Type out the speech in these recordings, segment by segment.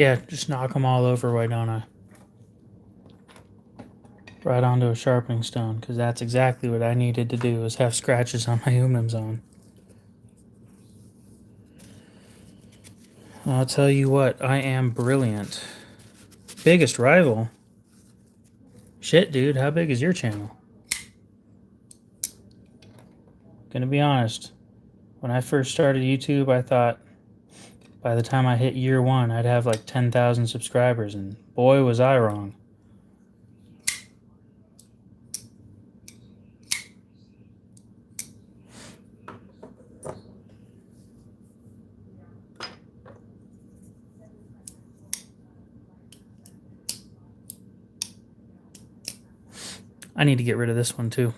Yeah, just knock them all over, why don't I? Right onto a sharpening stone, because that's exactly what I needed to do, is have scratches on my aluminum zone. I'll tell you what, I am brilliant. Biggest rival? Shit, dude, how big is your channel? Gonna be honest, when I first started YouTube, I thought by the time I hit year one, I'd have like 10,000 subscribers, and boy, was I wrong. I need to get rid of this one too.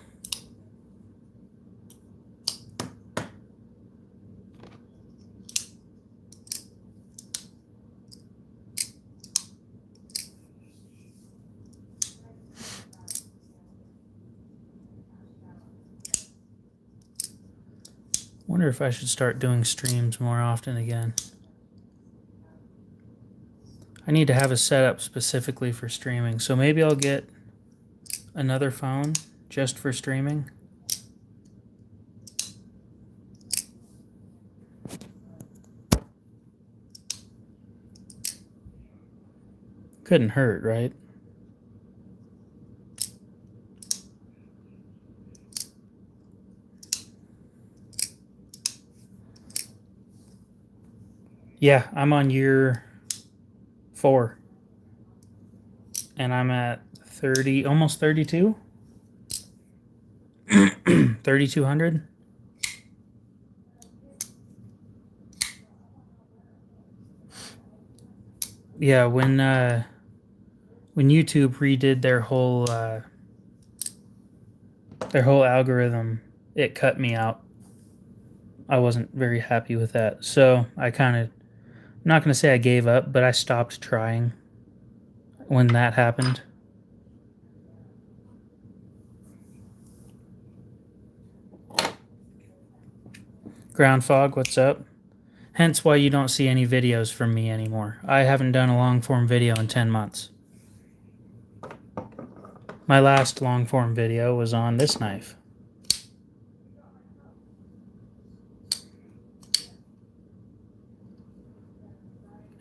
Wonder if I should start doing streams more often again. I need to have a setup specifically for streaming, so maybe I'll get another phone just for streaming. Couldn't hurt, right? Yeah, I'm on year 4. And I'm at 30, almost 32? 3,200? Yeah, when YouTube redid their whole algorithm, it cut me out. I wasn't very happy with that. So I kind of, I'm not going to say I gave up, but I stopped trying when that happened. Ground Fog, what's up? Hence why you don't see any videos from me anymore. I haven't done a long form video in 10 months. My last long form video was on this knife.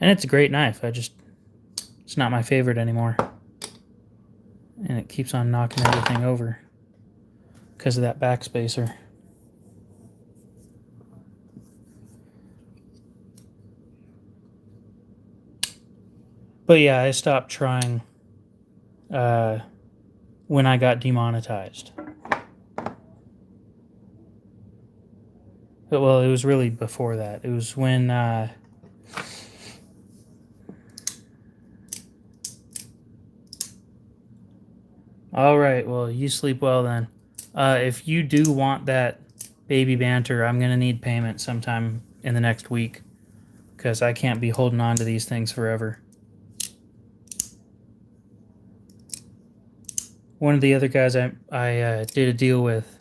And it's a great knife. It's not my favorite anymore. And it keeps on knocking everything over because of that backspacer. But yeah, I stopped trying when I got demonetized. But, well, it was really before that. It was when all right, well, you sleep well then. If you do want that baby banter, I'm gonna need payment sometime in the next week because I can't be holding on to these things forever. One of the other guys I did a deal with,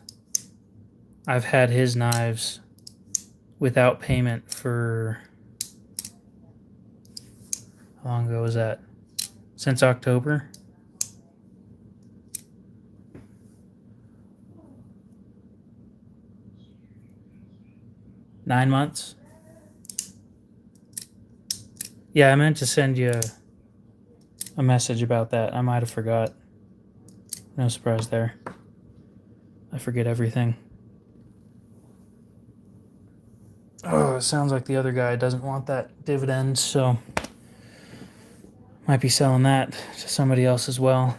I've had his knives without payment for, how long ago was that? Since October. Nine months. Yeah, I meant to send you a message about that. I might have forgot. No surprise there. I forget everything. Oh, it sounds like the other guy doesn't want that dividend, so might be selling that to somebody else as well.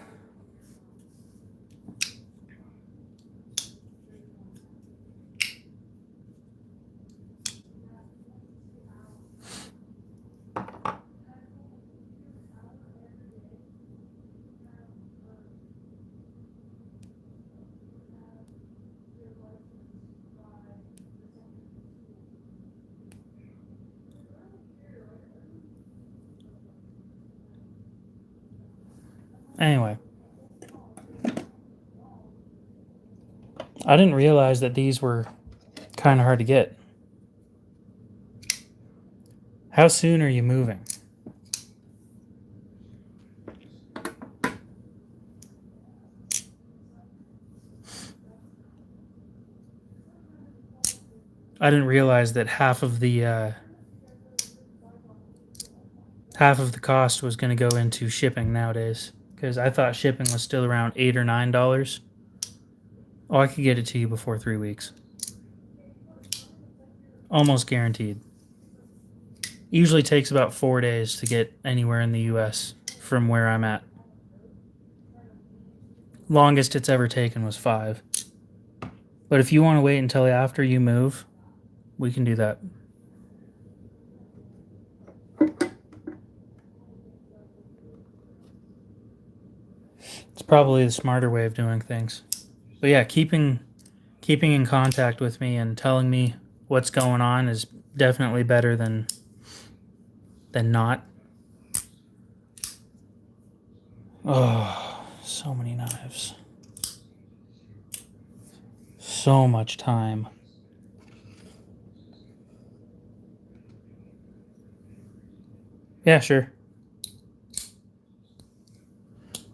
Anyway, I didn't realize that these were kind of hard to get. How soon are you moving? I didn't realize that half of the cost was going to go into shipping nowadays, because I thought shipping was still around $8 or $9. Oh, I could get it to you before 3 weeks. Almost guaranteed. Usually takes about 4 days to get anywhere in the US from where I'm at. Longest it's ever taken was 5. But if you want to wait until after you move, we can do that. It's probably the smarter way of doing things. But yeah, keeping in contact with me and telling me what's going on is definitely better than not. Oh, so many knives. So much time. Yeah, sure.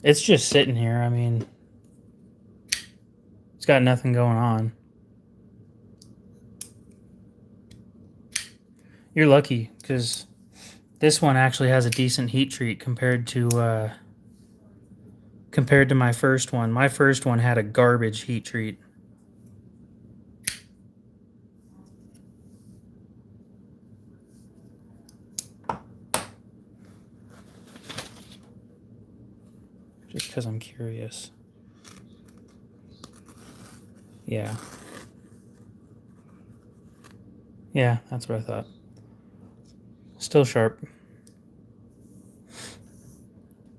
It's just sitting here. I mean, it's got nothing going on. You're lucky, because this one actually has a decent heat treat compared to my first one. My first one had a garbage heat treat. Just because I'm curious. Yeah. Yeah, that's what I thought. Still sharp.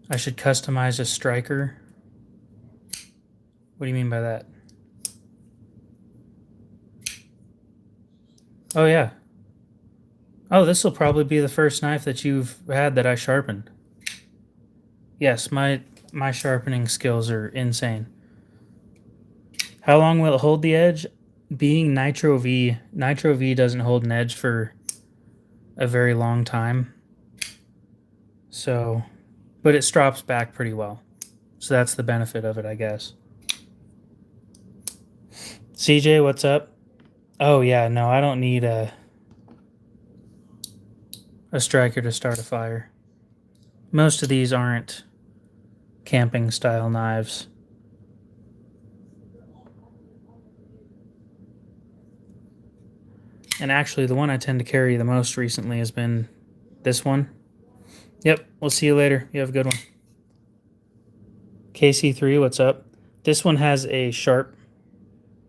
I should customize a striker. What do you mean by that? Oh, yeah. Oh, this will probably be the first knife that you've had that I sharpened. Yes, my sharpening skills are insane. How long will it hold the edge? Being Nitro V doesn't hold an edge for a very long time. So, but it strops back pretty well. So that's the benefit of it, I guess. CJ, what's up? Oh yeah, no, I don't need a striker to start a fire. Most of these aren't camping style knives. And actually, the one I tend to carry the most recently has been this one. Yep, we'll see you later. You have a good one. KC3, what's up? This one has a sharp.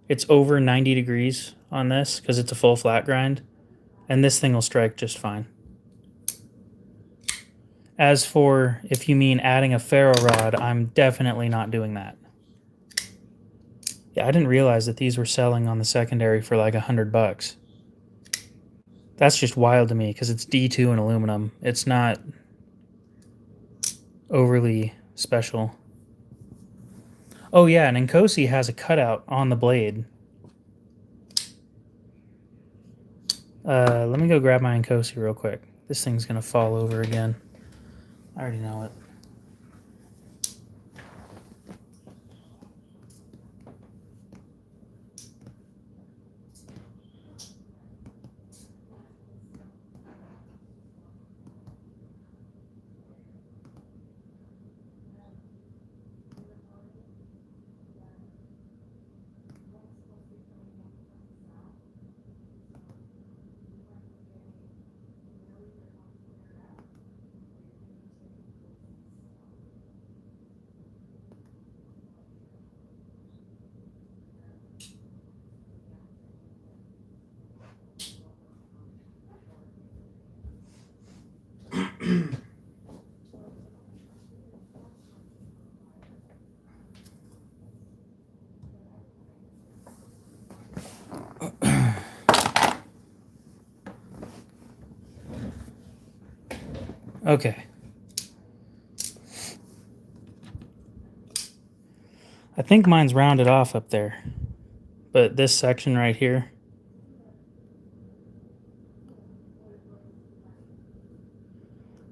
It's over 90 degrees on this because it's a full flat grind. And this thing will strike just fine. As for if you mean adding a ferro rod, I'm definitely not doing that. Yeah, I didn't realize that these were selling on the secondary for like $100. That's just wild to me because it's D2 and aluminum. It's not overly special. Oh yeah, and Nkosi has a cutout on the blade. Let me go grab my Nkosi real quick. This thing's gonna fall over again. I already know it. Okay. I think mine's rounded off up there. But this section right here,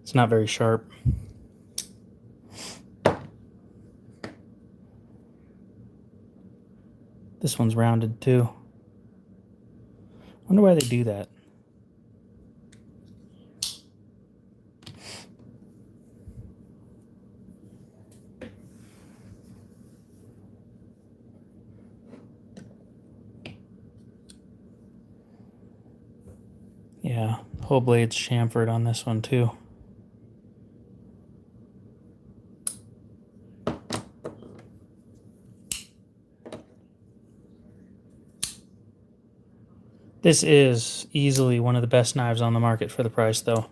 it's not very sharp. This one's rounded too. Wonder why they do that. Yeah, whole blade's chamfered on this one too. This is easily one of the best knives on the market for the price, though.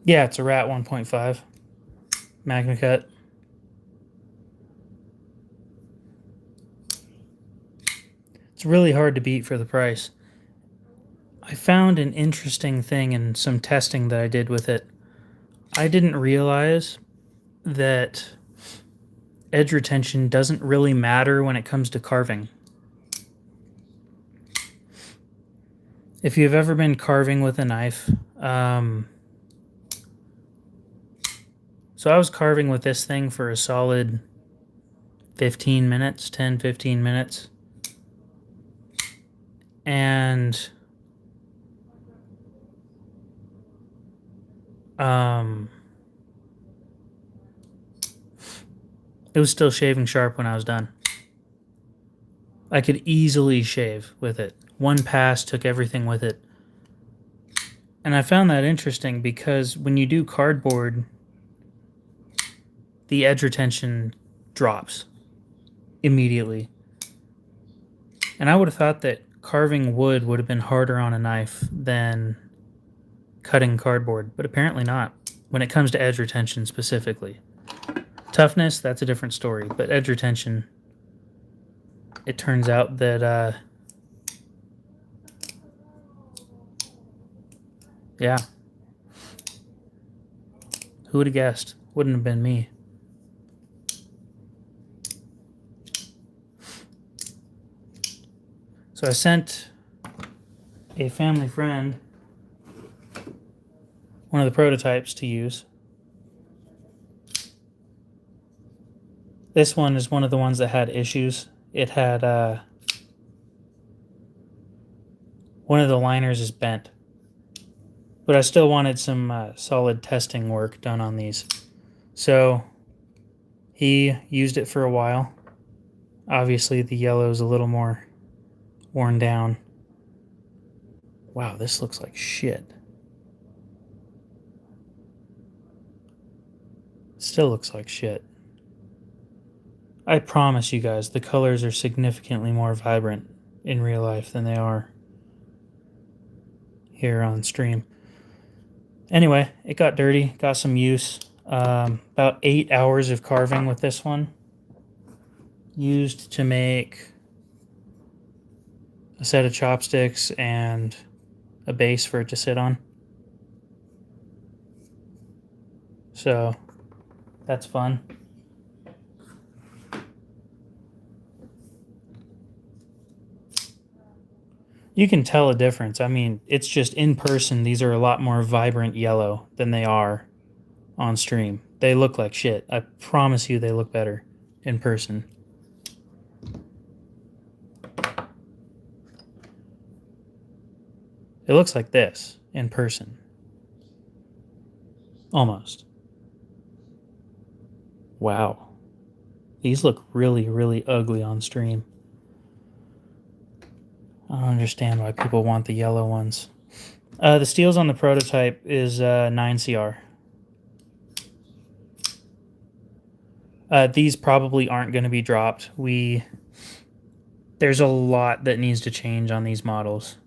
Yeah, it's a Rat 1.5 MagnaCut. It's really hard to beat for the price. I found an interesting thing in some testing that I did with it. I didn't realize that edge retention doesn't really matter when it comes to carving. If you've ever been carving with a knife, so I was carving with this thing for a solid 15 minutes, 10, 15 minutes. And it was still shaving sharp when I was done. I could easily shave with it. One pass took everything with it. And I found that interesting because when you do cardboard, the edge retention drops immediately. And I would have thought that carving wood would have been harder on a knife than cutting cardboard, but apparently not when it comes to edge retention specifically. Toughness, that's a different story, but edge retention, it turns out that, yeah. Who would have guessed? Wouldn't have been me. So I sent a family friend one of the prototypes to use. This one is one of the ones that had issues. It had, one of the liners is bent. But I still wanted some solid testing work done on these. So he used it for a while. Obviously the yellow is a little more worn down. Wow, this looks like shit. Still looks like shit. I promise you guys, the colors are significantly more vibrant in real life than they are here on stream. Anyway, it got dirty, got some use. About 8 hours of carving with this one. Used to make a set of chopsticks and a base for it to sit on. So that's fun. You can tell a difference. I mean, it's just in person, these are a lot more vibrant yellow than they are on stream. They look like shit. I promise you they look better in person. It looks like this in person. Almost. Wow. These look really, really ugly on stream. I don't understand why people want the yellow ones. The steels on the prototype is 9CR. These probably aren't going to be dropped. There's a lot that needs to change on these models.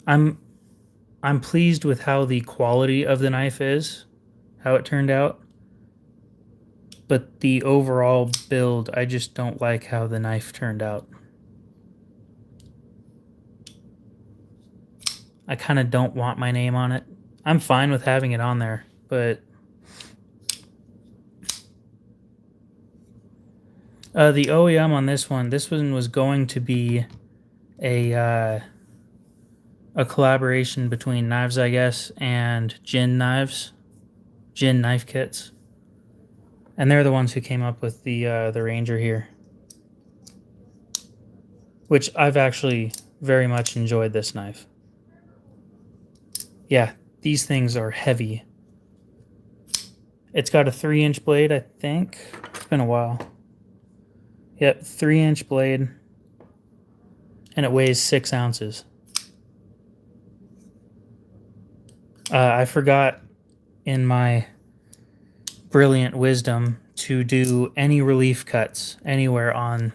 I'm pleased with how the quality of the knife is, how it turned out. but the overall build, I just don't like how the knife turned out. I kind of don't want my name on it. I'm fine with having it on there, but the OEM on this one was going to be a collaboration between Knives I Guess and Jin Knives, Jin Knife Kits, and they're the ones who came up with the Ranger here, which I've actually very much enjoyed this knife. Yeah, these things are heavy. It's got a 3-inch blade, I think. It's been a while. Yep, 3-inch blade, and it weighs 6 ounces. I forgot in my brilliant wisdom to do any relief cuts anywhere on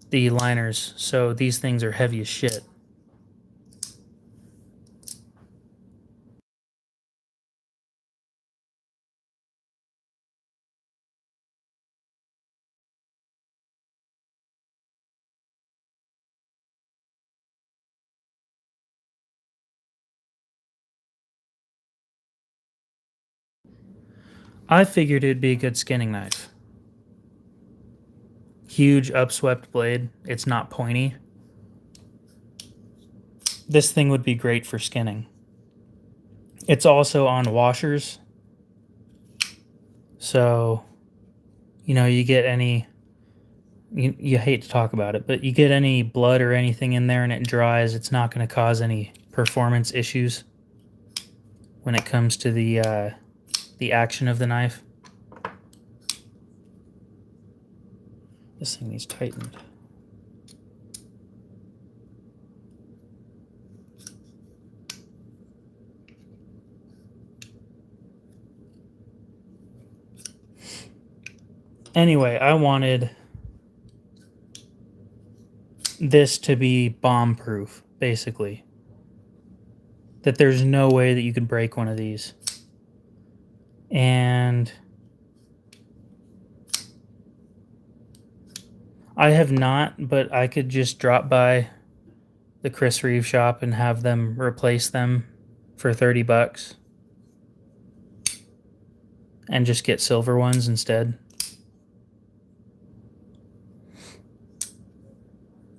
the liners, so these things are heavy as shit. I figured it'd be a good skinning knife. Huge upswept blade. It's not pointy. This thing would be great for skinning. It's also on washers. So, you know, you get any... You hate to talk about it, but you get any blood or anything in there and it dries, it's not going to cause any performance issues when it comes to the action of the knife. This thing needs tightened. Anyway, I wanted this to be bomb-proof, basically. That there's no way that you could break one of these. And I have not, but I could just drop by the Chris Reeve shop and have them replace them for $30 and just get silver ones instead.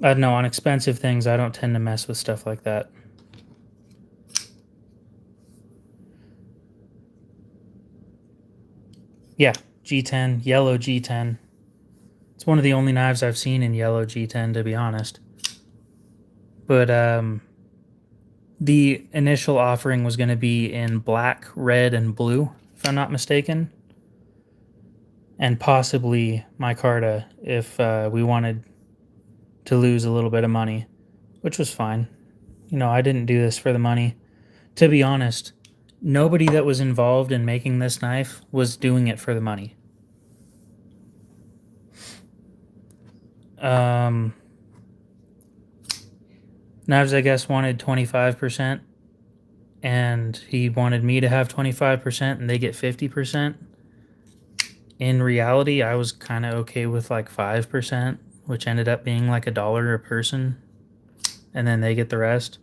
I don't know, on expensive things, I don't tend to mess with stuff like that. Yeah, G10, yellow G10. It's one of the only knives I've seen in yellow G10, to be honest. But the initial offering was going to be in black, red, and blue, if I'm not mistaken. And possibly micarta if we wanted to lose a little bit of money, which was fine. You know, I didn't do this for the money. To be honest, nobody that was involved in making this knife was doing it for the money. Knives, I guess, wanted 25%, and he wanted me to have 25%, and they get 50%. In reality, I was kind of okay with like 5%, which ended up being like $1 a person, and then they get the rest.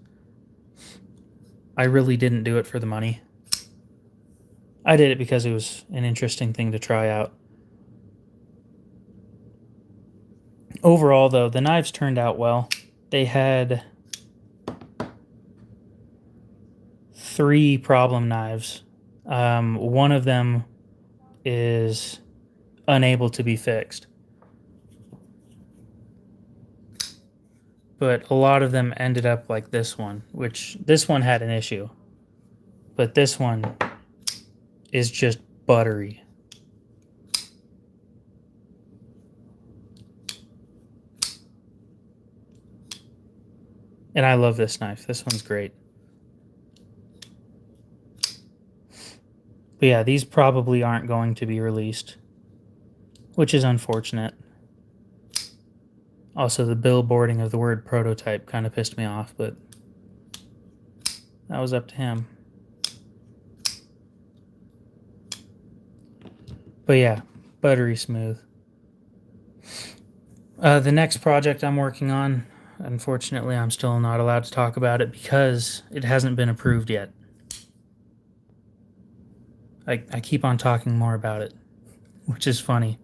I really didn't do it for the money. I did it because it was an interesting thing to try out. Overall, though, the knives turned out well. They had 3 problem knives. One of them is unable to be fixed. But a lot of them ended up like this one, which this one had an issue. But this one is just buttery. And I love this knife. This one's great. But yeah, these probably aren't going to be released, which is unfortunate. Also, the billboarding of the word prototype kind of pissed me off, but that was up to him. But yeah, buttery smooth. The next project I'm working on, unfortunately, I'm still not allowed to talk about it because it hasn't been approved yet. I keep on talking more about it, which is funny.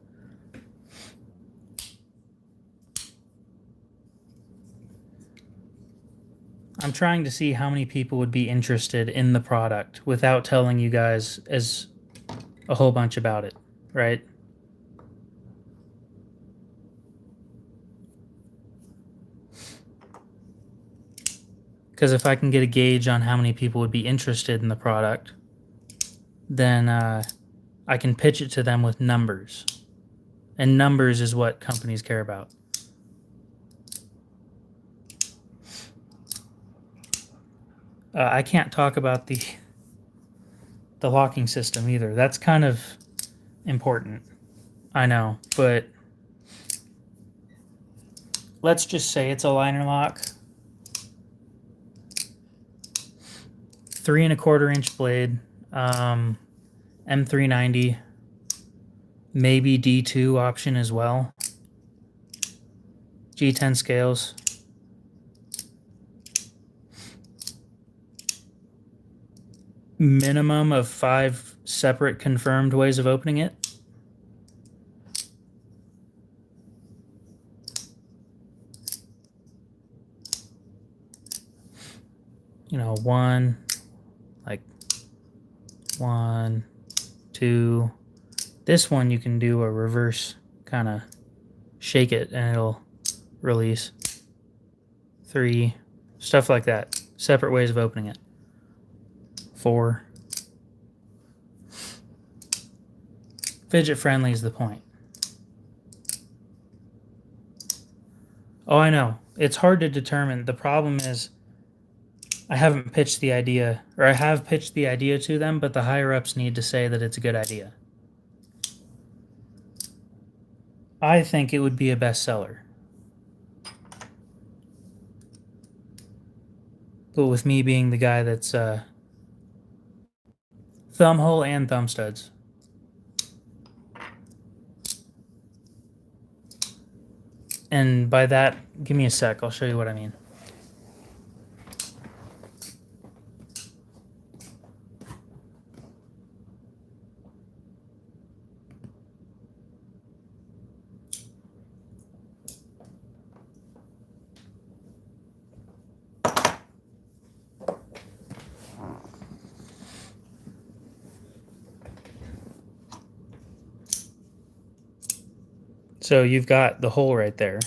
I'm trying to see how many people would be interested in the product without telling you guys as a whole bunch about it, right? Because if I can get a gauge on how many people would be interested in the product, then I can pitch it to them with numbers. And numbers is what companies care about. I can't talk about the locking system either. That's kind of important. I know, but let's just say it's a liner lock. 3¼ inch blade, M390, maybe D2 option as well. G10 scales. Minimum of 5 separate confirmed ways of opening it. You know, 1, 2. This one you can do a reverse kind of shake it and it'll release. 3, stuff like that. Separate ways of opening it. 4. Fidget friendly is the point. Oh, I know. It's hard to determine. The problem is I haven't pitched the idea, or I have pitched the idea to them, but the higher-ups need to say that it's a good idea. I think it would be a bestseller. But with me being the guy that's thumb hole and thumb studs. And by that, give me a sec, I'll show you what I mean. So you've got the hole right there,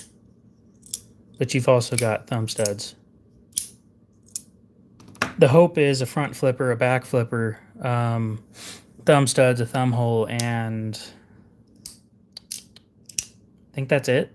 but you've also got thumb studs. The hope is a front flipper, a back flipper, thumb studs, a thumb hole, and I think that's it.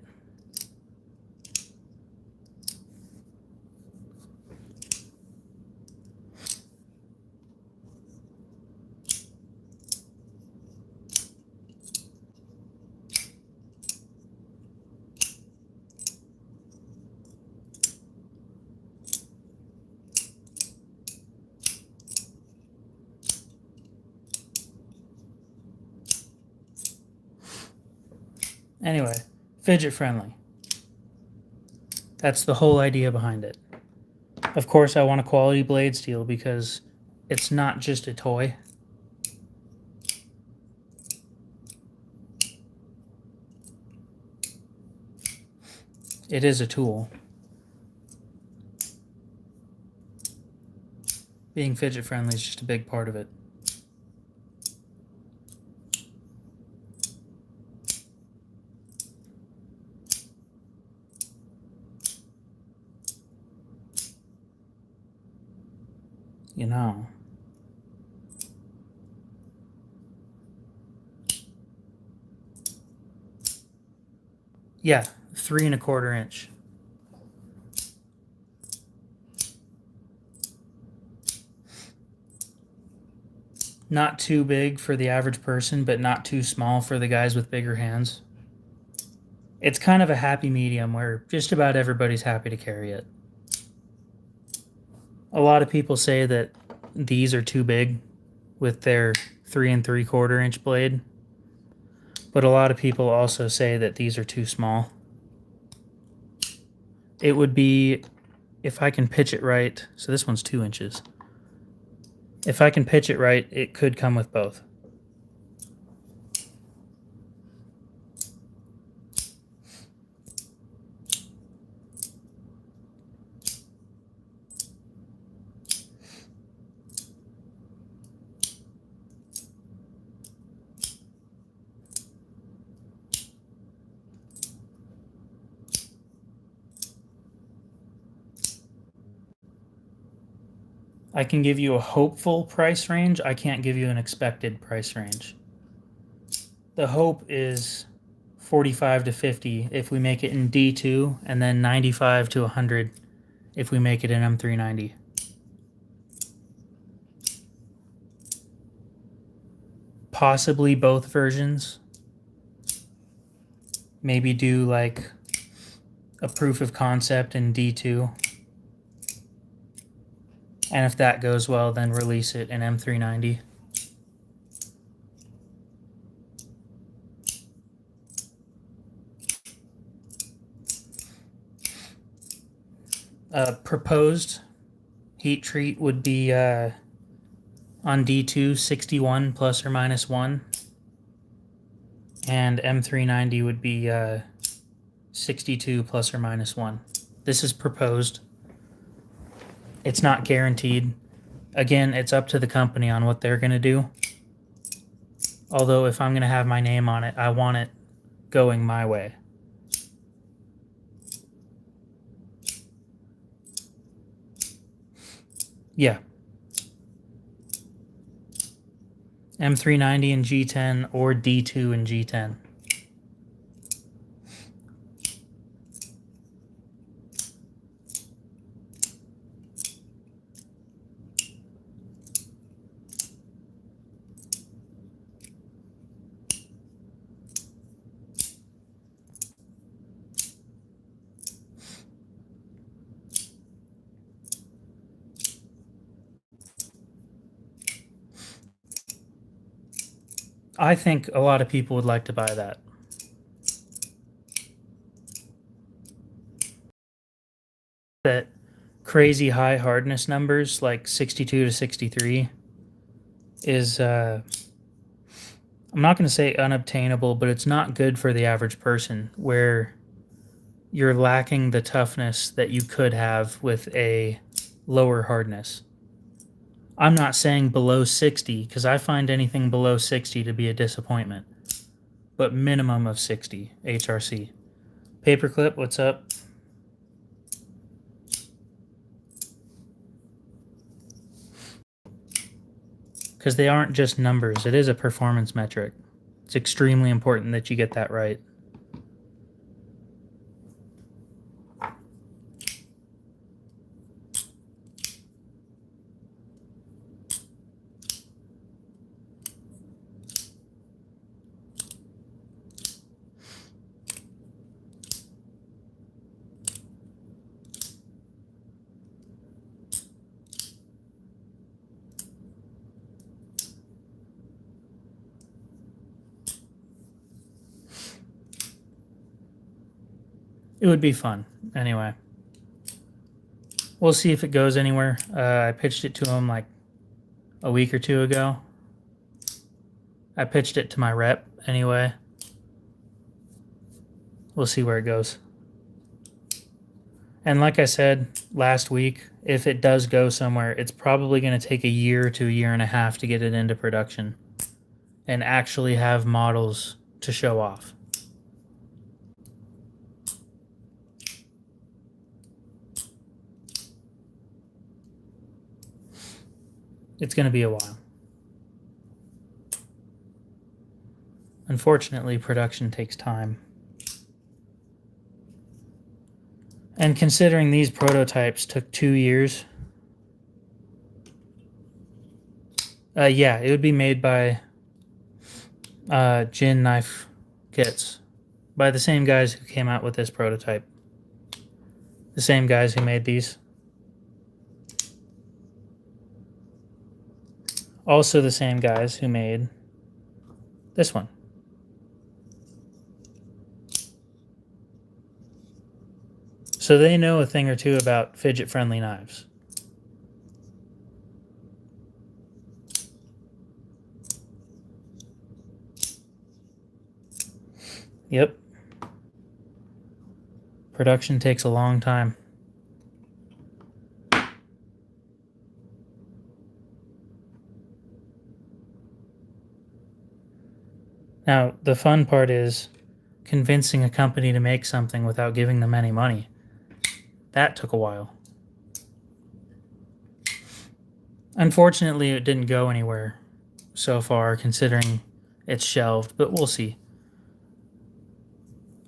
Anyway, fidget friendly. That's the whole idea behind it. Of course, I want a quality blade steel because it's not just a toy. It is a tool. Being fidget friendly is just a big part of it. You know. Yeah, 3¼ inch. Not too big for the average person, but not too small for the guys with bigger hands. It's kind of a happy medium where just about everybody's happy to carry it. A lot of people say that these are too big with their 3¾ inch blade. But a lot of people also say that these are too small. It would be, if I can pitch it right, so this one's 2 inches. If I can pitch it right, it could come with both. I can give you a hopeful price range. I can't give you an expected price range. The hope is 45 to 50 if we make it in D2, and then 95 to 100 if we make it in M390. Possibly both versions. Maybe do like a proof of concept in D2. And if that goes well, then release it in M390. Proposed heat treat would be on D2 61 plus or minus 1. And M390 would be 62 plus or minus 1. This is proposed. It's not guaranteed. Again, it's up to the company on what they're going to do. Although if I'm going to have my name on it, I want it going my way. Yeah. M390 and G10 or D2 and G10. I think a lot of people would like to buy that. That crazy high hardness numbers like 62 to 63 is I'm not going to say unobtainable, but it's not good for the average person, where you're lacking the toughness that you could have with a lower hardness. I'm not saying below 60, because I find anything below 60 to be a disappointment, but minimum of 60 HRC. Paperclip, what's up? Because they aren't just numbers, it is a performance metric. It's extremely important that you get that right. It would be fun. Anyway, we'll see if it goes anywhere. I pitched it to him like a week or two ago. I pitched it to my rep anyway. We'll see where it goes. And like I said last week, if it does go somewhere, it's probably going to take a year to a year and a half to get it into production and actually have models to show off. It's going to be a while. Unfortunately, production takes time. And considering these prototypes took 2 years, yeah, it would be made by Jin Knife Kits, by the same guys who came out with this prototype. The same guys who made these. Also the same guys who made this one. So they know a thing or two about fidget-friendly knives. Yep. Production takes a long time. Now, the fun part is convincing a company to make something without giving them any money. That took a while. Unfortunately, it didn't go anywhere so far, considering it's shelved, but we'll see.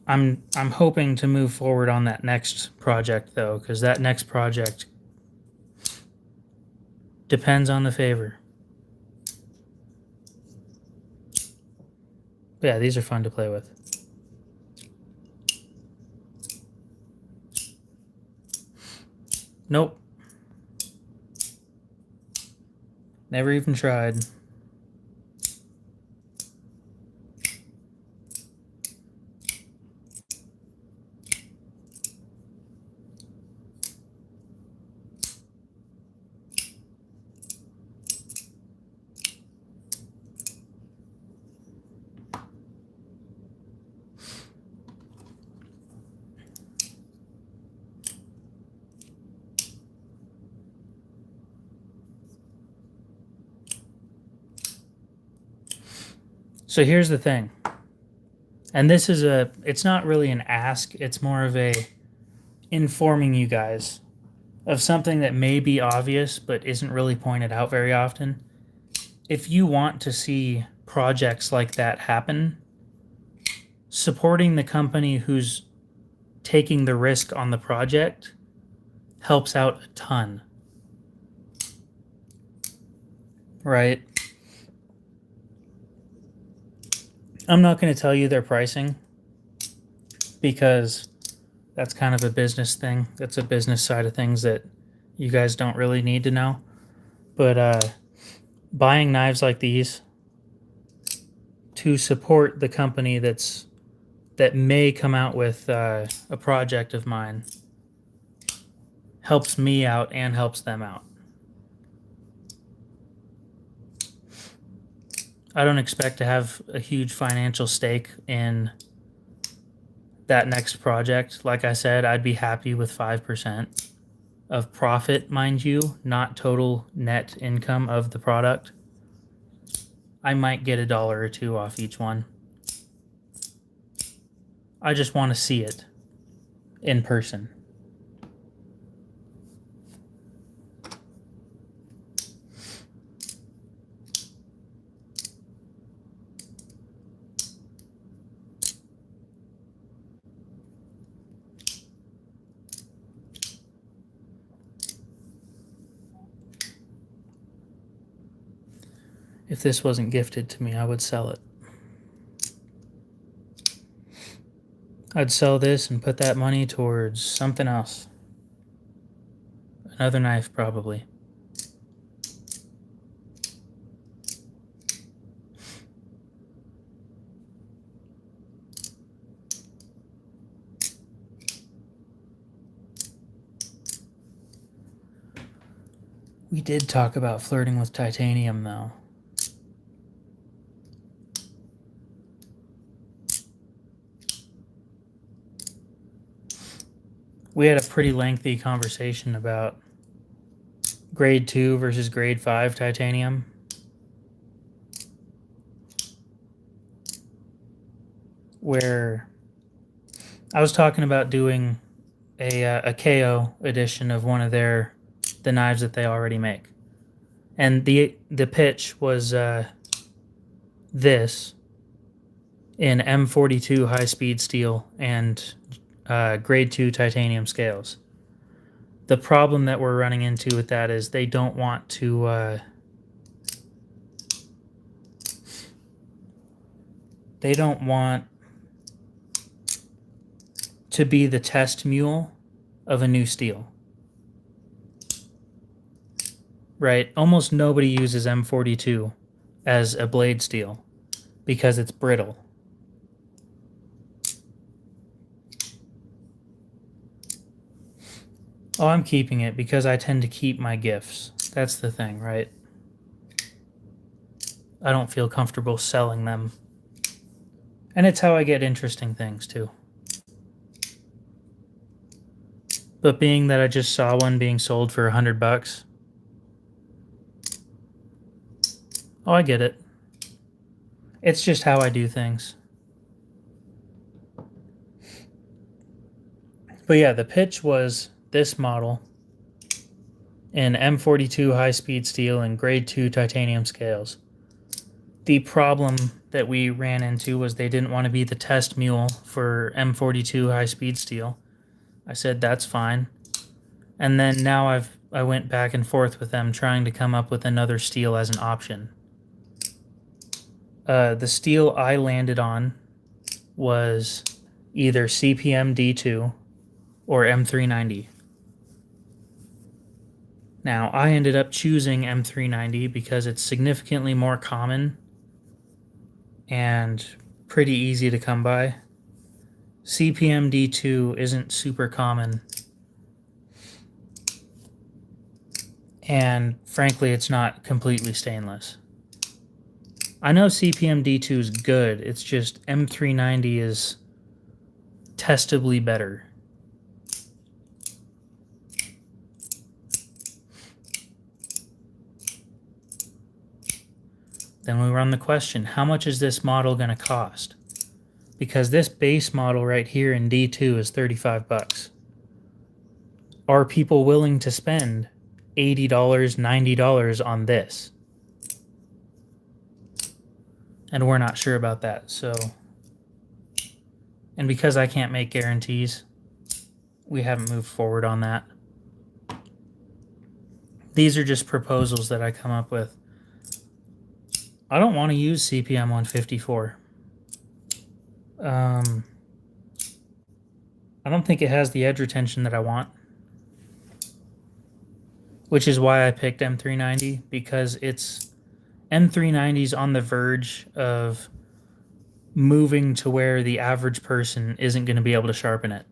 I'm hoping to move forward on that next project though, because that next project depends on the favor. But yeah, these are fun to play with. Nope. Never even tried. So here's the thing. And this is it's not really an ask, it's more of a informing you guys of something that may be obvious but isn't really pointed out very often. If you want to see projects like that happen, supporting the company who's taking the risk on the project helps out a ton. Right? I'm not going to tell you their pricing because that's kind of a business thing. That's a business side of things that you guys don't really need to know. But buying knives like these to support the company that may come out with a project of mine helps me out and helps them out. I don't expect to have a huge financial stake in that next project. Like I said, I'd be happy with 5% of profit, mind you, not total net income of the product. I might get $1 or $2 off each one. I just want to see it in person. If this wasn't gifted to me, I would sell it. I'd sell this and put that money towards something else. Another knife, probably. We did talk about flirting with titanium, though. We had a pretty lengthy conversation about grade 2 versus grade 5 titanium. Where I was talking about doing a KO edition of one of the knives that they already make. And the pitch was this in M42 high-speed steel and grade 2 titanium scales. The problem that we're running into with that is they don't want to be the test mule of a new steel. Right? Almost nobody uses M42 as a blade steel because it's brittle. Oh, I'm keeping it because I tend to keep my gifts. That's the thing, right? I don't feel comfortable selling them. And it's how I get interesting things, too. But being that I just saw one being sold for $100. Oh, I get it. It's just how I do things. But yeah, the pitch was this model in M42 high-speed steel and grade 2 titanium scales. The problem that we ran into was they didn't want to be the test mule for M42 high-speed steel. I said that's fine. And then now I went back and forth with them trying to come up with another steel as an option. The steel I landed on was either CPM D2 or M390. Now, I ended up choosing M390 because it's significantly more common and pretty easy to come by. CPM D2 isn't super common, and frankly, it's not completely stainless. I know CPM D2 is good, it's just M390 is testably better. Then we run the question, how much is this model going to cost? Because this base model right here in D2 is $35. Are people willing to spend $80, $90 on this? And we're not sure about that, so... And because I can't make guarantees, we haven't moved forward on that. These are just proposals that I come up with. I don't want to use CPM 154. I don't think it has the edge retention that I want. Which is why I picked M390, because M390's on the verge of moving to where the average person isn't going to be able to sharpen it.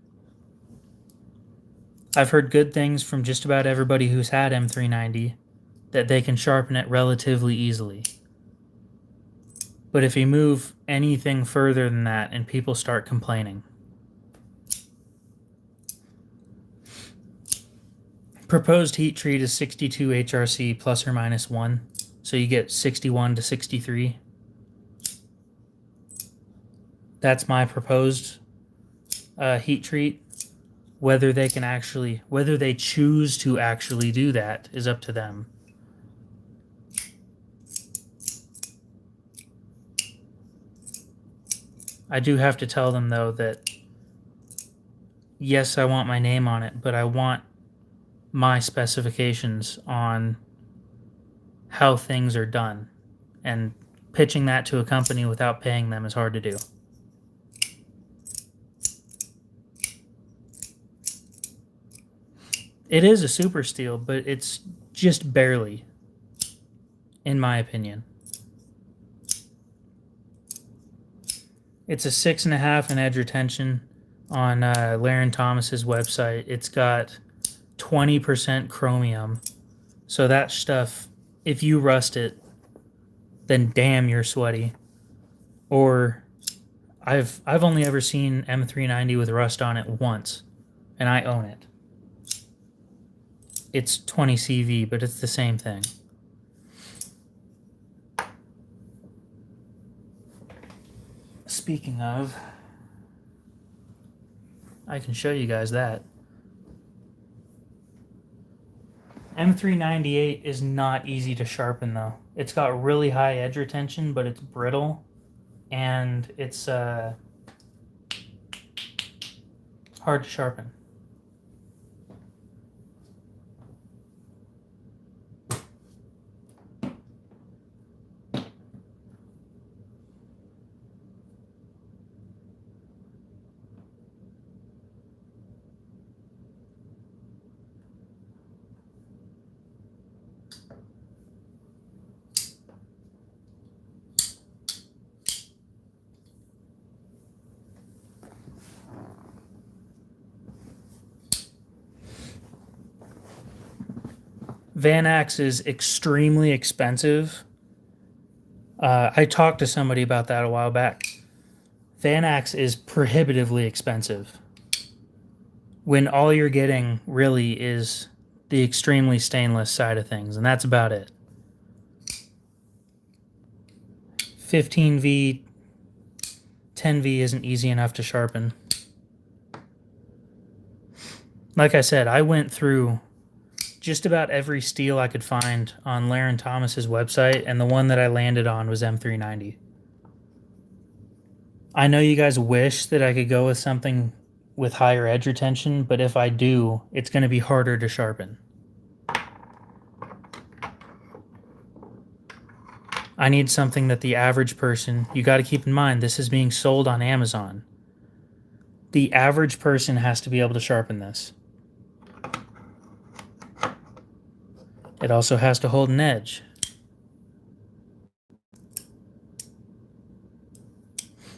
I've heard good things from just about everybody who's had M390, that they can sharpen it relatively easily. But if you move anything further than that and people start complaining. Proposed heat treat is 62 HRC plus or minus 1. So you get 61 to 63. That's my proposed heat treat. Whether they choose to actually do that is up to them. I do have to tell them, though, that yes, I want my name on it, but I want my specifications on how things are done. And pitching that to a company without paying them is hard to do. It is a super steel, but it's just barely, in my opinion. It's a 6.5 in edge retention on Laren Thomas's website. It's got 20% chromium. So that stuff, if you rust it, then damn, you're sweaty. Or I've only ever seen M390 with rust on it once, and I own it. It's 20 CV, but it's the same thing. Speaking of, I can show you guys that. M398 is not easy to sharpen, though. It's got really high edge retention, but it's brittle, and it's hard to sharpen. Vanax is extremely expensive. I talked to somebody about that a while back. Vanax is prohibitively expensive when all you're getting really is the extremely stainless side of things, and that's about it. 15V, 10V isn't easy enough to sharpen. Like I said, I went through just about every steel I could find on Laren Thomas's website, and the one that I landed on was M390. I know you guys wish that I could go with something with higher edge retention, but if I do, it's going to be harder to sharpen. I need something that the average person, you got to keep in mind, this is being sold on Amazon. The average person has to be able to sharpen this. It also has to hold an edge.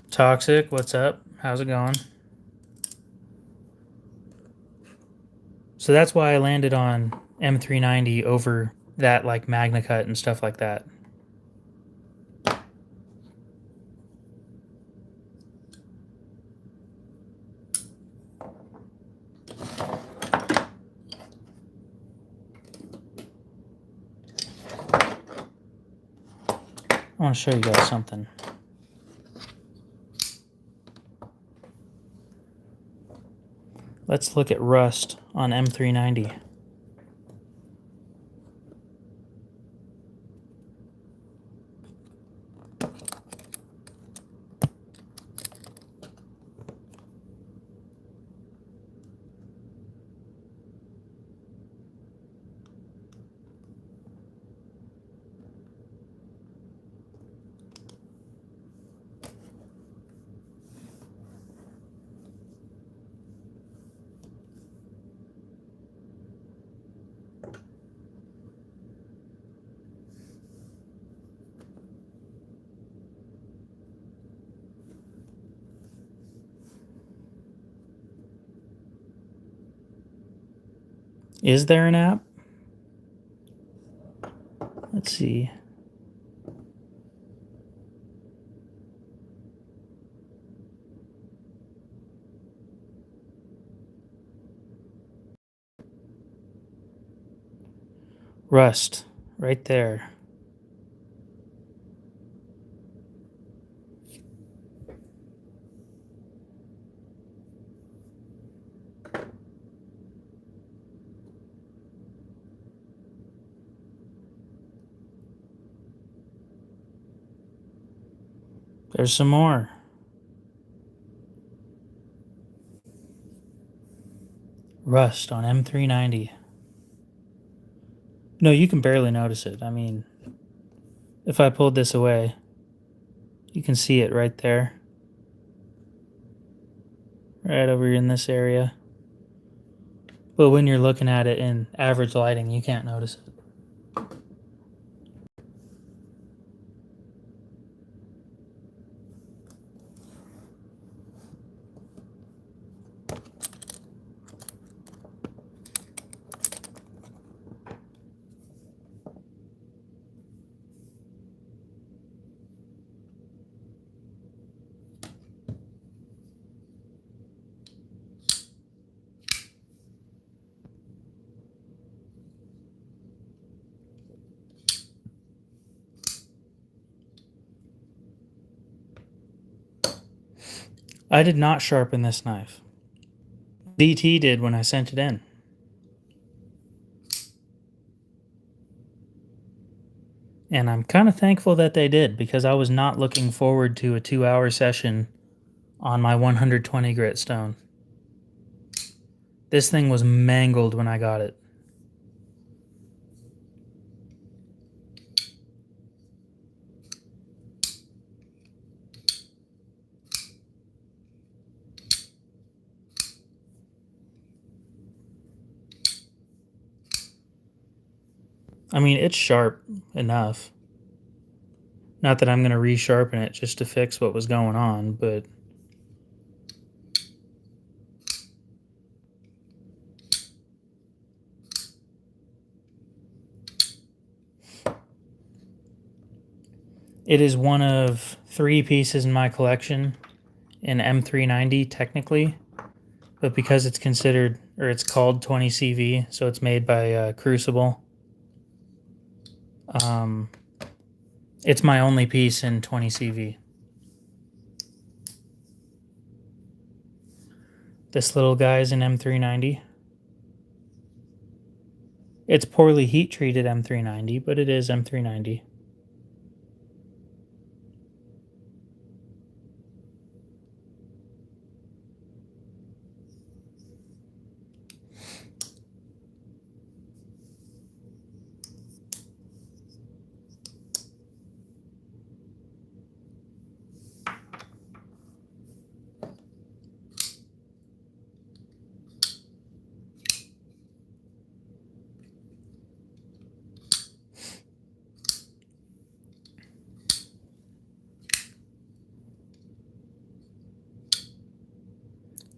Toxic, what's up? How's it going? So that's why I landed on M390 over that, like MagnaCut and stuff like that. I want to show you guys something. Let's look at rust on M390. Is there an app? Let's see. Rust, right there. There's some more. Rust on M390. No, you can barely notice it. I mean, if I pulled this away, you can see it right there. Right over in this area. But when you're looking at it in average lighting, you can't notice it. I did not sharpen this knife. DT did when I sent it in. And I'm kind of thankful that they did, because I was not looking forward to a 2-hour session on my 120 grit stone. This thing was mangled when I got it. I mean, it's sharp enough. Not that I'm going to resharpen it just to fix what was going on, but It is one of 3 pieces in my collection in M390 technically, but because it's considered, or it's called 20CV, so it's made by Crucible. It's my only piece in 20CV. This little guy's in M390. It's poorly heat treated M390, but it is M390.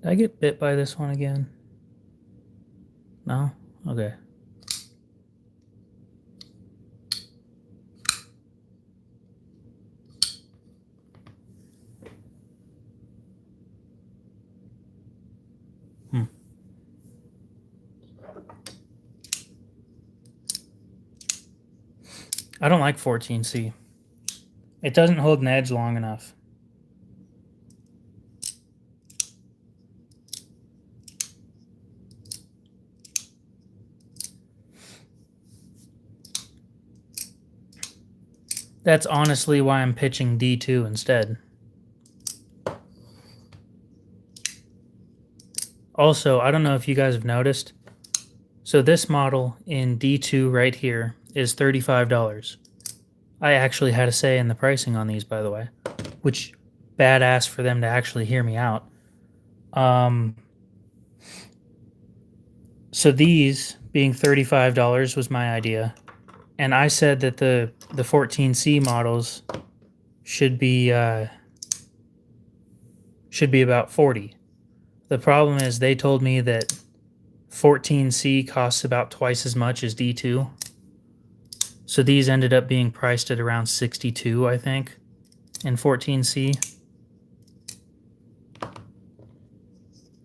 Did I get bit by this one again? No? Okay. I don't like 14C. It doesn't hold an edge long enough. That's honestly why I'm pitching D2 instead. Also, I don't know if you guys have noticed. So this model in D2 right here is $35. I actually had a say in the pricing on these, by the way, which badass for them to actually hear me out. So these being $35 was my idea, and I said that the 14C models should be about 40. The problem is they told me that 14C costs about twice as much as D2. So these ended up being priced at around 62, I think, in 14C.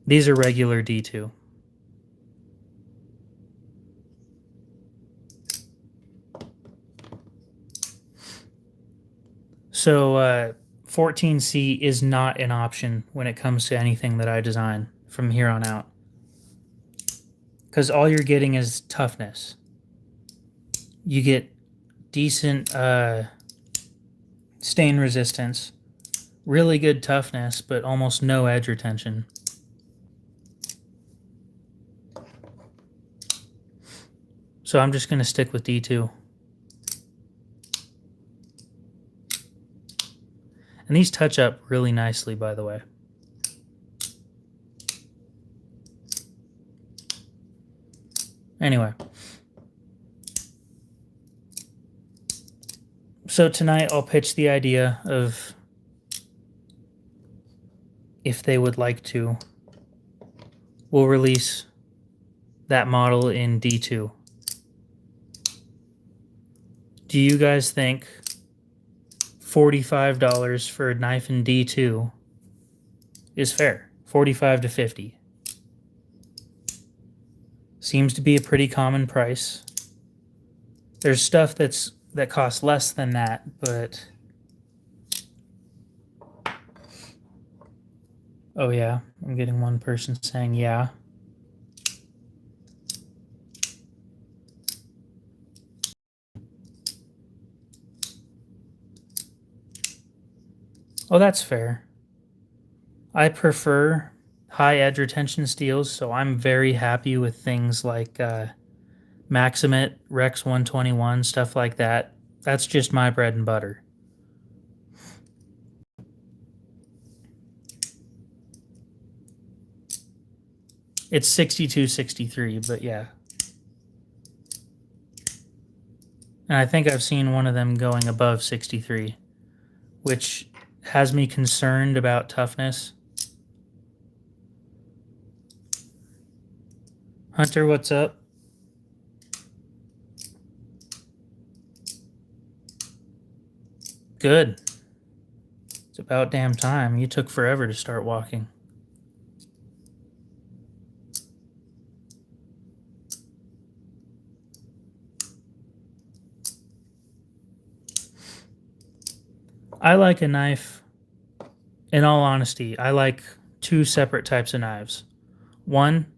These are regular D2. So 14C is not an option when it comes to anything that I design from here on out. Because all you're getting is toughness. You get decent stain resistance, really good toughness, but almost no edge retention. So I'm just going to stick with D2. And these touch up really nicely, by the way. Anyway. So tonight I'll pitch the idea of, if they would like to, we'll release that model in D2. Do you guys think $45 for a knife in D2 is fair? 45 to 50. Seems to be a pretty common price. There's stuff that costs less than that, but oh yeah, I'm getting one person saying yeah. Oh, that's fair. I prefer high edge retention steels, so I'm very happy with things like Maximit, Rex 121, stuff like that. That's just my bread and butter. It's 62.63, but yeah. And I think I've seen one of them going above 63, which has me concerned about toughness. Hunter, what's up? Good. It's about damn time. You took forever to start walking. I like a knife. In all honesty, I like two separate types of knives. One,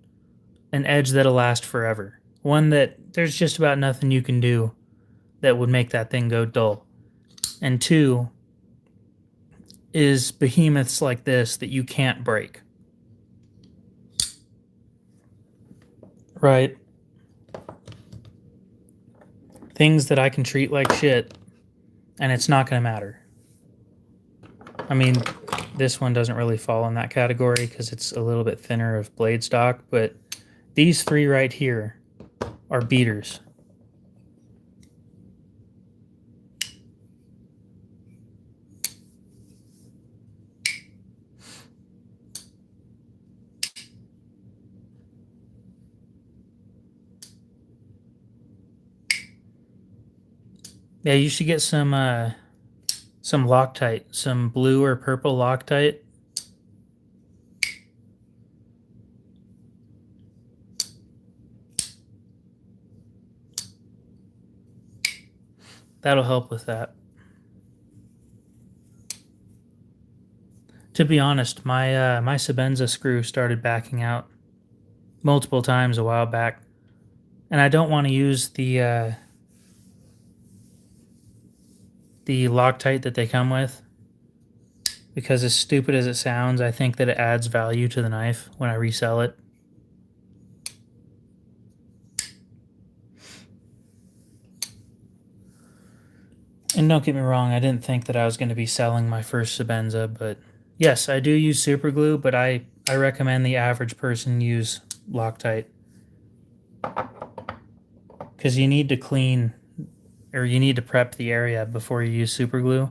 an edge that'll last forever. One that there's just about nothing you can do that would make that thing go dull. And two is behemoths like this that you can't break. Right? Things that I can treat like shit and it's not going to matter. I mean, this one doesn't really fall in that category because it's a little bit thinner of blade stock, but these three right here are beaters. Yeah, you should get some Loctite, some blue or purple Loctite. That'll help with that. To be honest, my my Sebenza screw started backing out multiple times a while back, and I don't want to use the Loctite that they come with because, as stupid as it sounds, I think that it adds value to the knife when I resell it. And don't get me wrong, I didn't think that I was going to be selling my first Sebenza, but yes, I do use super glue, but I recommend the average person use Loctite because you need to clean or you need to prep the area before you use super glue,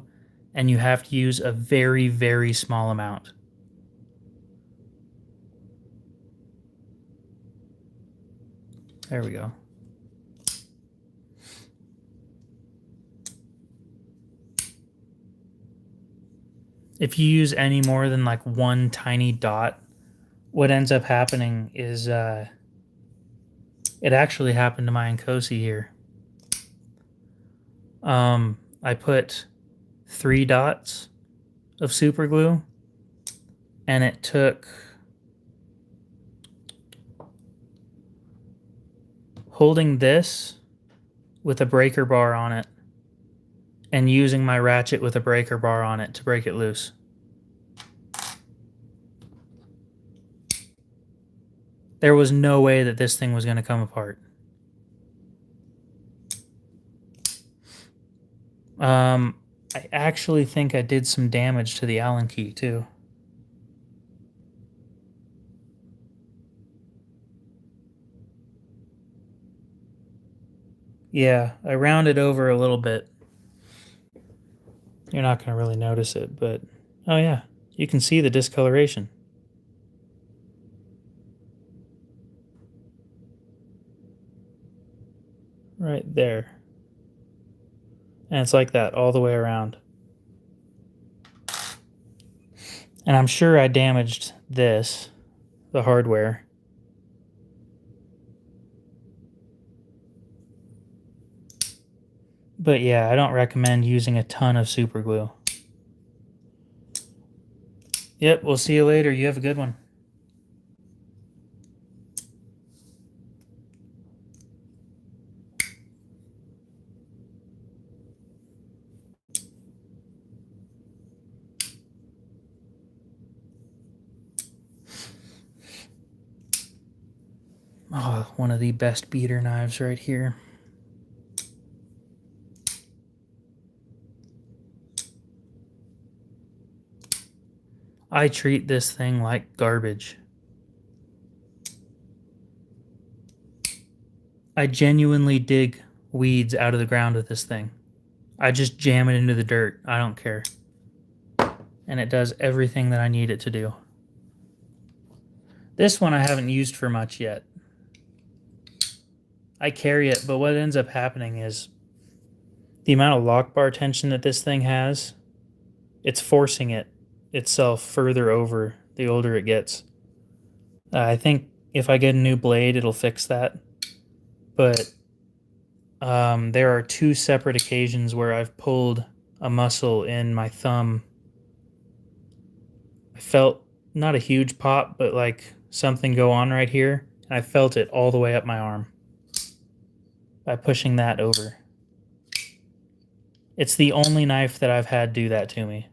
and you have to use a very, very small amount. There we go. If you use any more than like one tiny dot, what ends up happening is it actually happened to my Nkosi here. I put 3 dots of super glue, and it took holding this with a breaker bar on it and using my ratchet with a breaker bar on it to break it loose. There was no way that this thing was going to come apart. I actually think I did some damage to the Allen key too. Yeah, I rounded over a little bit. You're not going to really notice it, but oh yeah, you can see the discoloration. Right there. And it's like that all the way around. And I'm sure I damaged this, the hardware. But yeah, I don't recommend using a ton of super glue. Yep, we'll see you later. You have a good one. Oh, one of the best beater knives right here. I treat this thing like garbage. I genuinely dig weeds out of the ground with this thing. I just jam it into the dirt. I don't care. And it does everything that I need it to do. This one I haven't used for much yet. I carry it, but what ends up happening is The amount of lock bar tension that this thing has, it's forcing it itself further over the older it gets. I think if I get a new blade, it'll fix that. But there are two separate occasions where I've pulled a muscle in my thumb. I felt not a huge pop, but like something go on right here. And I felt it all the way up my arm by pushing that over. It's the only knife that I've had do that to me.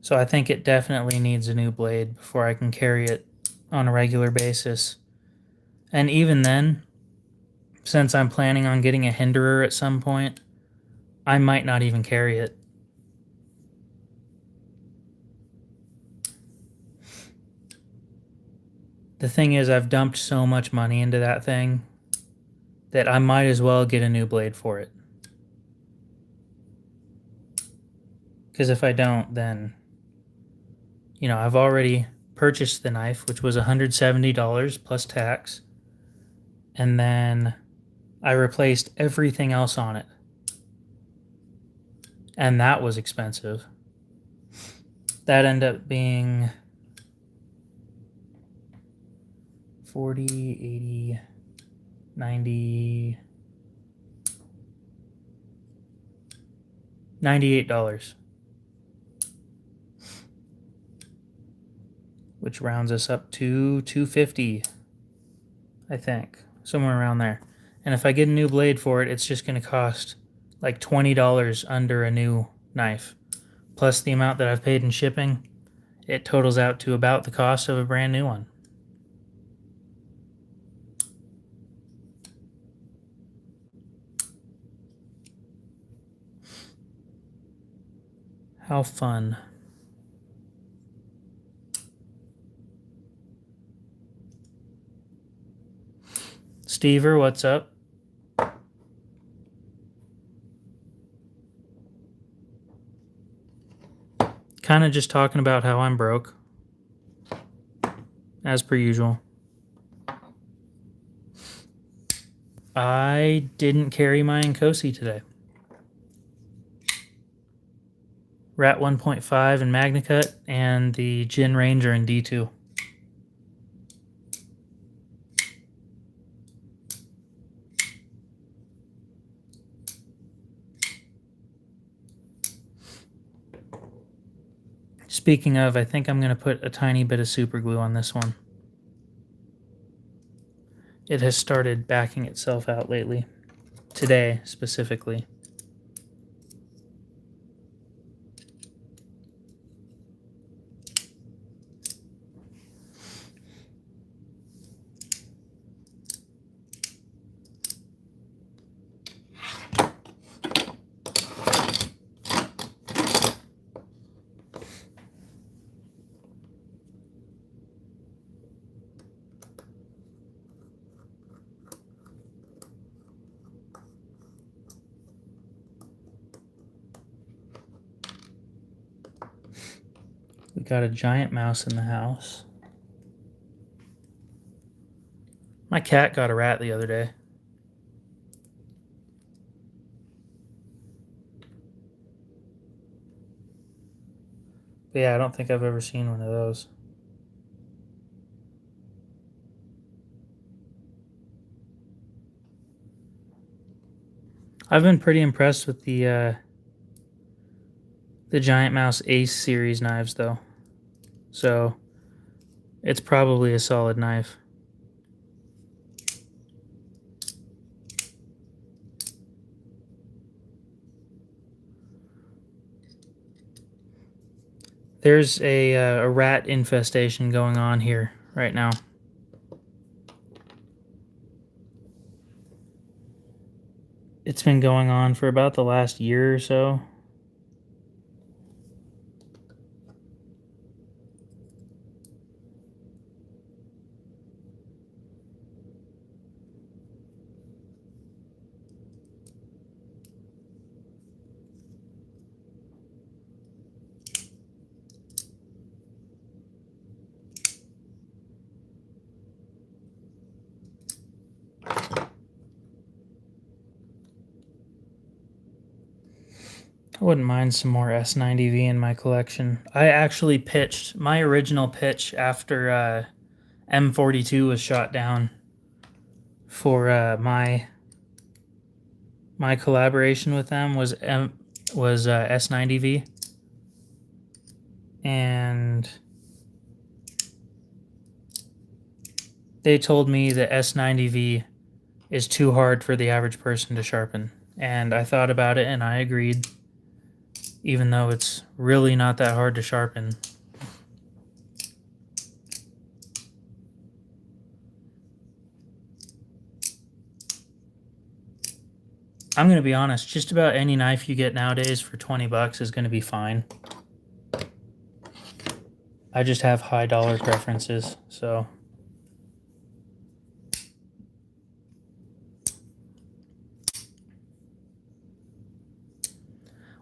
So I think it definitely needs a new blade before I can carry it on a regular basis. And even then, since I'm planning on getting a Hinderer at some point, I might not even carry it. The thing is, I've dumped so much money into that thing that I might as well get a new blade for it. Because if I don't, then, you know, I've already purchased the knife, which was $170 plus tax. And then I replaced everything else on it. And that was expensive. That ended up being 40, 80, 90, $98, which rounds us up to $250, I think, somewhere around there. And if I get a new blade for it, it's just going to cost like $20 under a new knife. Plus the amount that I've paid in shipping, it totals out to about the cost of a brand new one. How fun. Stever, what's up? Kind of just talking about how I'm broke, as per usual. I didn't carry my Nkosi today. Rat 1.5 in MagnaCut and the Jin Ranger in D2. Speaking of, I think I'm going to put a tiny bit of super glue on this one. It has started backing itself out lately. Today, specifically. We got a giant mouse in the house. My cat got a rat the other day. But yeah, I don't think I've ever seen one of those. I've been pretty impressed with the Giant Mouse Ace series knives, though. So, it's probably a solid knife. There's a rat infestation going on here right now. It's been going on for about the last year or so. I wouldn't mind some more S90V in my collection. I actually pitched my original pitch after M42 was shot down for my collaboration with them was S90V, and they told me that S90V is too hard for the average person to sharpen, and I thought about it and I agreed, even though it's really not that hard to sharpen. I'm going to be honest, just about any knife you get nowadays for 20 bucks is going to be fine. I just have high dollar preferences, so.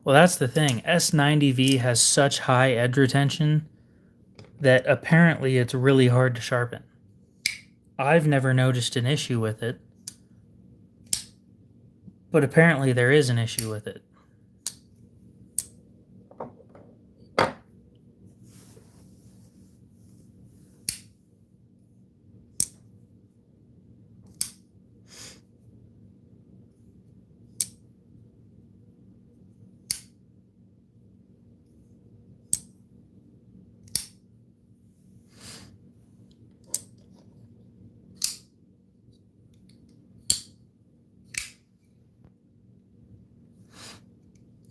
Well, that's the thing. S90V has such high edge retention that apparently it's really hard to sharpen. I've never noticed an issue with it, but apparently there is an issue with it.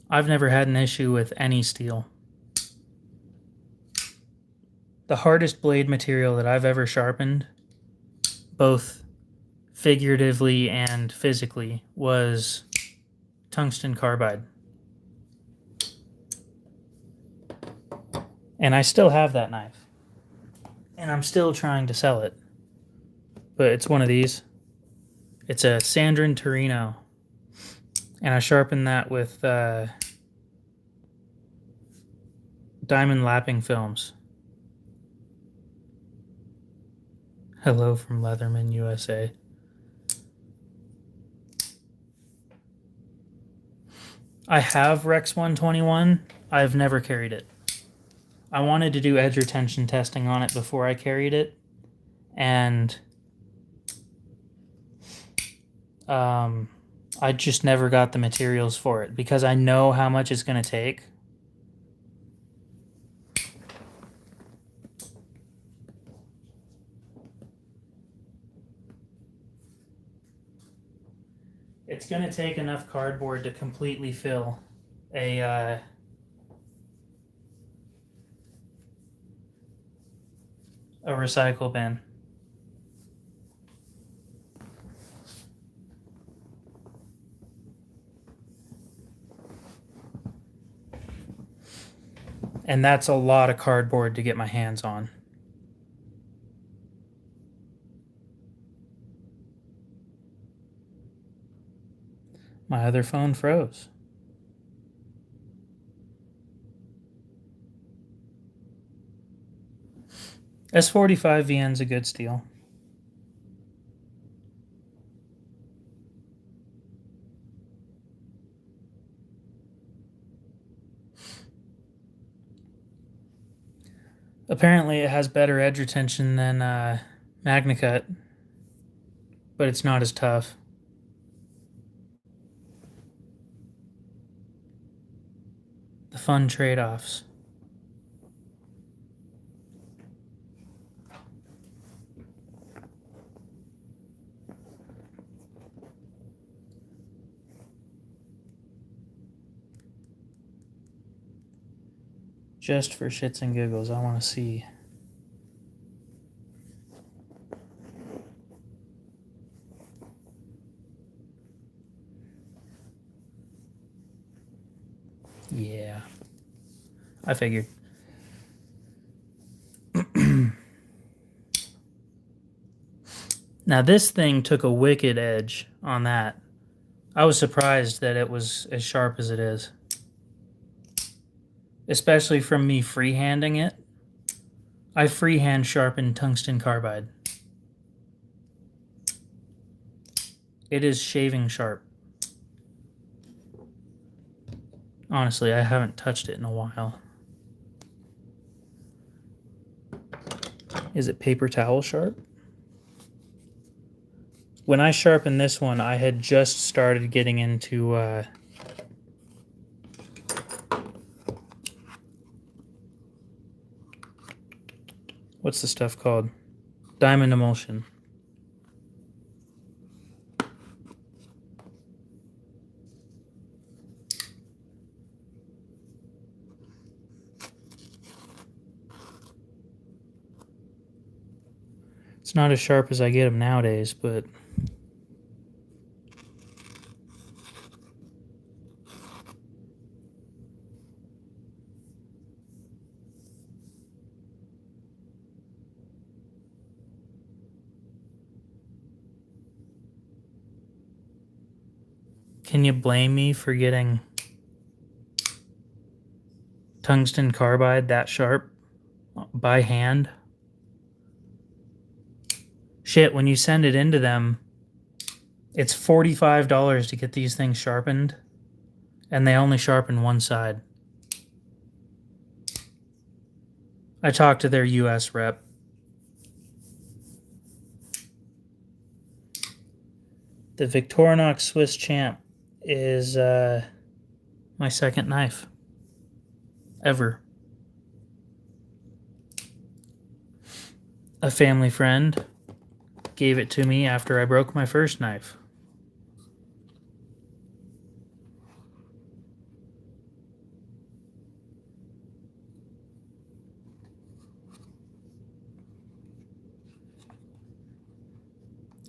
I've never had an issue with any steel. The hardest blade material that I've ever sharpened, both figuratively and physically, was tungsten carbide. And I still have that knife. And I'm still trying to sell it. But it's one of these. It's a Sandrin Torino. And I sharpened that with diamond lapping films. Hello from Leatherman, USA. I have Rex 121. I've never carried it. I wanted to do edge retention testing on it before I carried it. And I just never got the materials for it because I know how much it's going to take. It's going to take enough cardboard to completely fill a recycle bin. And that's a lot of cardboard to get my hands on. My other phone froze. S45 VN's a good steel. Apparently it has better edge retention than MagnaCut, but it's not as tough. The fun trade-offs. Just for shits and giggles, I want to see. Yeah, I figured. Now this thing took a wicked edge on that. I was surprised that it was as sharp as it is. Especially from me freehanding it. I freehand sharpened tungsten carbide. It is shaving sharp. Honestly, I haven't touched it in a while. Is it paper towel sharp? When I sharpened this one, I had just started getting into what's the stuff called? Diamond emulsion. It's not as sharp as I get them nowadays, but can you blame me for getting tungsten carbide that sharp by hand? Shit, when you send it into them, it's $45 to get these things sharpened, and they only sharpen one side. I talked to their US rep. The Victorinox Swiss Champ is my second knife ever. A family friend gave it to me after I broke my first knife.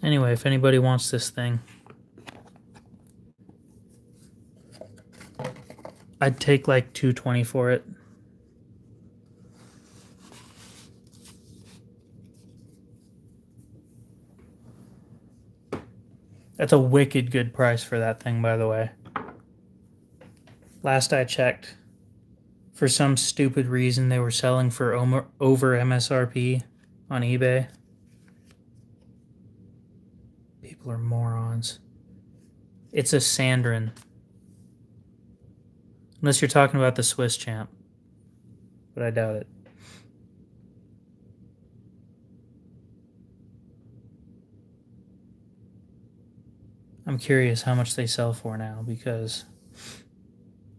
Anyway, if anybody wants this thing, I'd take like $220 for it. That's a wicked good price for that thing, by the way. Last I checked, for some stupid reason, they were selling for over MSRP on eBay. People are morons. It's a Sandrin. Unless you're talking about the Swiss Champ. But I doubt it. I'm curious how much they sell for now, because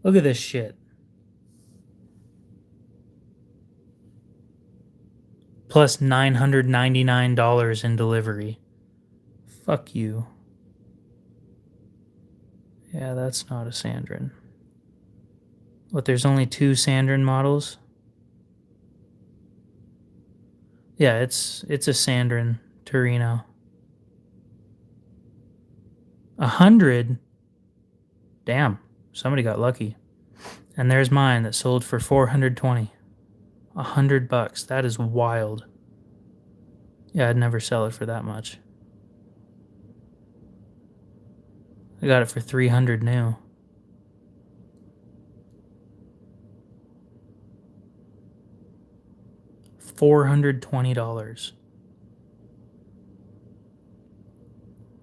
look at this shit. Plus $999 in delivery. Fuck you. Yeah, that's not a Sandrin. What, there's only 2 Sandrin models? Yeah, it's a Sandrin Torino. 100? Damn, somebody got lucky. And there's mine that sold for $420. $100. That is wild. Yeah, I'd never sell it for that much. I got it for $300 new. $420.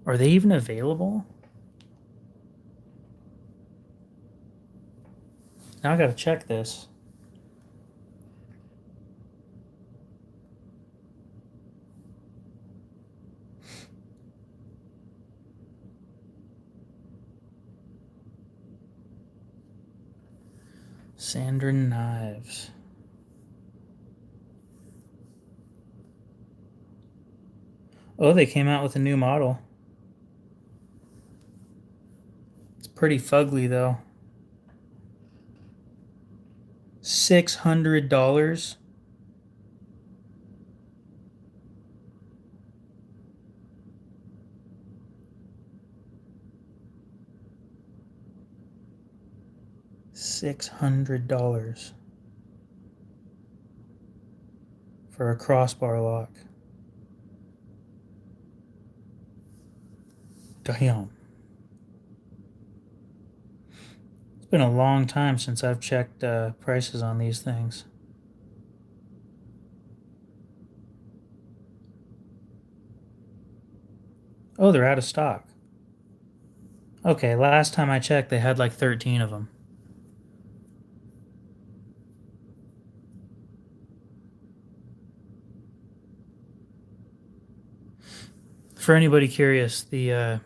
Are they even available? Now I gotta check this. Sandrin knives. Oh, they came out with a new model. It's pretty fugly though. $600? $600 for a crossbar lock. Damn. It's been a long time since I've checked prices on these things. Oh, they're out of stock. Okay, last time I checked, they had like 13 of them. For anybody curious, the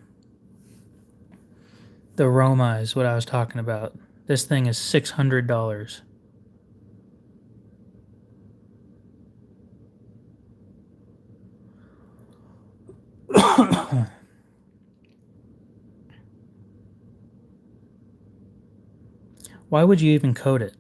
Roma is what I was talking about. This thing is $600. Why would you even coat it?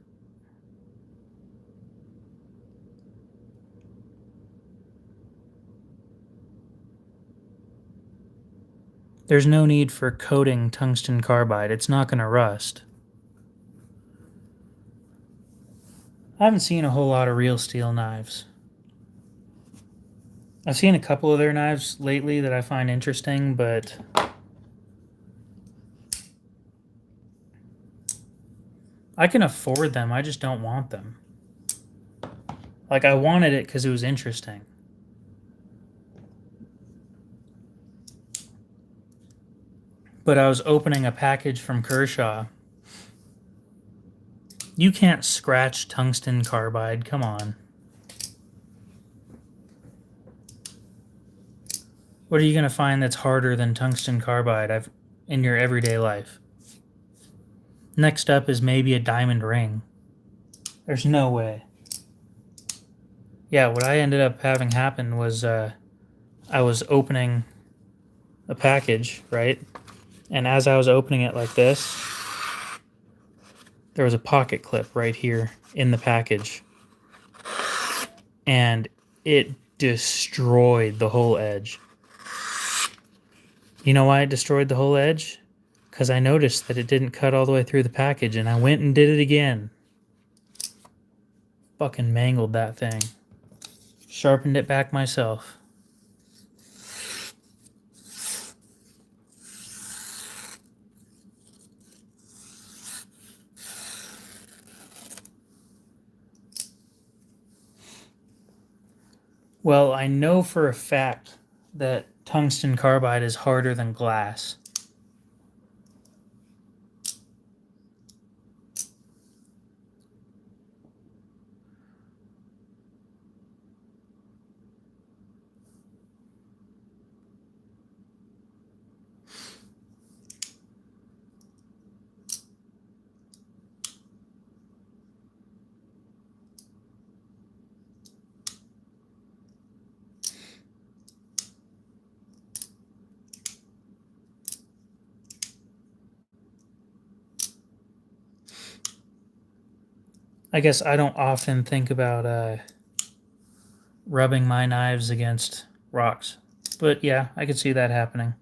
There's no need for coating tungsten carbide. It's not going to rust. I haven't seen a whole lot of Real Steel knives. I've seen a couple of their knives lately that I find interesting, but I can afford them. I just don't want them. Like, I wanted it because it was interesting. But I was opening a package from Kershaw. You can't scratch tungsten carbide. Come on. What are you going to find that's harder than tungsten carbide in your everyday life? Next up is maybe a diamond ring. There's no way. Yeah, what I ended up having happen was I was opening a package, right? And as I was opening it like this, there was a pocket clip right here in the package. And it destroyed the whole edge. You know why it destroyed the whole edge? Because I noticed that it didn't cut all the way through the package, and I went and did it again. Fucking mangled that thing. Sharpened it back myself. Well, I know for a fact that tungsten carbide is harder than glass. I guess I don't often think about rubbing my knives against rocks. But yeah, I could see that happening.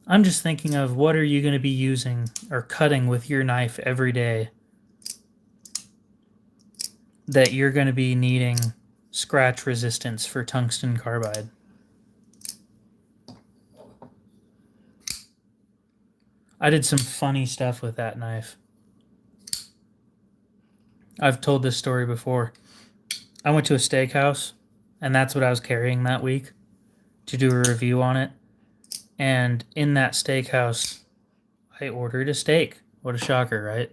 I'm just thinking of what are you going to be using or cutting with your knife every day that you're going to be needing scratch resistance for tungsten carbide. I did some funny stuff with that knife. I've told this story before. I went to a steakhouse, and that's what I was carrying that week to do a review on it. And in that steakhouse, I ordered a steak. What a shocker, right?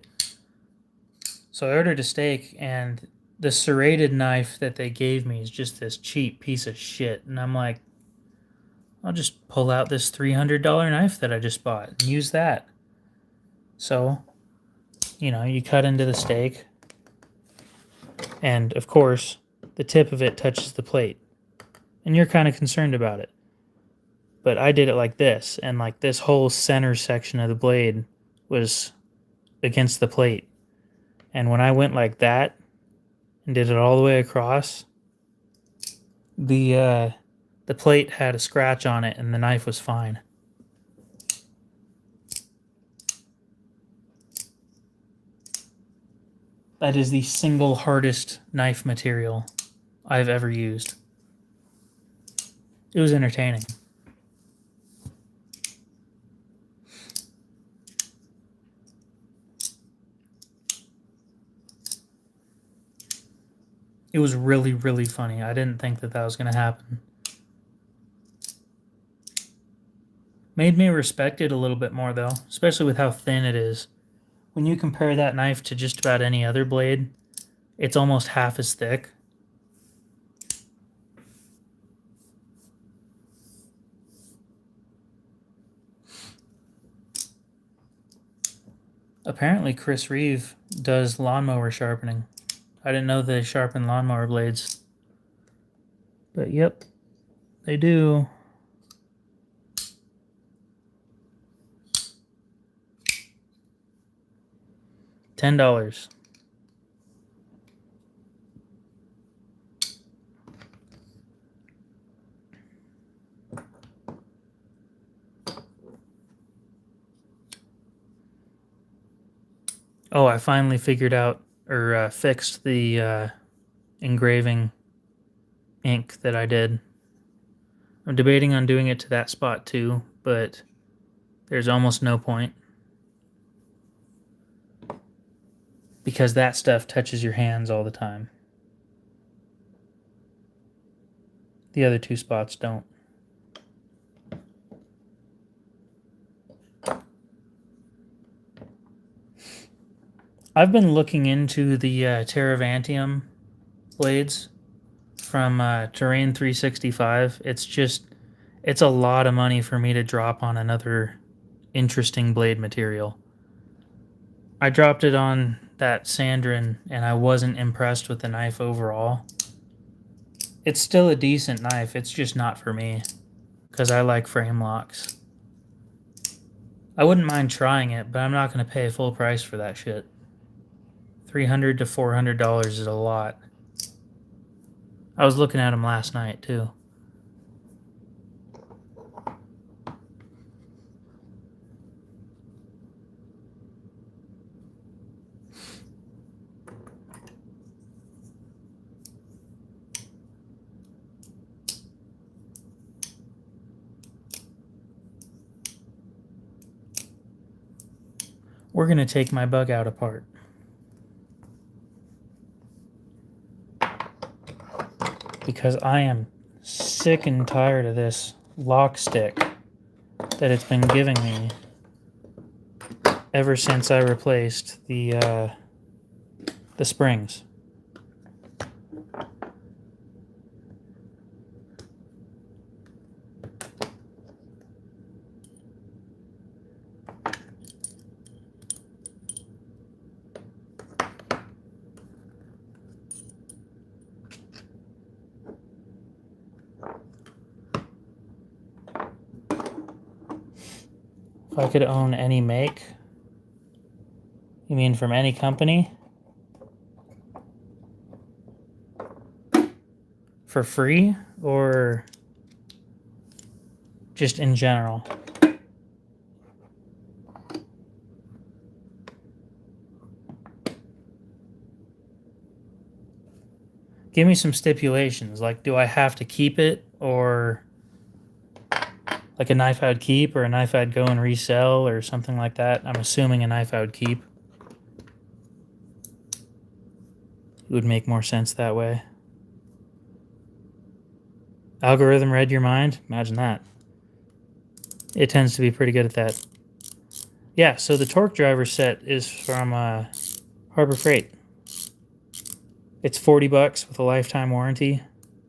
So I ordered a steak, and the serrated knife that they gave me is just this cheap piece of shit. And I'm like, I'll just pull out this $300 knife that I just bought and use that. So, you cut into the steak, and of course, the tip of it touches the plate. And you're kind of concerned about it. But I did it like this, and like this whole center section of the blade was against the plate. And when I went like that and did it all the way across, the plate had a scratch on it and the knife was fine. That is the single hardest knife material I've ever used. It was entertaining. It was really, really funny. I didn't think that was going to happen. Made me respect it a little bit more, though, especially with how thin it is. When you compare that knife to just about any other blade, it's almost half as thick. Apparently, Chris Reeve does lawnmower sharpening. I didn't know they sharpen lawnmower blades. But yep, they do. $10. Oh, I finally figured out or fixed the engraving ink that I did. I'm debating on doing it to that spot too, but there's almost no point. Because that stuff touches your hands all the time. The other two spots don't. I've been looking into the Terravantium blades from Terrain 365. It's a lot of money for me to drop on another interesting blade material. I dropped it on that Sandrin and I wasn't impressed with the knife overall. It's still a decent knife, it's just not for me because I like frame locks. I wouldn't mind trying it, but I'm not going to pay full price for that shit. $300 to $400 is a lot. I was looking at them last night too. We're going to take my bug out apart. Because I am sick and tired of this lock stick that it's been giving me ever since I replaced the springs. If I could own any make, you mean from any company? For free or just in general? Give me some stipulations. Like, do I have to keep it, or like a knife I would keep, or a knife I'd go and resell, or something like that? I'm assuming a knife I would keep. It would make more sense that way. Algorithm read your mind? Imagine that. It tends to be pretty good at that. Yeah, so the torque driver set is from Harbor Freight. It's $40 with a lifetime warranty,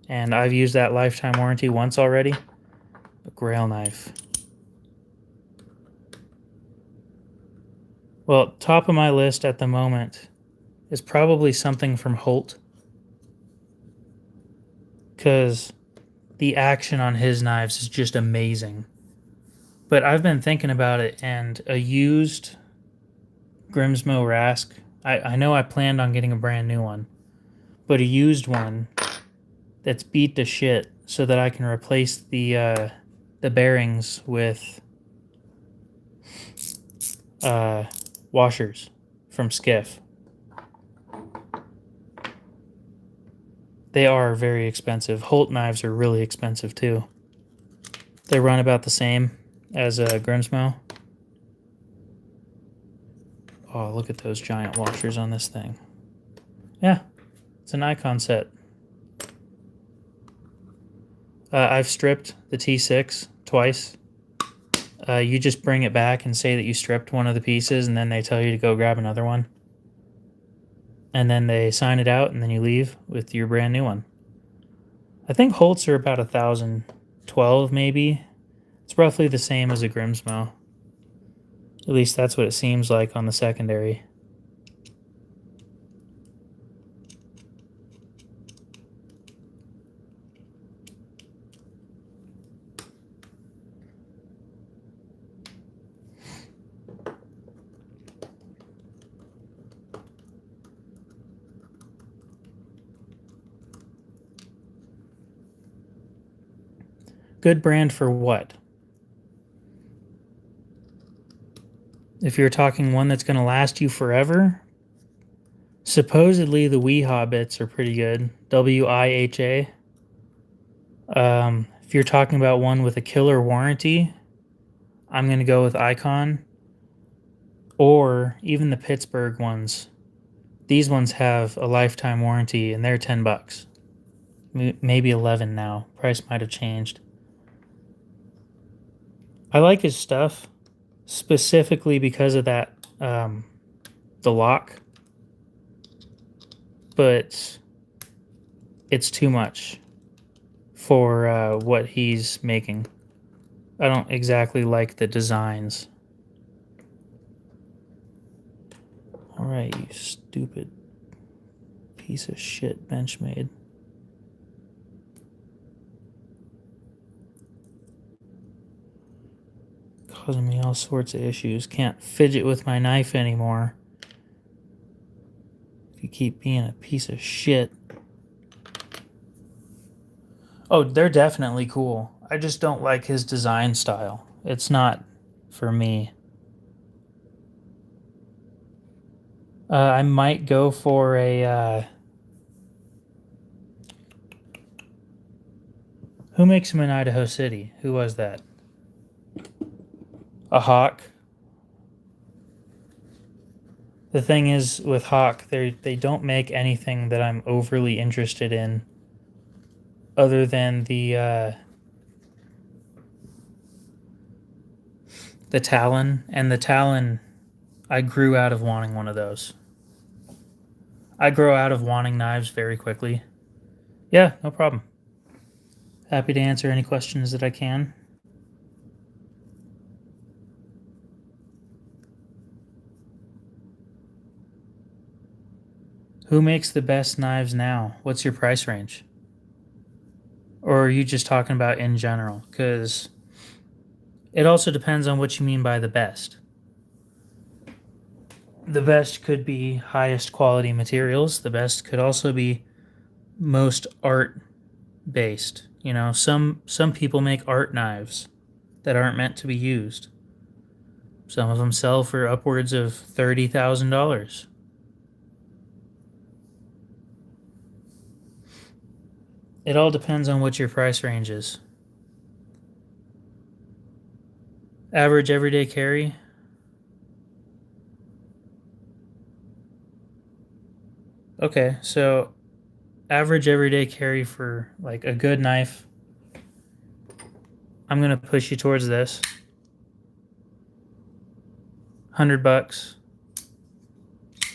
and I've used that lifetime warranty once already. A Grail knife. Well, top of my list at the moment is probably something from Holt, because the action on his knives is just amazing. But I've been thinking about it, and a used Grimsmo Rask, I know I planned on getting a brand new one, but a used one that's beat to shit so that I can replace the bearings with washers from Skiff. They are very expensive. Holt knives are really expensive too. They run about the same as a Grimsmo. Oh, look at those giant washers on this thing. Yeah, It's an Icon set. I've stripped the T6 twice. You just bring it back and say that you stripped one of the pieces, and then they tell you to go grab another one. And then they sign it out, and then you leave with your brand new one. I think Holts are about 1,012 maybe. It's roughly the same as a Grimsmo. At least that's what it seems like on the secondary. Good brand for what? If you're talking one that's going to last you forever, supposedly the WIHA bits are pretty good. WIHA. If you're talking about one with a killer warranty, I'm going to go with Icon. Or even the Pittsburgh ones. These ones have a lifetime warranty and they're $10. Maybe 11 now. Price might have changed. I like his stuff specifically because of that, the lock. But it's too much for what he's making. I don't exactly like the designs. Alright, you stupid piece of shit Benchmade. Causing me all sorts of issues. Can't fidget with my knife anymore. If you keep being a piece of shit. Oh, they're definitely cool. I just don't like his design style. It's not for me. I might go for a... who makes them in Idaho City? Who was that? A Hawk. The thing is, with Hawk, they don't make anything that I'm overly interested in, other than the Talon. And the Talon, I grew out of wanting one of those. I grow out of wanting knives very quickly. Yeah, no problem. Happy to answer any questions that I can. Who makes the best knives now? What's your price range? Or are you just talking about in general? Because it also depends on what you mean by the best. The best could be highest quality materials. The best could also be most art based. You know, some people make art knives that aren't meant to be used. Some of them sell for upwards of $30,000. It all depends on what your price range is. Average everyday carry. Okay, so average everyday carry for like a good knife. I'm gonna push you towards this. $100.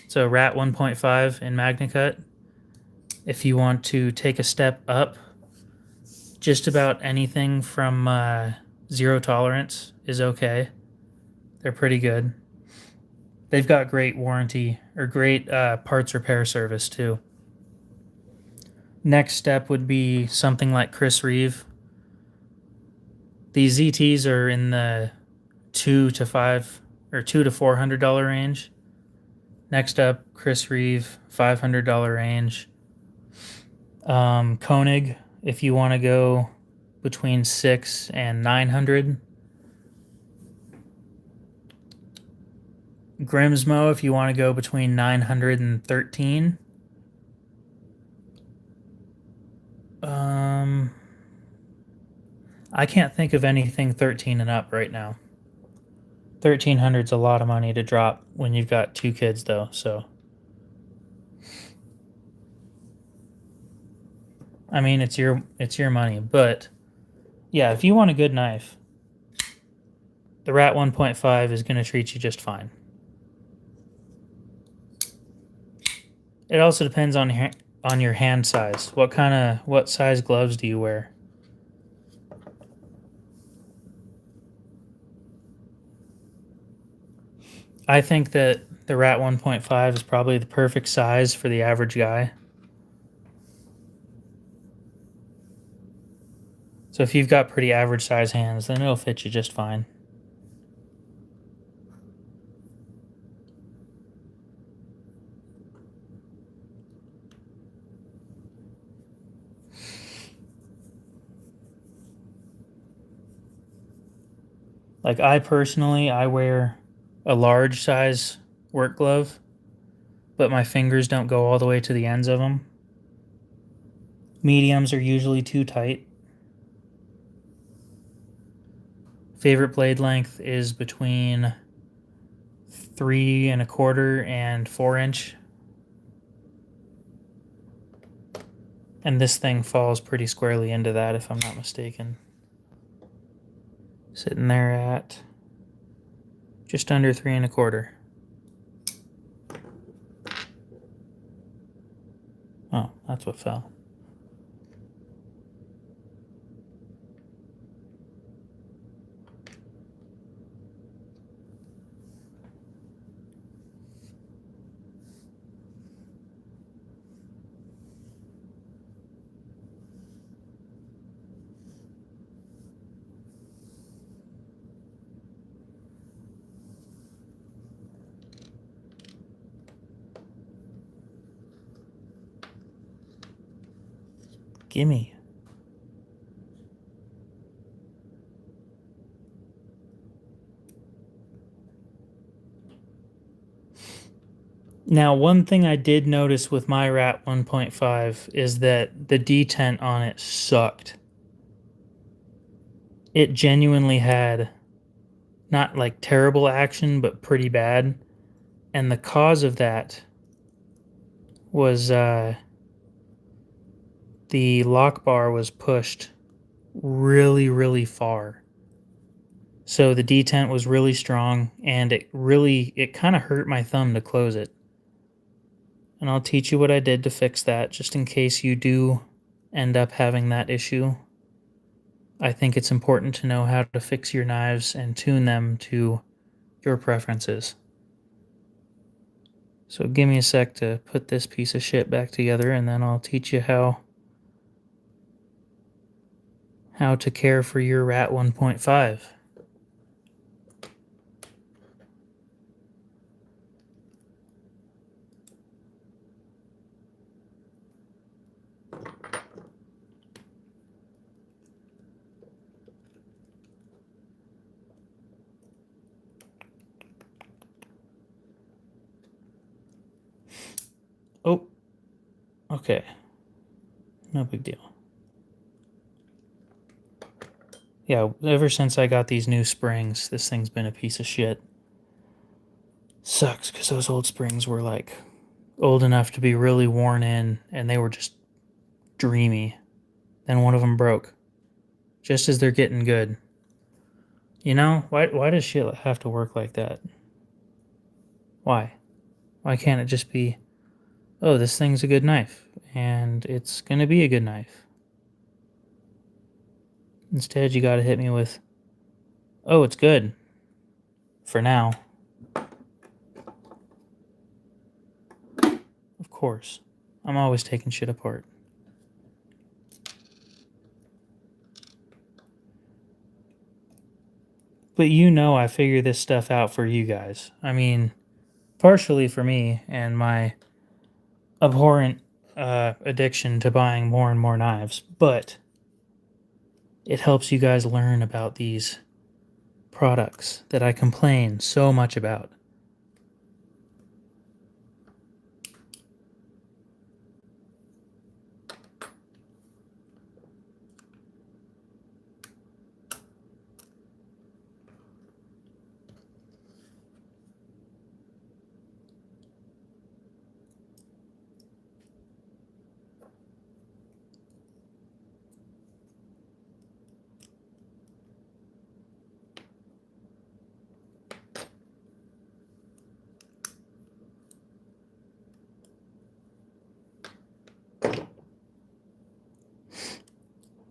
So Rat 1.5 in MagnaCut. If you want to take a step up, just about anything from Zero Tolerance is okay. They're pretty good. They've got great warranty or great parts repair service too. Next step would be something like Chris Reeve. These ZTs are in the $2 to $400 range. Next up, Chris Reeve, $500 range. Koenig, if you want to go between $600 and $900. Grimsmo, if you want to go between $900 and $13. I can't think of anything 13 and up right now. 1,300's a lot of money to drop when you've got 2 kids, though. So I mean, it's your money, but yeah, if you want a good knife, the Rat 1.5 is going to treat you just fine. It also depends on your hand size. What size gloves do you wear? I think that the Rat 1.5 is probably the perfect size for the average guy. So if you've got pretty average size hands, then it'll fit you just fine. Like I personally, I wear a large size work glove, but my fingers don't go all the way to the ends of them. Mediums are usually too tight. Favorite blade length is between 3¼ and 4 inch. And this thing falls pretty squarely into that, if I'm not mistaken. Sitting there at just under 3¼ Oh, that's what fell. Gimme. Now, one thing I did notice with my Rat 1.5 is that the detent on it sucked. It genuinely had not like terrible action, but pretty bad. And the cause of that was the lock bar was pushed really, really far. So the detent was really strong, and it kind of hurt my thumb to close it. And I'll teach you what I did to fix that, just in case you do end up having that issue. I think it's important to know how to fix your knives and tune them to your preferences. So give me a sec to put this piece of shit back together, and then I'll teach you how to care for your Rat 1.5. Oh, okay. No big deal. Yeah, ever since I got these new springs, this thing's been a piece of shit. Sucks, because those old springs were like old enough to be really worn in, and they were just dreamy. Then one of them broke, just as they're getting good. You know, why does shit have to work like that? Why? Why can't it just be, oh, this thing's a good knife, and it's gonna be a good knife? Instead, you gotta hit me with, oh, it's good. For now. Of course. I'm always taking shit apart. But you know I figure this stuff out for you guys. I mean, partially for me and my abhorrent addiction to buying more and more knives, but it helps you guys learn about these products that I complain so much about.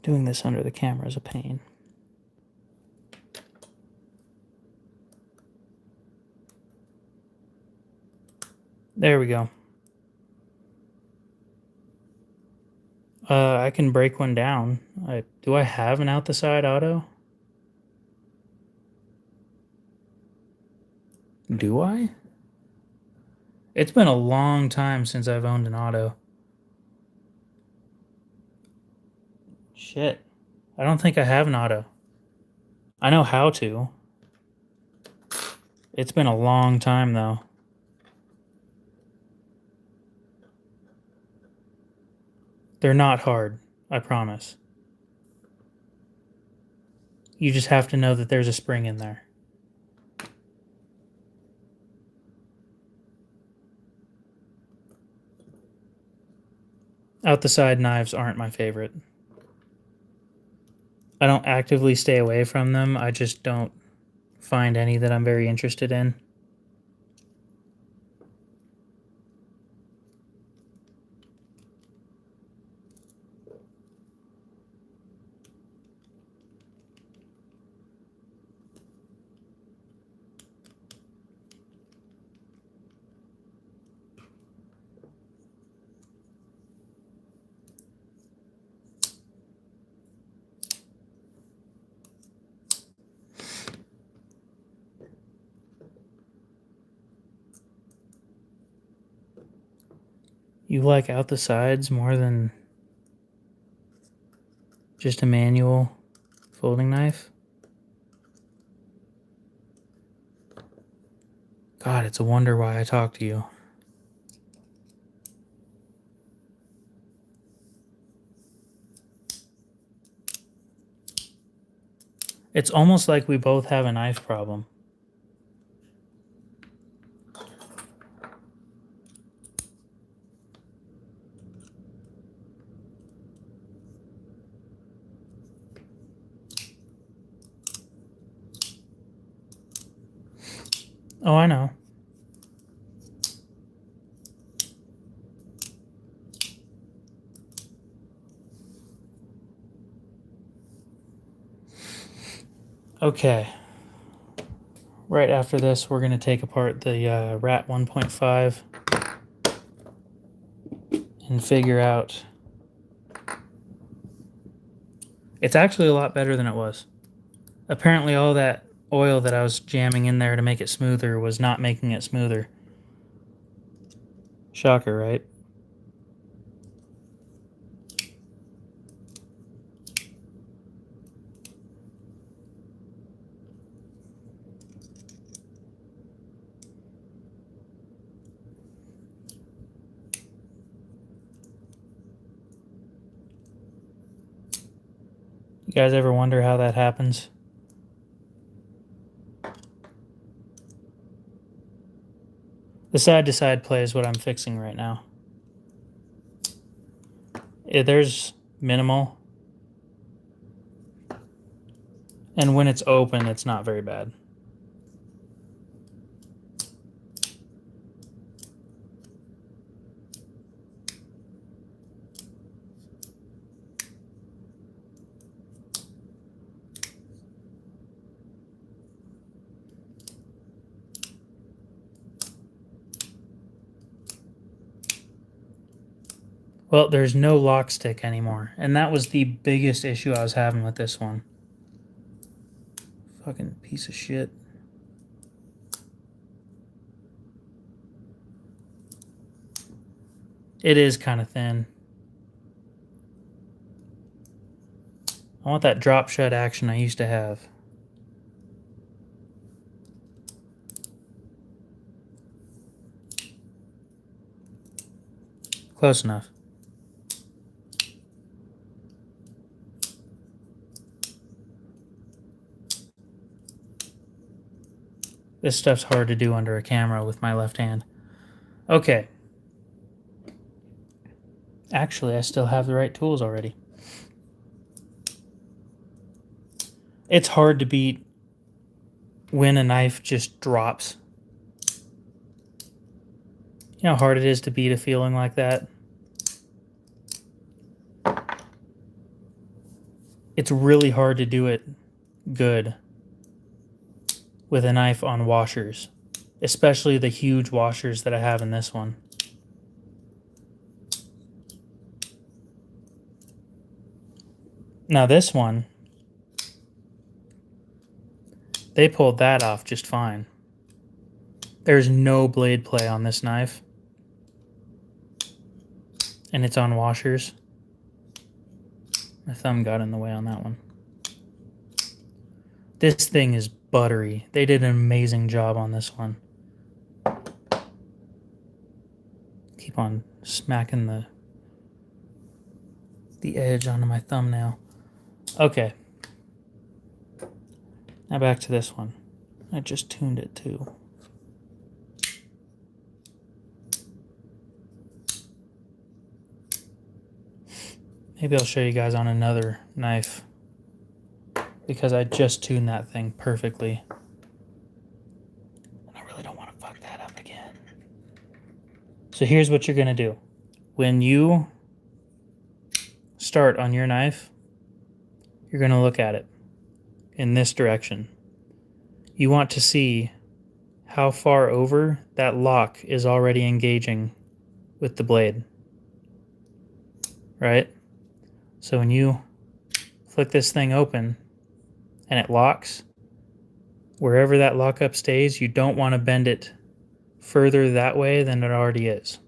Doing this under the camera is a pain. There we go. I can break one down. Do I have an out the side auto? Do I? It's been a long time since I've owned an auto. Shit. I don't think I have an auto. I know how to. It's been a long time though. They're not hard, I promise. You just have to know that there's a spring in there. Out the side knives aren't my favorite. I don't actively stay away from them. I just don't find any that I'm very interested in. You like out the sides more than just a manual folding knife? God, it's a wonder why I talk to you. It's almost like we both have a knife problem. Oh, I know. Okay. Right after this, we're going to take apart the Rat 1.5 and figure out... It's actually a lot better than it was. Apparently all that oil that I was jamming in there to make it smoother was not making it smoother. Shocker, right? You guys ever wonder how that happens? The side-to-side play is what I'm fixing right now. There's minimal. And when it's open, it's not very bad. Well, there's no lock stick anymore. And that was the biggest issue I was having with this one. Fucking piece of shit. It is kind of thin. I want that drop shut action I used to have. Close enough. This stuff's hard to do under a camera with my left hand. Okay. Actually, I still have the right tools already. It's hard to beat when a knife just drops. You know how hard it is to beat a feeling like that? it's really hard to do it good with a knife on washers, especially the huge washers that I have in this one. Now this one, they pulled that off just fine. There's no blade play on this knife. And it's on washers. My thumb got in the way on that one. This thing is buttery. They did an amazing job on this one. Keep on smacking the edge onto my thumbnail. Okay. Now back to this one. I just tuned it too. Maybe I'll show you guys on another knife, because I just tuned that thing perfectly. I really don't want to fuck that up again. So here's what you're going to do. When you start on your knife, you're going to look at it in this direction. You want to see how far over that lock is already engaging with the blade. Right? So when you flick this thing open and it locks, wherever that lockup stays, you don't want to bend it further that way than it already is.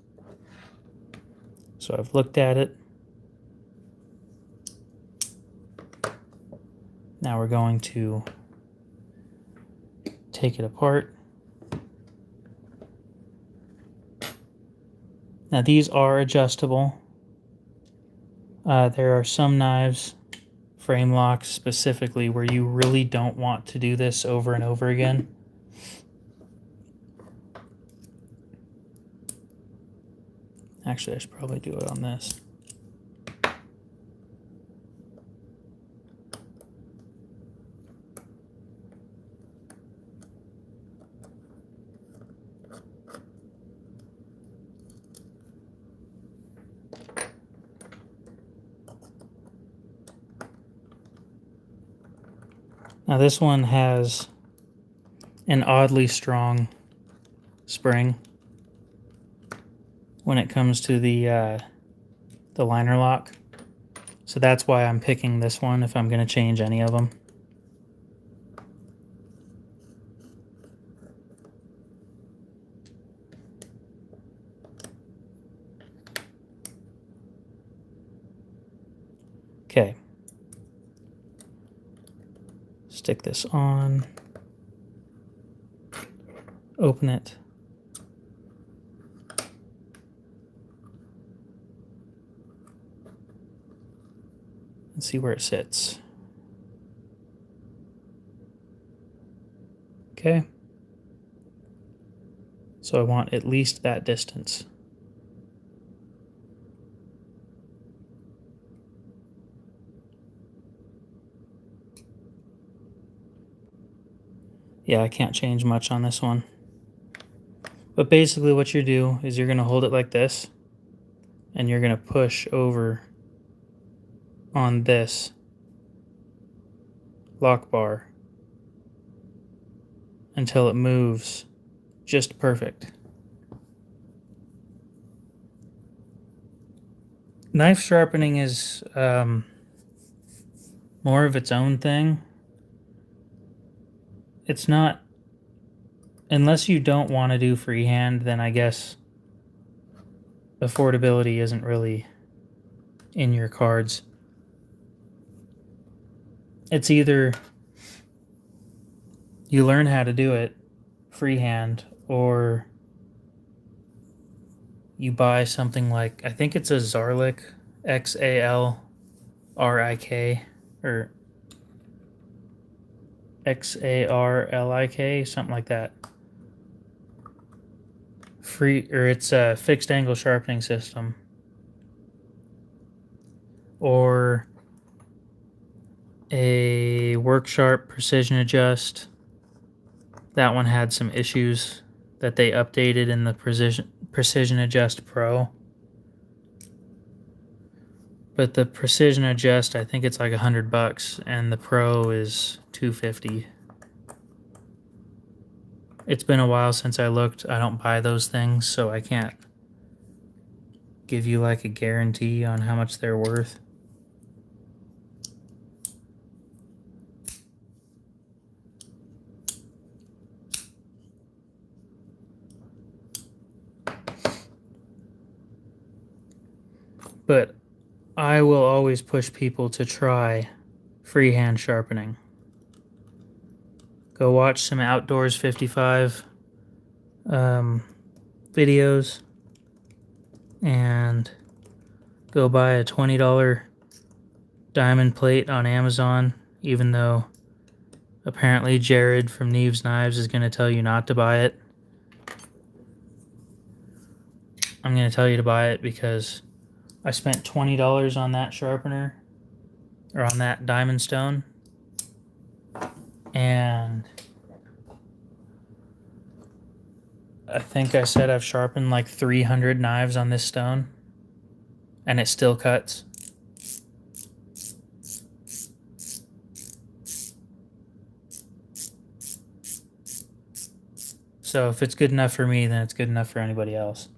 So I've looked at it. Now we're going to take it apart. Now these are adjustable. There are some knives, frame locks specifically, where you really don't want to do this over and over again. Actually, I should probably do it on this. Now this one has an oddly strong spring when it comes to the liner lock. So that's why I'm picking this one if I'm going to change any of them. Okay. Stick this on. Open it. And see where it sits. Okay. So I want at least that distance. Yeah, I can't change much on this one. But basically what you do is you're going to hold it like this, and you're going to push over on this lock bar until it moves just perfect. Knife sharpening is more of its own thing. It's not, unless you don't want to do freehand, then I guess affordability isn't really in your cards. It's either you learn how to do it freehand, or you buy something like, I think it's a Xarlik, Xalrik, or Xarlik, something like that. It's a fixed angle sharpening system. Or a Worksharp Precision Adjust. That one had some issues that they updated in the Precision Adjust Pro. But the Precision Adjust, I think it's like $100, and the Pro is $250. It's been a while since I looked. I don't buy those things, so I can't give you like a guarantee on how much they're worth. But I will always push people to try freehand sharpening. Go watch some Outdoors 55 videos and go buy a $20 diamond plate on Amazon, even though apparently Jared from Neves Knives is going to tell you not to buy it. I'm going to tell you to buy it because I spent $20 on that sharpener, or on that diamond stone, and I think I said I've sharpened like 300 knives on this stone, and it still cuts. So if it's good enough for me, then it's good enough for anybody else.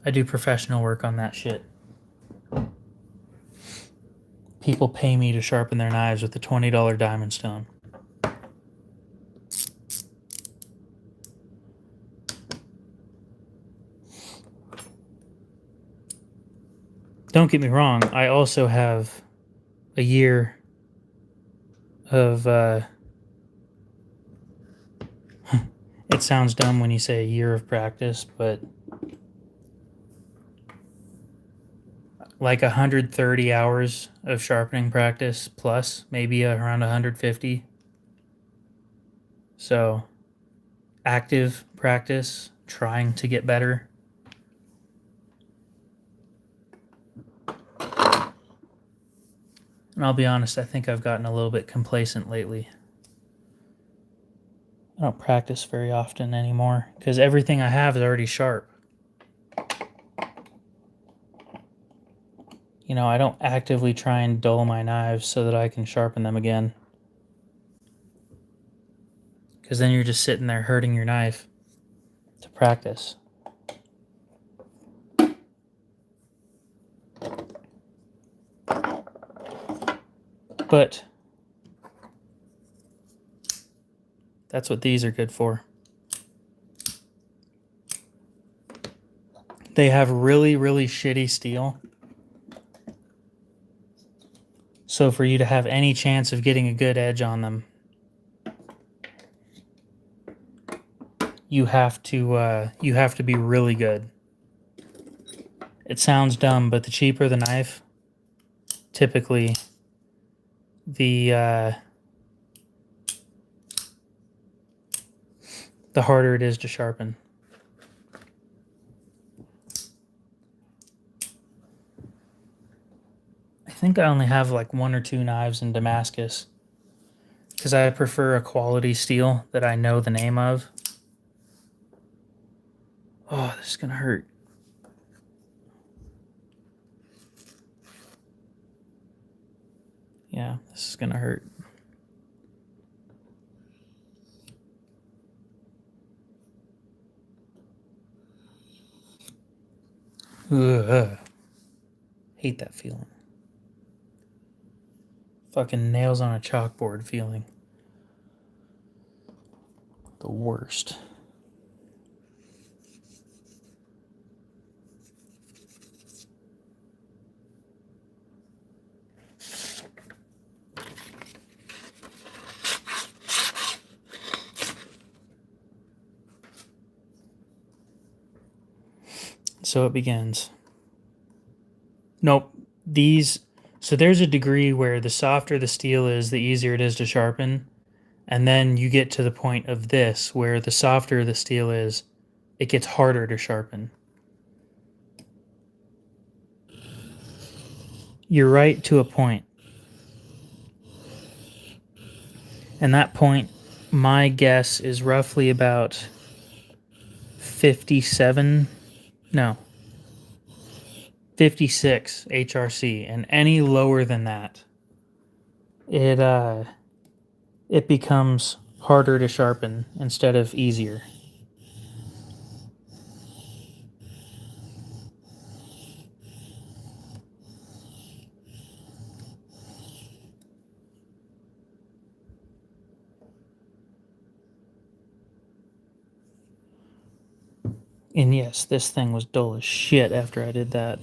I do professional work on that shit. People pay me to sharpen their knives with the $20 diamond stone. Don't get me wrong, I also have a year of, it sounds dumb when you say a year of practice, but like 130 hours of sharpening practice plus, maybe around 150. So, active practice, trying to get better. And I'll be honest, I think I've gotten a little bit complacent lately. I don't practice very often anymore because everything I have is already sharp. You know, I don't actively try and dull my knives so that I can sharpen them again. Because then you're just sitting there hurting your knife to practice. But that's what these are good for. They have really, really shitty steel. So for you to have any chance of getting a good edge on them, you have to be really good. It sounds dumb, but the cheaper the knife, typically the harder it is to sharpen. I think I only have like 1 or 2 knives in Damascus because I prefer a quality steel that I know the name of. Oh, this is gonna hurt. Yeah, this is gonna hurt. Ugh. Hate that feeling. Fucking nails on a chalkboard feeling. The worst. So it begins. Nope. So there's a degree where the softer the steel is, the easier it is to sharpen. And then you get to the point of this, where the softer the steel is, it gets harder to sharpen. You're right to a point. And that point, my guess is roughly about 57. No. 56 HRC, and any lower than that, it becomes harder to sharpen instead of easier. And yes, this thing was dull as shit after I did that.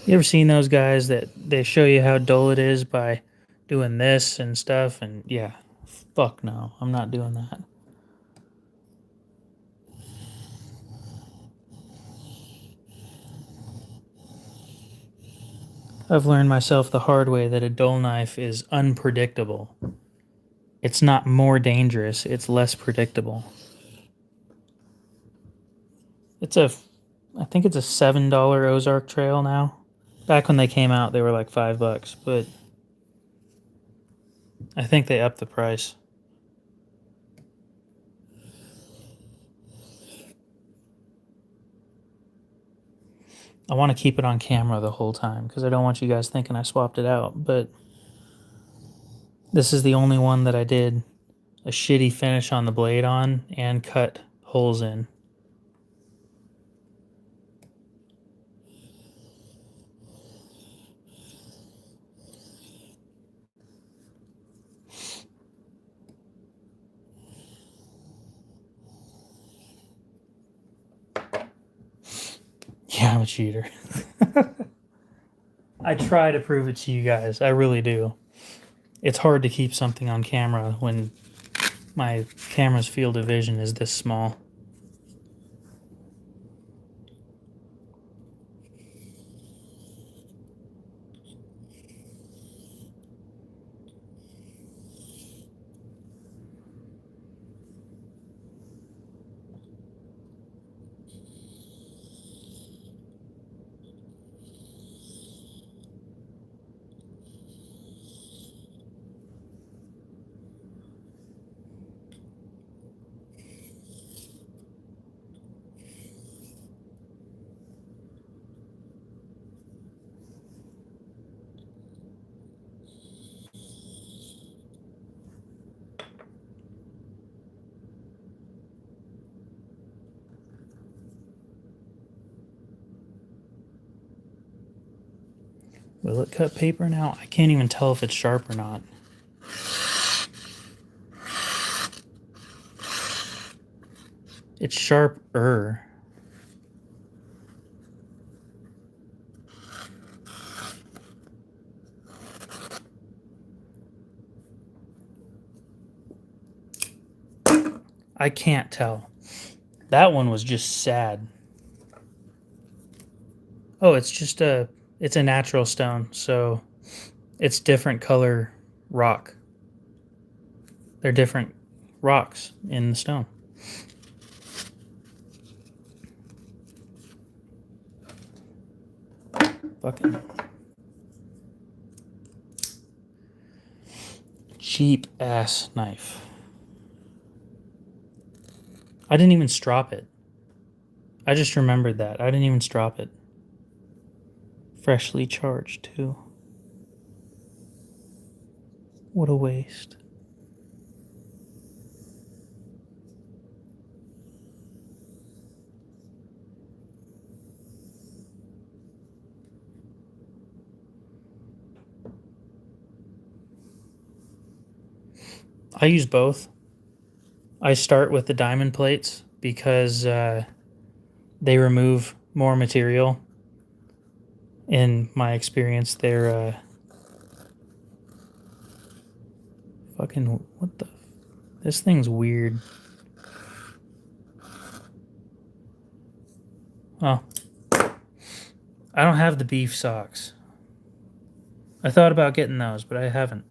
You ever seen those guys that they show you how dull it is by doing this and stuff? And yeah, fuck no, I'm not doing that. I've learned myself the hard way that a dull knife is unpredictable. It's not more dangerous, it's less predictable. I think it's a $7 Ozark Trail now. Back when they came out, they were like $5, but I think they upped the price. I want to keep it on camera the whole time because I don't want you guys thinking I swapped it out, but this is the only one that I did a shitty finish on the blade on and cut holes in. Yeah, I'm a cheater. I try to prove it to you guys. I really do. It's hard to keep something on camera when my camera's field of vision is this small. Will it cut paper now? I can't even tell if it's sharp or not. It's sharper. I can't tell. That one was just sad. Oh, it's a natural stone, so it's different color rock. They're different rocks in the stone. Fucking cheap ass knife. I didn't even strop it. I just remembered that. I didn't even strop it. Freshly charged, too. What a waste. I use both. I start with the diamond plates because they remove more material. In my experience, they're fucking what the? This thing's weird. Oh, I don't have the beef socks. I thought about getting those, but I haven't.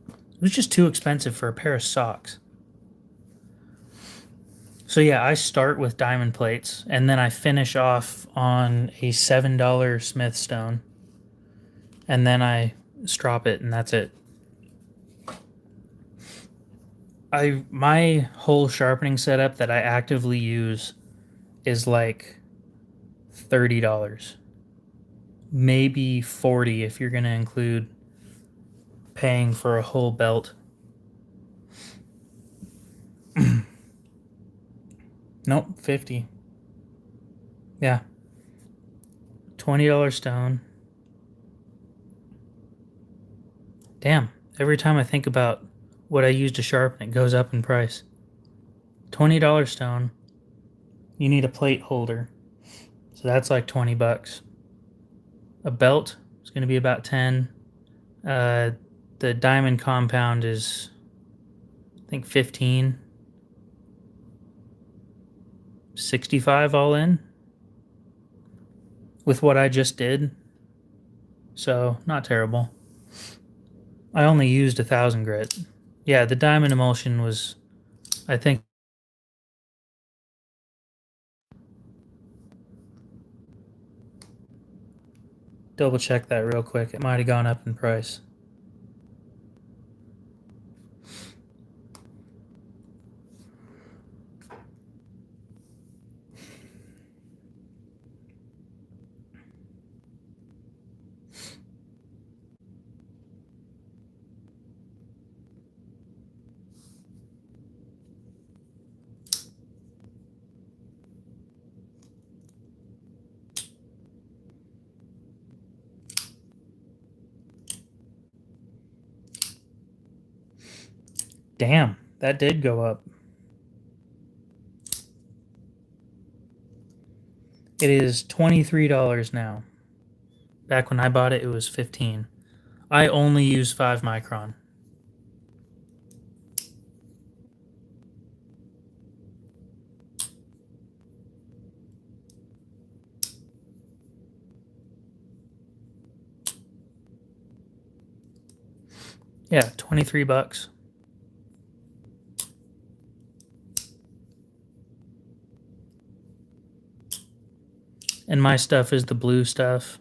It was just too expensive for a pair of socks. So yeah, I start with diamond plates and then I finish off on a $7 Smith stone. And then I strop it and that's it. My whole sharpening setup that I actively use is like $30. Maybe $40 if you're going to include paying for a whole belt. Nope, 50. Yeah. $20 stone. Damn, every time I think about what I use to sharpen, it goes up in price. $20 stone. You need a plate holder. So that's like $20. A belt is going to be about 10. The diamond compound is, I think, 15. 65 all in with what I just did. So not terrible. I only used 1,000 grit. Yeah, the diamond emulsion was, I think, double check that real quick. It might have gone up in price. Damn, that did go up. It is $23 now. Back when I bought it, it was 15. I only use 5 micron. Yeah, $23. And my stuff is the blue stuff.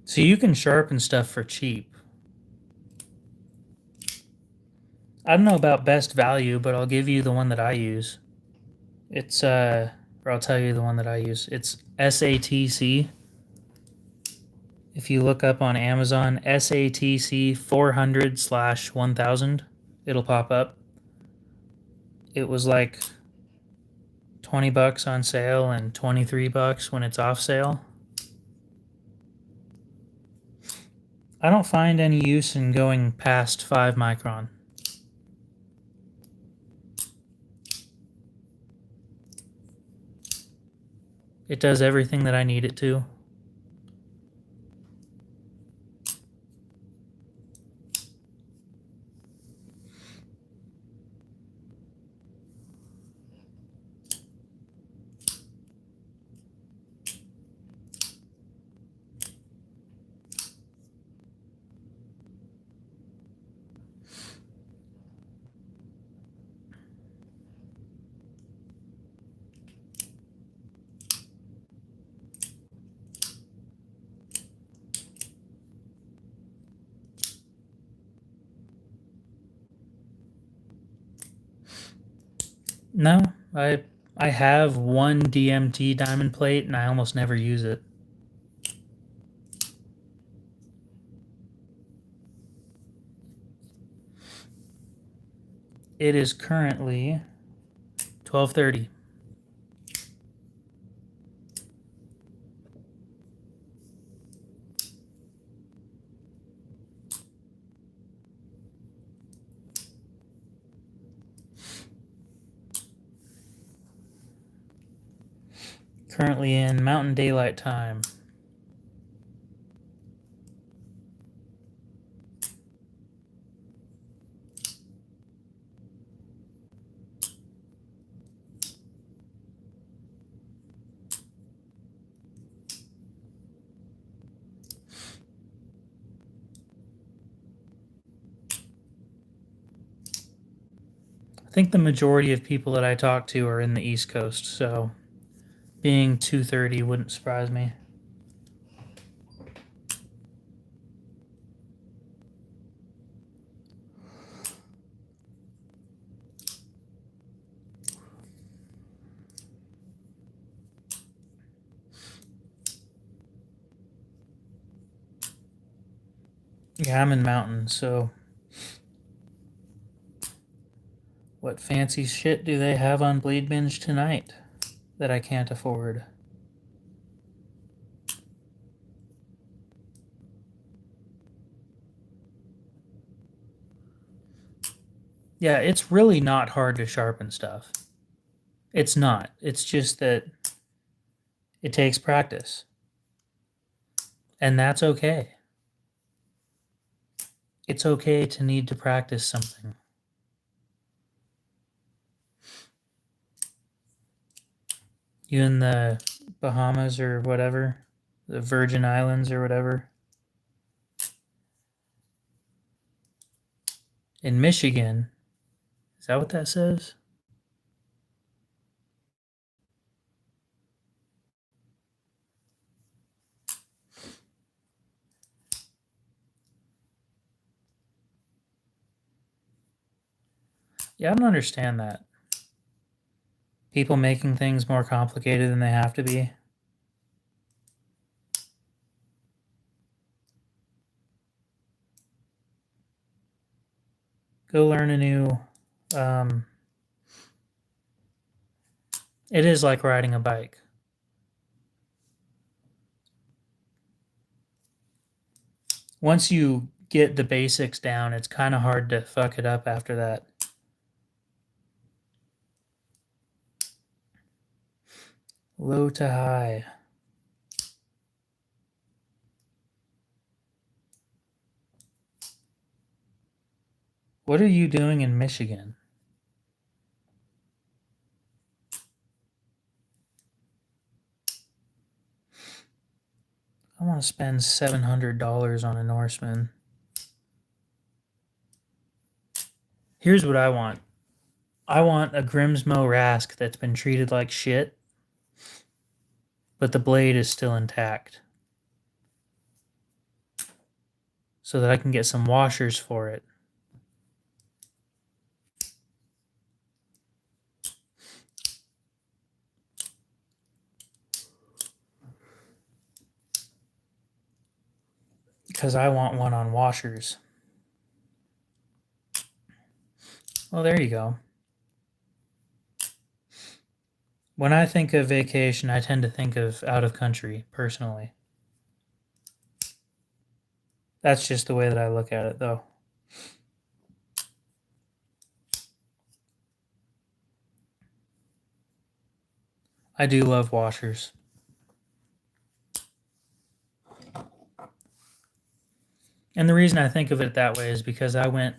So you can sharpen stuff for cheap. I don't know about best value, but I'll give you the one that I use. It's or I'll tell you the one that I use. It's SATC. If you look up on Amazon, SATC 400/1000, it'll pop up. It was like $20 on sale and $23 when it's off sale. I don't find any use in going past 5 micron. It does everything that I need it to. No, I have one DMT diamond plate and I almost never use it. It is currently 12:30. Currently in Mountain Daylight Time. I think the majority of people that I talk to are in the East Coast, so being 2:30 wouldn't surprise me. Yeah, I'm in mountains, so what fancy shit do they have on Bleed Binge tonight that I can't afford? Yeah, it's really not hard to sharpen stuff. It's not. It's just that it takes practice. And that's okay. It's okay to need to practice something. You in the Bahamas or whatever, the Virgin Islands or whatever, in Michigan. Is that what that says? Yeah, I don't understand that. People making things more complicated than they have to be. Go learn a new. It is like riding a bike. Once you get the basics down, it's kind of hard to fuck it up after that. Low to high. What are you doing in Michigan? I want to spend $700 on a Norseman. Here's what I want. I want a Grimsmo Rask that's been treated like shit, but the blade is still intact. So that I can get some washers for it. Because I want one on washers. Well, there you go. When I think of vacation, I tend to think of out of country, personally. That's just the way that I look at it, though. I do love washers. And the reason I think of it that way is because I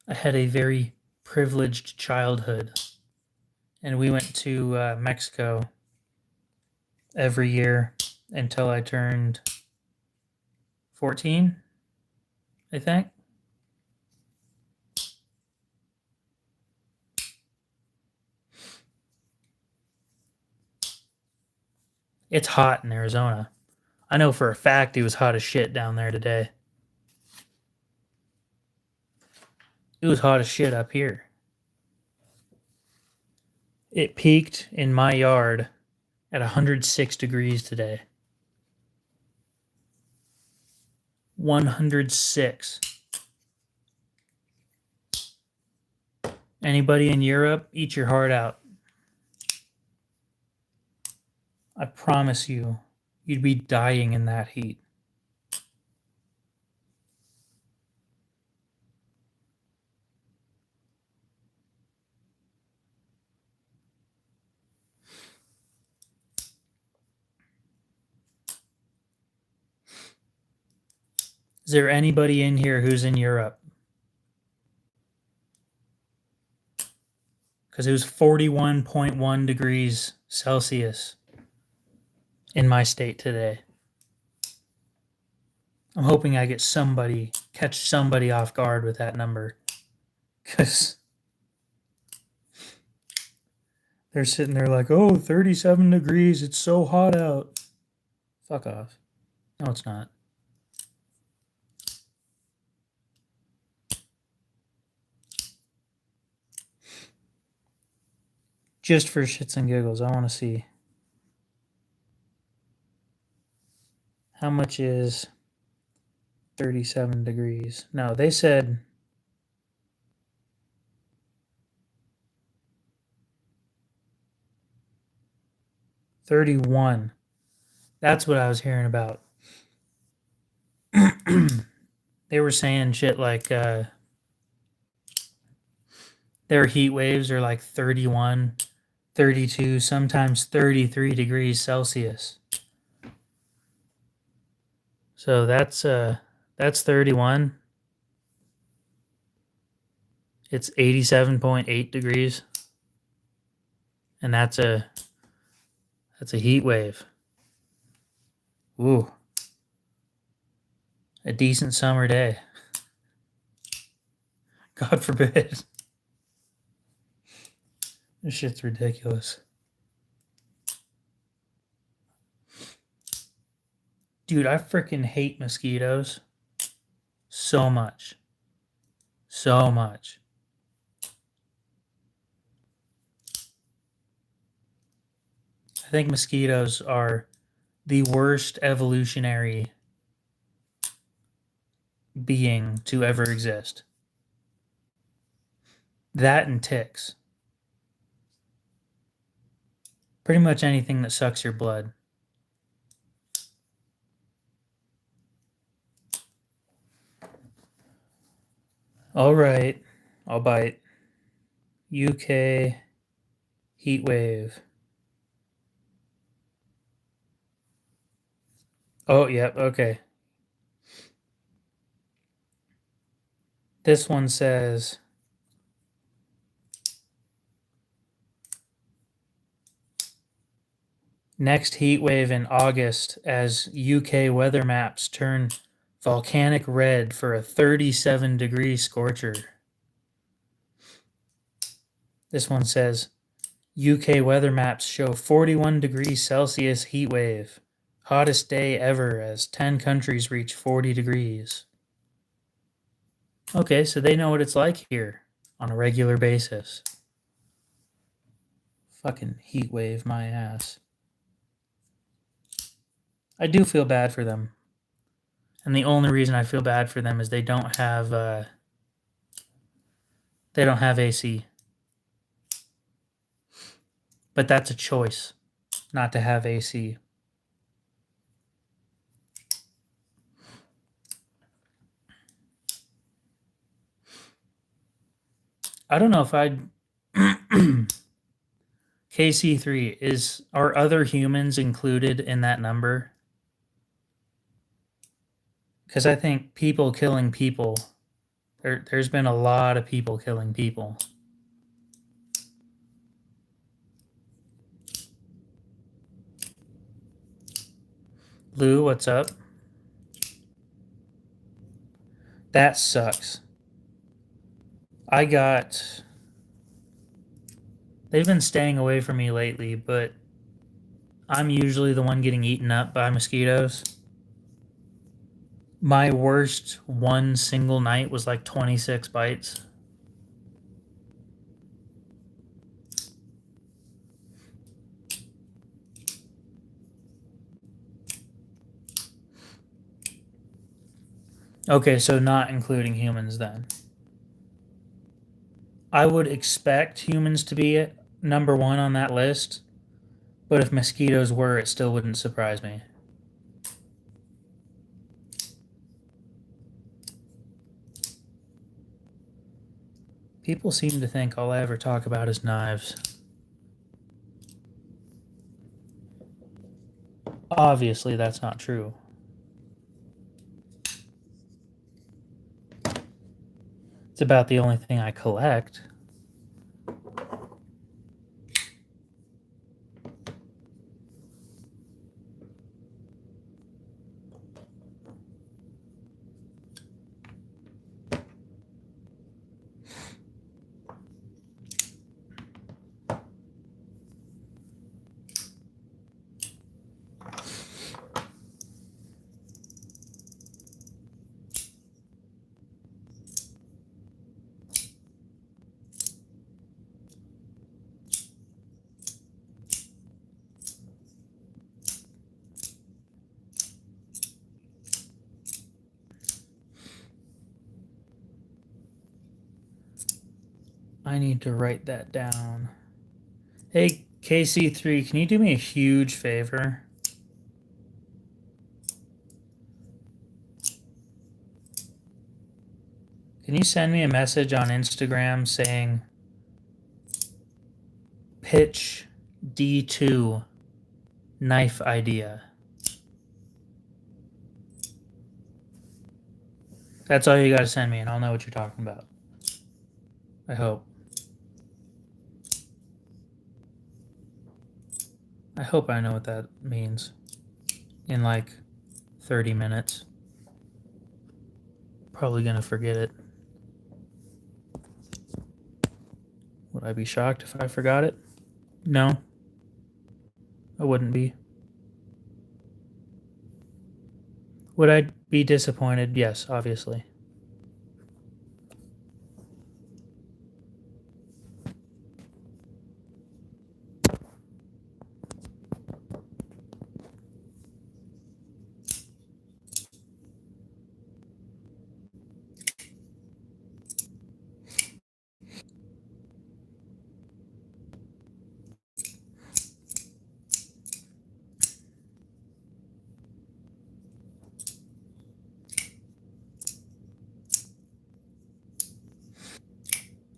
had a very privileged childhood. And we went to Mexico every year until I turned 14, I think. It's hot in Arizona. I know for a fact it was hot as shit down there today. It was hot as shit up here. It peaked in my yard at 106 degrees today. 106. Anybody in Europe, eat your heart out. I promise you, you'd be dying in that heat. Is there anybody in here who's in Europe? Because it was 41.1 degrees Celsius in my state today. I'm hoping I catch somebody off guard with that number. Because they're sitting there like, oh, 37 degrees, it's so hot out. Fuck off. No, it's not. Just for shits and giggles, I want to see. How much is 37 degrees. No, they said 31. That's what I was hearing about. They were saying shit like their heat waves are like 31, 32, sometimes 33 degrees Celsius. So that's 31. It's 87.8 degrees. And that's a heat wave. Ooh. A decent summer day. God forbid. This shit's ridiculous. Dude, I freaking hate mosquitoes so much. So much. I think mosquitoes are the worst evolutionary being to ever exist. That and ticks. Pretty much anything that sucks your blood. All right, I'll bite. UK heat wave. Oh, yep, okay. This one says next heat wave in August as UK weather maps turn volcanic red for a 37-degree scorcher. This one says UK weather maps show 41 degrees Celsius heat wave. Hottest day ever as 10 countries reach 40 degrees. Okay, so they know what it's like here on a regular basis. Fucking heat wave my ass. I do feel bad for them. And the only reason I feel bad for them is they don't have AC. But that's a choice, not to have AC. I don't know if I'd KC3 are other humans included in that number? Because I think people killing people, there's been a lot of people killing people. Lou, what's up? That sucks. They've been staying away from me lately, but I'm usually the one getting eaten up by mosquitoes. My worst one single night was like 26 bites. Okay, so not including humans then. I would expect humans to be number one on that list, but if mosquitoes were, it still wouldn't surprise me. People seem to think all I ever talk about is knives. Obviously, that's not true. It's about the only thing I collect. I need to write that down. Hey, KC3, can you do me a huge favor? Can you send me a message on Instagram saying pitch D2 knife idea? That's all you gotta send me and I'll know what you're talking about. I hope. I hope I know what that means in like 30 minutes. Probably gonna forget it. Would I be shocked if I forgot it? No. I wouldn't be. Would I be disappointed? Yes, obviously.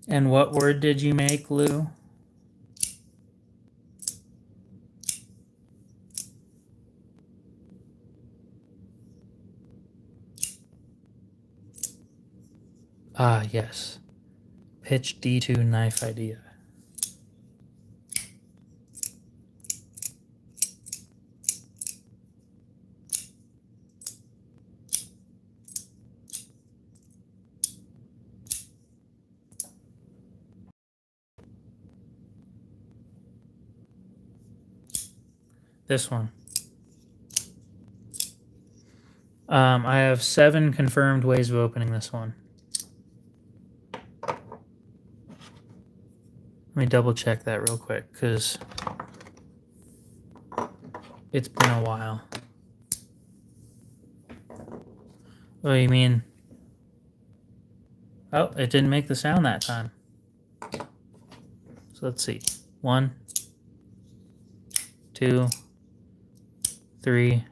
And what word did you make, Lou? Ah, yes. Pitch D2 knife idea. This one. I have 7 confirmed ways of opening this one. Let me double check that real quick, because it's been a while. Oh, you mean... Oh, it didn't make the sound that time. So let's see. 1, 2, 3,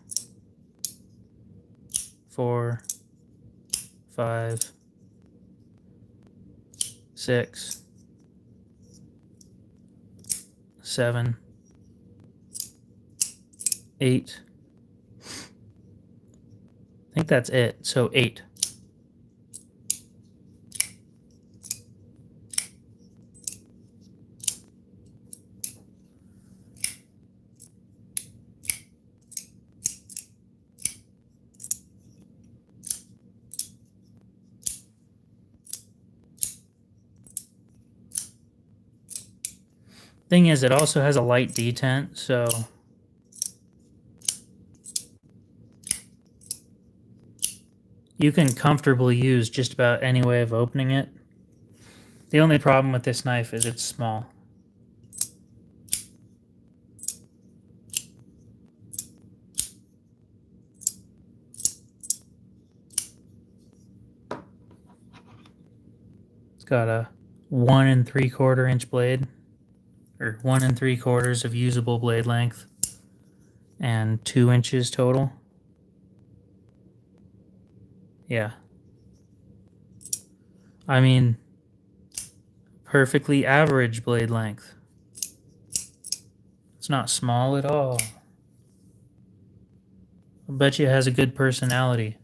4, 5, 6, 7, 8. I think that's it. So 8. Thing is, it also has a light detent, so you can comfortably use just about any way of opening it. The only problem with this knife is it's small. It's got a 1 3/4 inch blade, or 1 3/4 of usable blade length, and 2 inches total. Yeah. I mean, perfectly average blade length. It's not small at all. I bet you it has a good personality.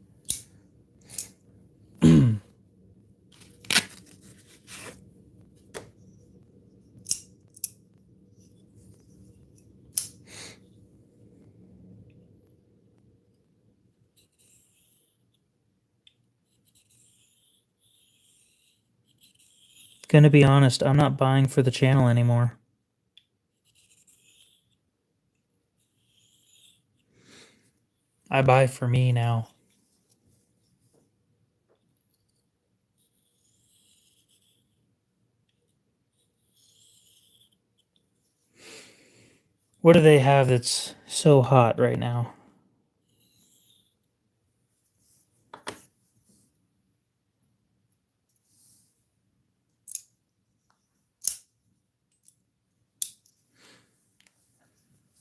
Gonna be honest, I'm not buying for the channel anymore. I buy for me now. What do they have that's so hot right now?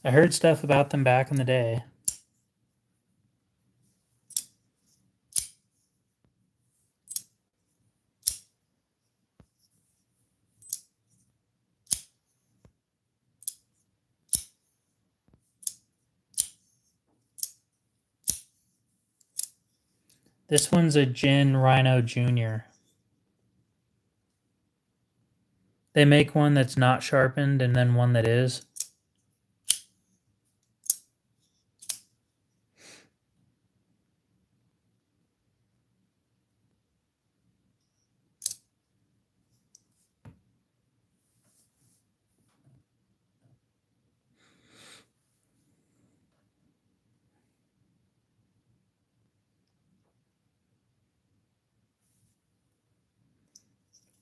I heard stuff about them back in the day. This one's a Gin Rhino Jr. They make one that's not sharpened and then one that is.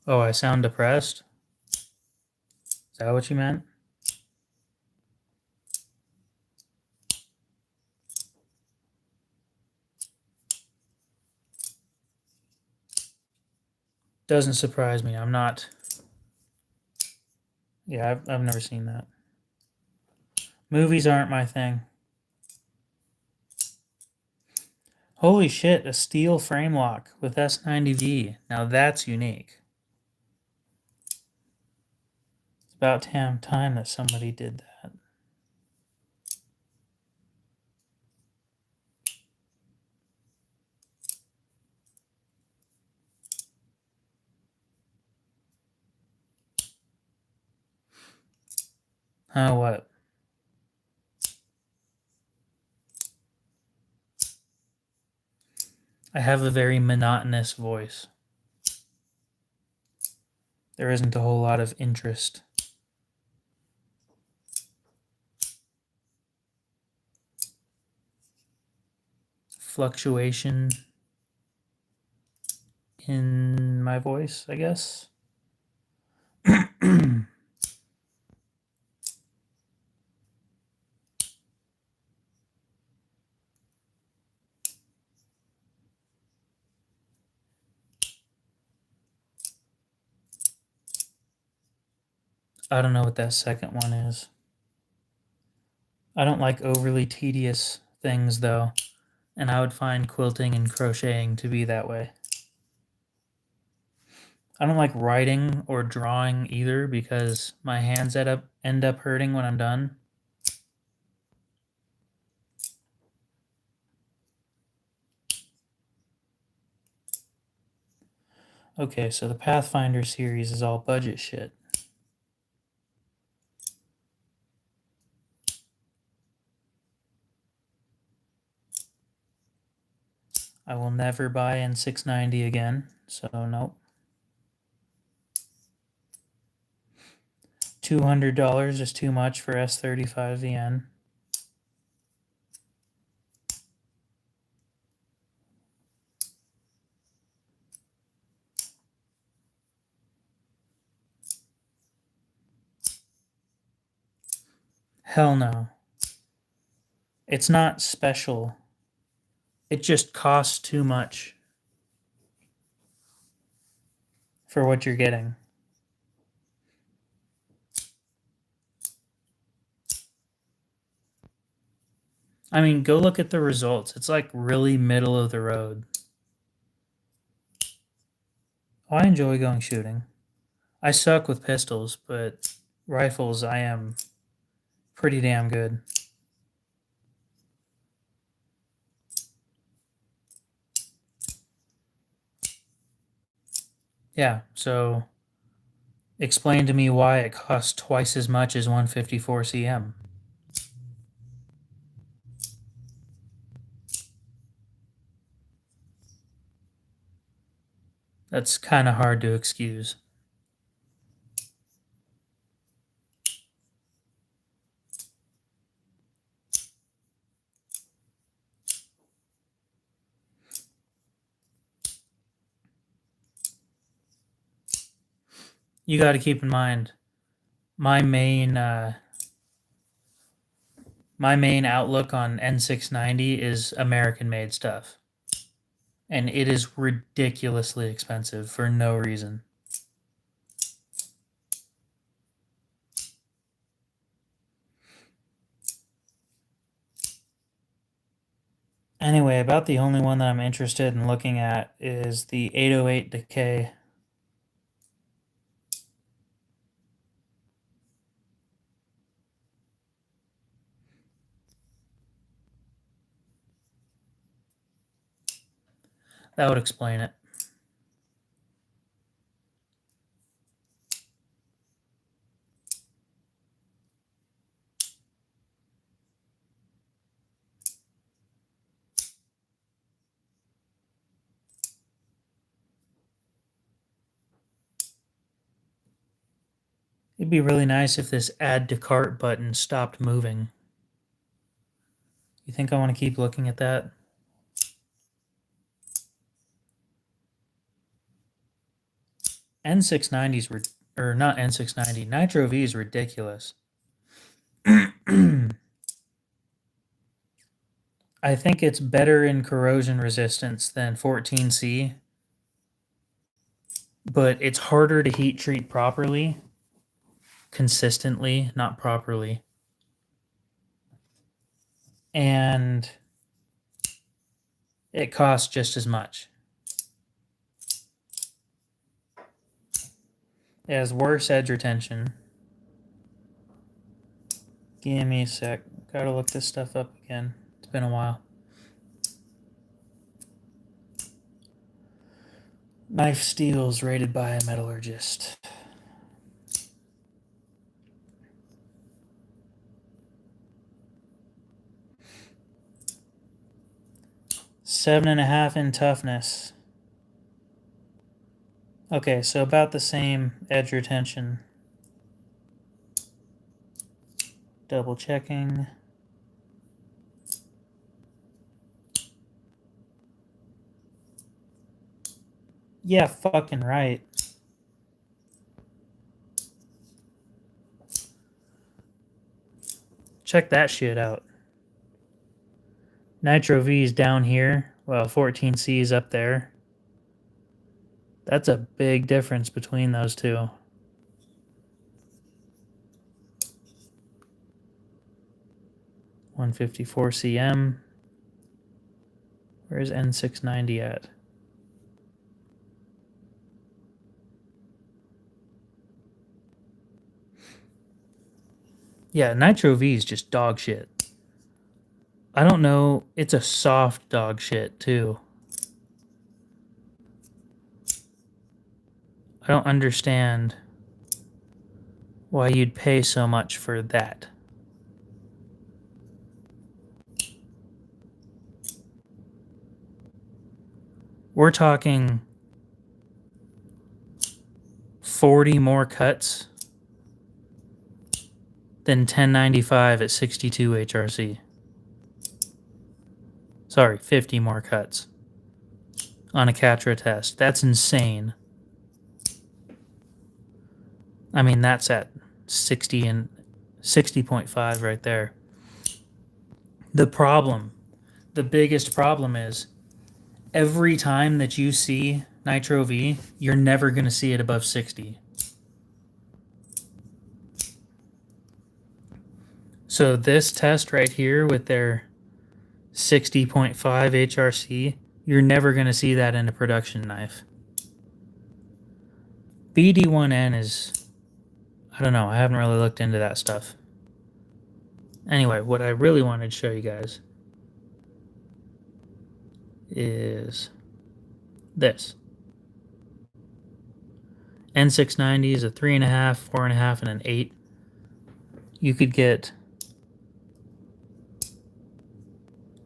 Oh, I sound depressed? Is that what you meant? Doesn't surprise me. I'm not. Yeah, I've never seen that. Movies aren't my thing. Holy shit, a steel frame lock with S90V. Now that's unique. It's about damn time that somebody did that. What? I have a very monotonous voice. There isn't a whole lot of interest. Fluctuation in my voice, I guess. I don't know what that second one is. I don't like overly tedious things, though, and I would find quilting and crocheting to be that way. I don't like writing or drawing either because my hands end up hurting when I'm done. Okay, so the Pathfinder series is all budget shit. I will never buy N690 again, so nope. $200 is too much for S35VN. Hell no. It's not special. It just costs too much for what you're getting. I mean, go look at the results. It's like really middle of the road. Oh, I enjoy going shooting. I suck with pistols, but rifles I am pretty damn good. Yeah, so explain to me why it costs twice as much as 154 cm. That's kind of hard to excuse. You got to keep in mind my main outlook on N690 is American made stuff. And it is ridiculously expensive for no reason. Anyway, about the only one that I'm interested in looking at is the 808 Decay. That would explain it. It'd be really nice if this add to cart button stopped moving. You think I want to keep looking at that? N690s were, or not N690, Nitro V is ridiculous. I think it's better in corrosion resistance than 14C, but it's harder to heat treat properly, consistently, not properly. And it costs just as much. It has worse edge retention. Give me a sec. Gotta look this stuff up again. It's been a while. Knife steels rated by a metallurgist. Seven and a half in toughness. Okay, so about the same edge retention. Double checking. Yeah, fucking right. Check that shit out. Nitro V is down here. Well, 14C is up there. That's a big difference between those two. $154 cm. Where's N690 at? Yeah, Nitro V is just dog shit. I don't know. It's a soft dog shit, too. I don't understand why you'd pay so much for that. We're talking 40 more cuts than 1095 at 62 HRC. Sorry, 50 more cuts on a Catra test. That's insane. I mean, that's at 60 and 60.5 right there. The biggest problem is every time that you see Nitro V, you're never going to see it above 60. So this test right here with their 60.5 HRC, you're never going to see that in a production knife. BD1N is, I don't know, I haven't really looked into that stuff. Anyway, what I really wanted to show you guys is this. N690 is a 3.5, 4.5, and an 8. You could get...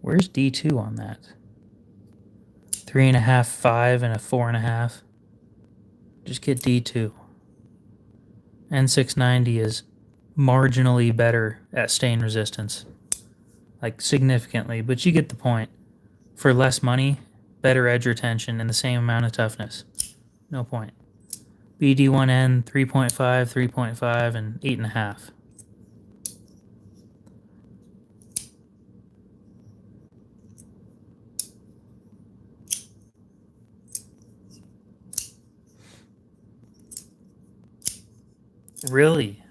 Where's D2 on that? 3.5, 5, and a 4.5. Just get D2. N690 is marginally better at stain resistance. Like, significantly, but you get the point. For less money, better edge retention, and the same amount of toughness. No point. BD1N 3.5, 3.5, and 8.5. Really?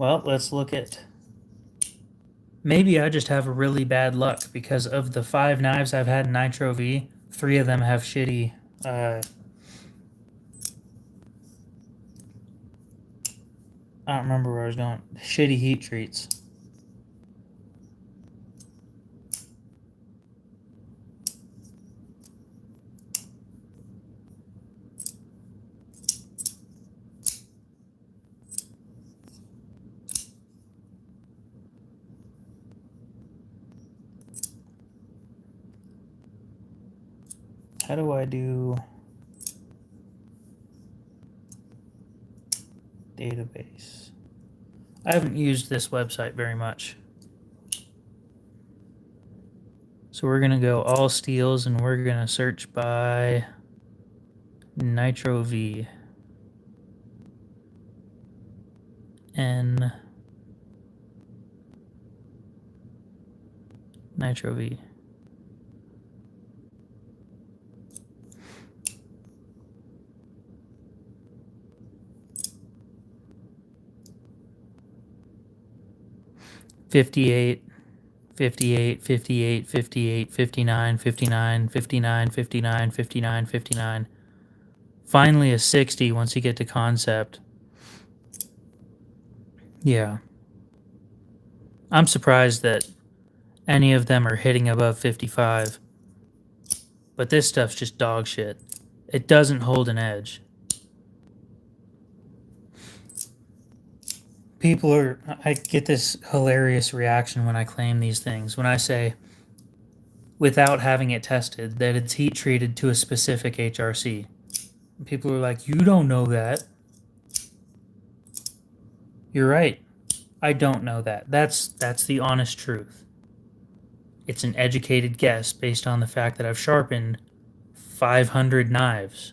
Well, let's look at... Maybe I just have really bad luck because of the 5 knives I've had in Nitro V, 3 of them have shitty... I don't remember where I was going. Shitty heat treats. How do I do database? I haven't used this website very much. So we're going to go all steels and we're going to search by Nitro V. N Nitro V. $58, $58, $58, $58, $59, $59, $59, $59, $59, $59. Finally a 60 once you get to concept. Yeah. I'm surprised that any of them are hitting above 55. But this stuff's just dog shit. It doesn't hold an edge. I get this hilarious reaction when I claim these things. When I say, without having it tested, that it's heat treated to a specific HRC. People are like, you don't know that. You're right. I don't know that. That's the honest truth. It's an educated guess based on the fact that I've sharpened 500 knives.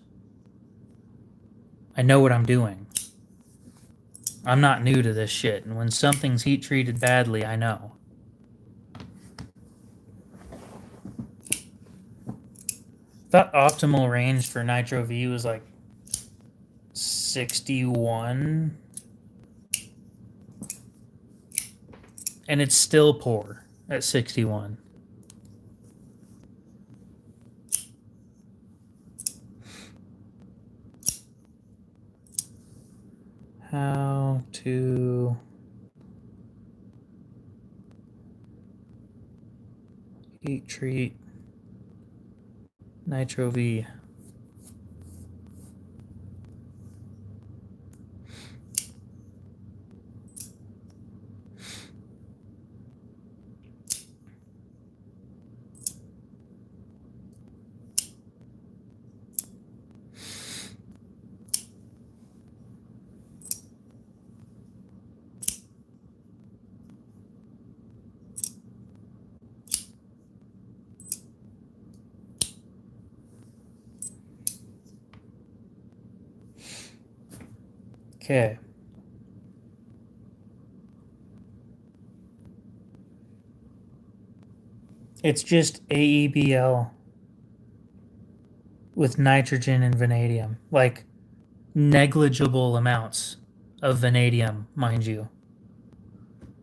I know what I'm doing. I'm not new to this shit, and when something's heat treated badly, I know. Thought optimal range for Nitro V was like 61. And it's still poor at 61. How to heat treat Nitro V. Okay. It's just AEBL with nitrogen and vanadium. Like, negligible amounts of vanadium, mind you.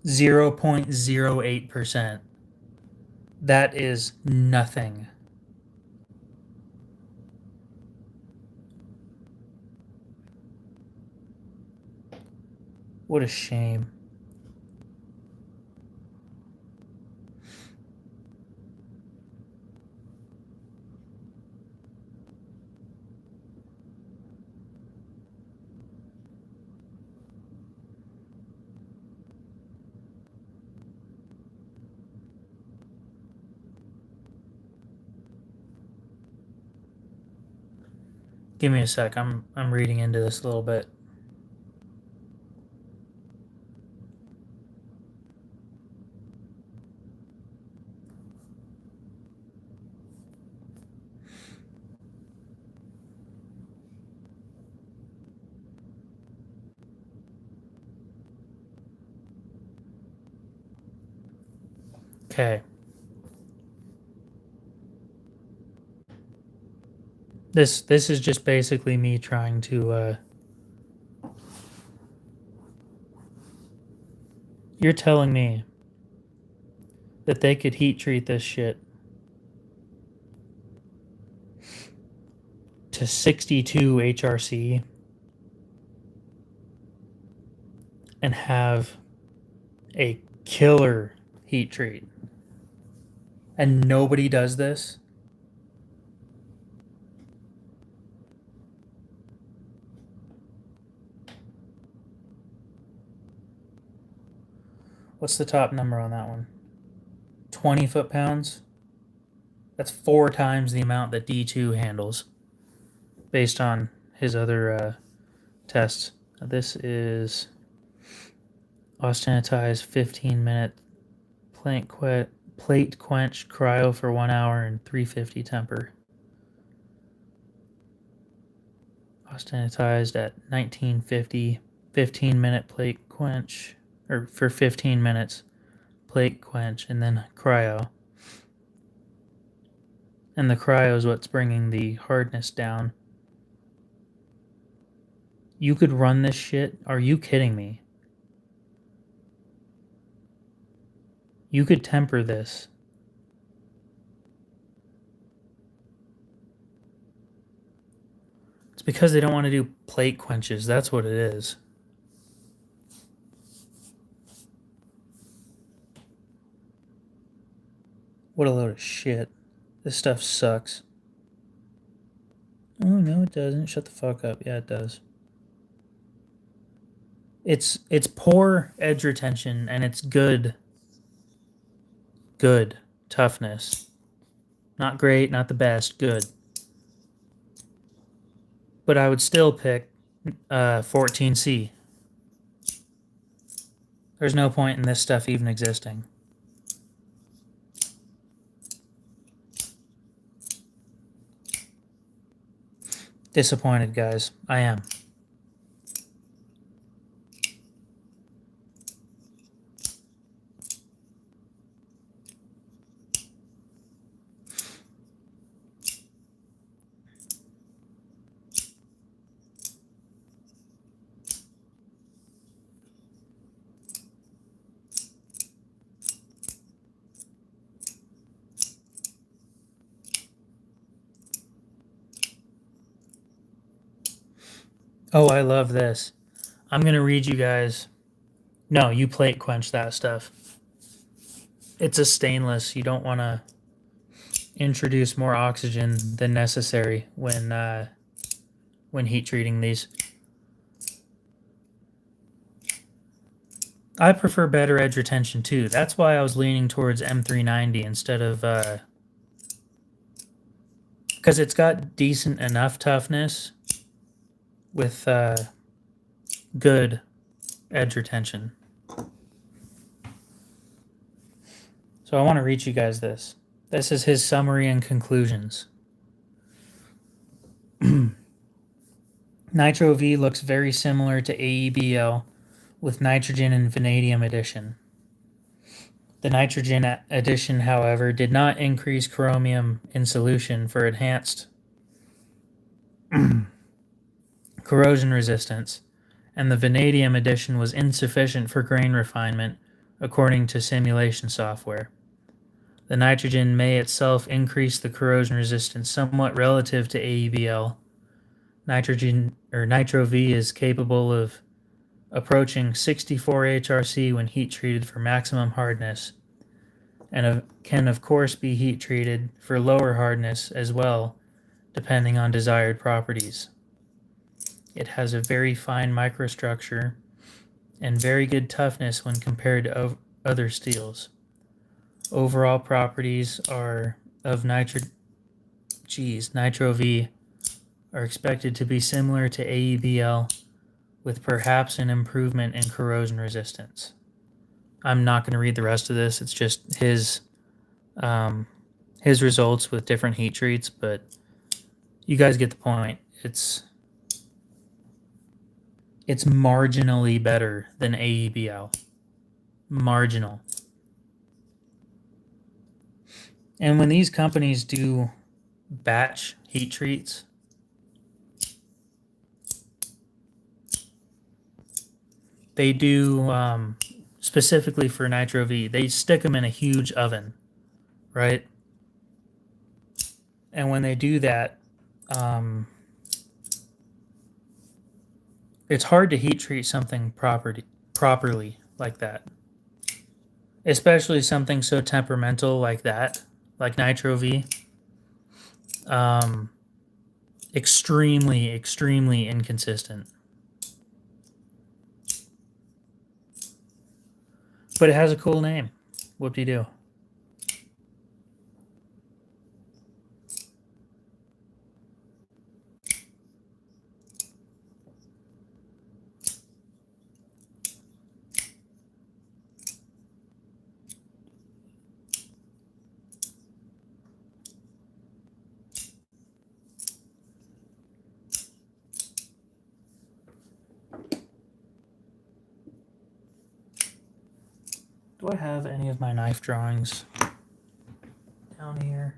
0.08%. That is nothing. What a shame. Give me a sec. I'm reading into this a little bit. Okay. This is just basically me trying to You're telling me that they could heat treat this shit to 62 HRC and have a killer heat treat, and nobody does this? What's the top number on that one? 20 foot-pounds? That's 4 times the amount that D2 handles based on his other tests. This is Austenitized 15-minute plate quench cryo for 1 hour and 350 temper. Austenitized at 1950, 15-minute plate quench, or for 15 minutes, plate quench, and then cryo. And the cryo is what's bringing the hardness down. You could run this shit? Are you kidding me? You could temper this. It's because they don't want to do plate quenches. That's what it is. What a load of shit. This stuff sucks. Oh, no, it doesn't. Shut the fuck up. Yeah, it does. It's poor edge retention, and it's good toughness. Not great, not the best, good. But I would still pick 14C. There's no point in this stuff even existing. Disappointed, guys. I am. Oh, I love this. I'm going to read you guys. No, you plate quench that stuff. It's a stainless. You don't want to introduce more oxygen than necessary when heat treating these. I prefer better edge retention too. That's why I was leaning towards M390 instead of because it's got decent enough toughness with good edge retention. So I want to read you guys this. This is his summary and conclusions. Nitro V looks very similar to AEBL with nitrogen and vanadium addition. The nitrogen addition, however, did not increase chromium in solution for enhanced corrosion resistance, and the vanadium addition was insufficient for grain refinement, according to simulation software. The nitrogen may itself increase the corrosion resistance somewhat relative to AEBL. Nitro V is capable of approaching 64 HRC when heat treated for maximum hardness, and can of course be heat treated for lower hardness as well, depending on desired properties. It has a very fine microstructure and very good toughness when compared to other steels. Overall properties are of Nitro V are expected to be similar to AEBL, with perhaps an improvement in corrosion resistance. I'm not going to read the rest of this. It's just his results with different heat treats, but you guys get the point. It's marginally better than AEBL. Marginal. And when these companies do batch heat treats, they do specifically for Nitro V. They stick them in a huge oven, right? And when they do that, it's hard to heat treat something properly like that, especially something so temperamental like that, like Nitro V. Extremely inconsistent. But it has a cool name. Whoop-de-doo. Do I have any of my knife drawings down here?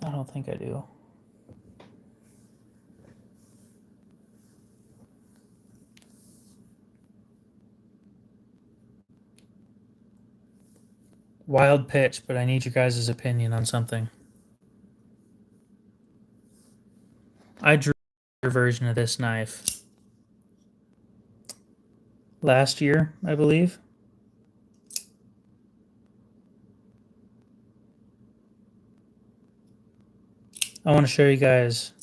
I don't think I do. Wild pitch, but I need your guys' opinion on something. I drew a version of this knife last year, I believe. I want to show you guys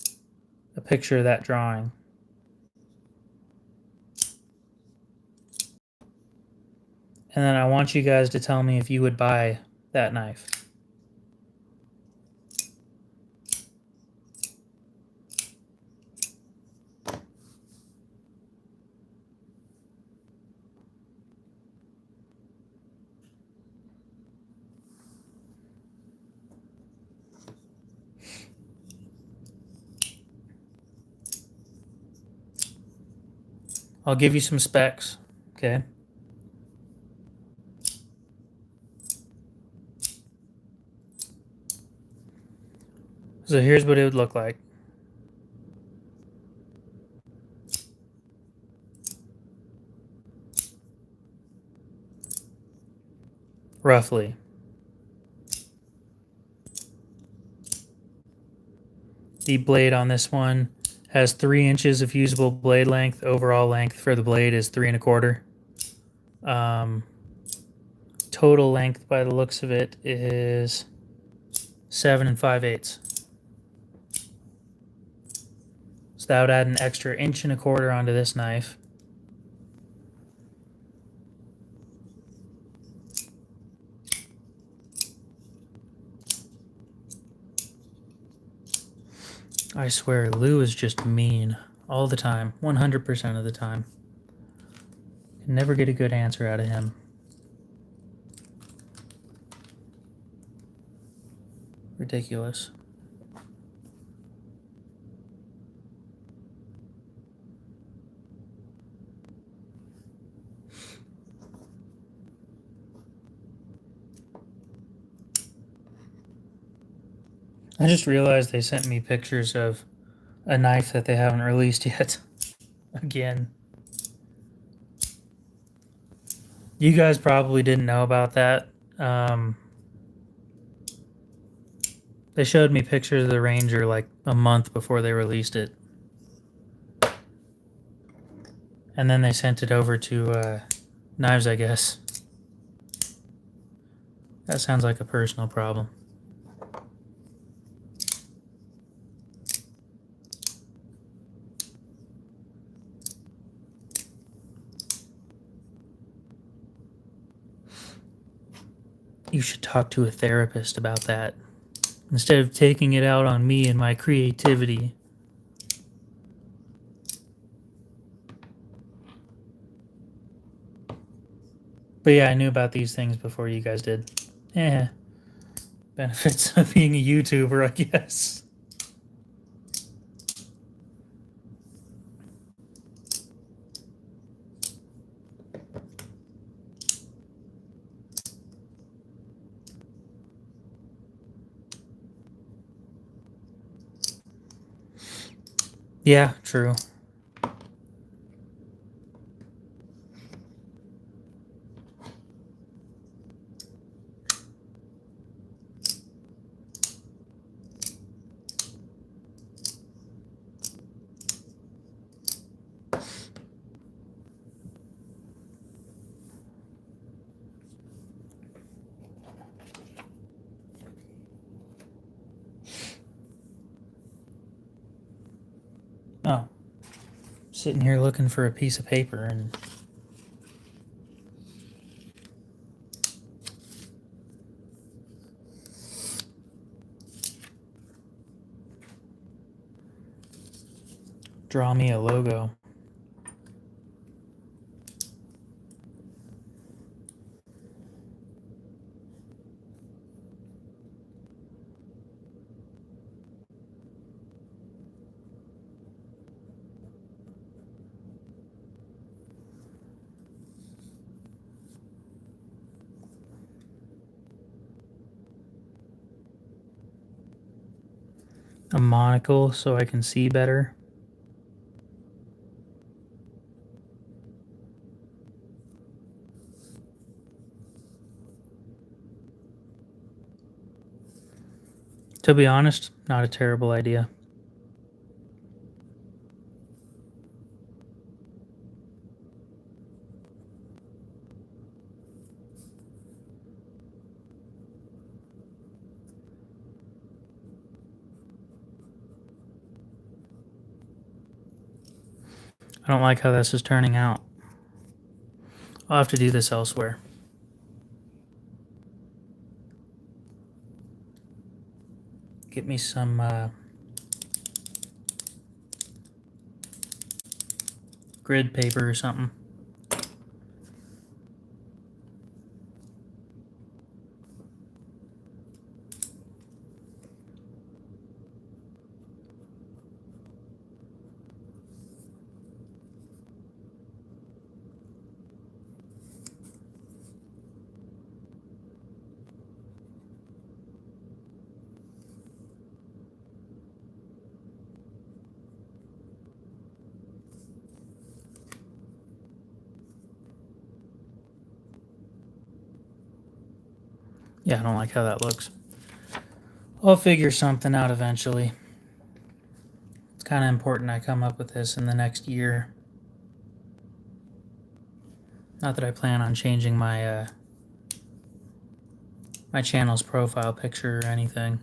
a picture of that drawing. And then I want you guys to tell me if you would buy that knife. I'll give you some specs, okay? So here's what it would look like. Roughly. The blade on this one has 3 inches of usable blade length. Overall length for the blade is 3 1/4. Total length, by the looks of it, is 7 5/8. So that would add an extra 1 1/4 onto this knife. I swear, Lou is just mean all the time, 100% of the time. Can never get a good answer out of him. Ridiculous. I just realized they sent me pictures of a knife that they haven't released yet. Again. You guys probably didn't know about that. They showed me pictures of the Ranger like a month before they released it. And then they sent it over to Knives, I guess. That sounds like a personal problem. You should talk to a therapist about that instead of taking it out on me and my creativity. But yeah, I knew about these things before you guys did. Yeah. Benefits of being a YouTuber, I guess. Yeah, true. Oh, sitting here looking for a piece of paper and draw me a logo. A monocle so I can see better. To be honest, not a terrible idea. I don't like how this is turning out. I'll have to do this elsewhere. Get me some grid paper or something. Yeah, I don't like how that looks. I'll figure something out eventually. It's kind of important I come up with this in the next year. Not that I plan on changing my my channel's profile picture or anything.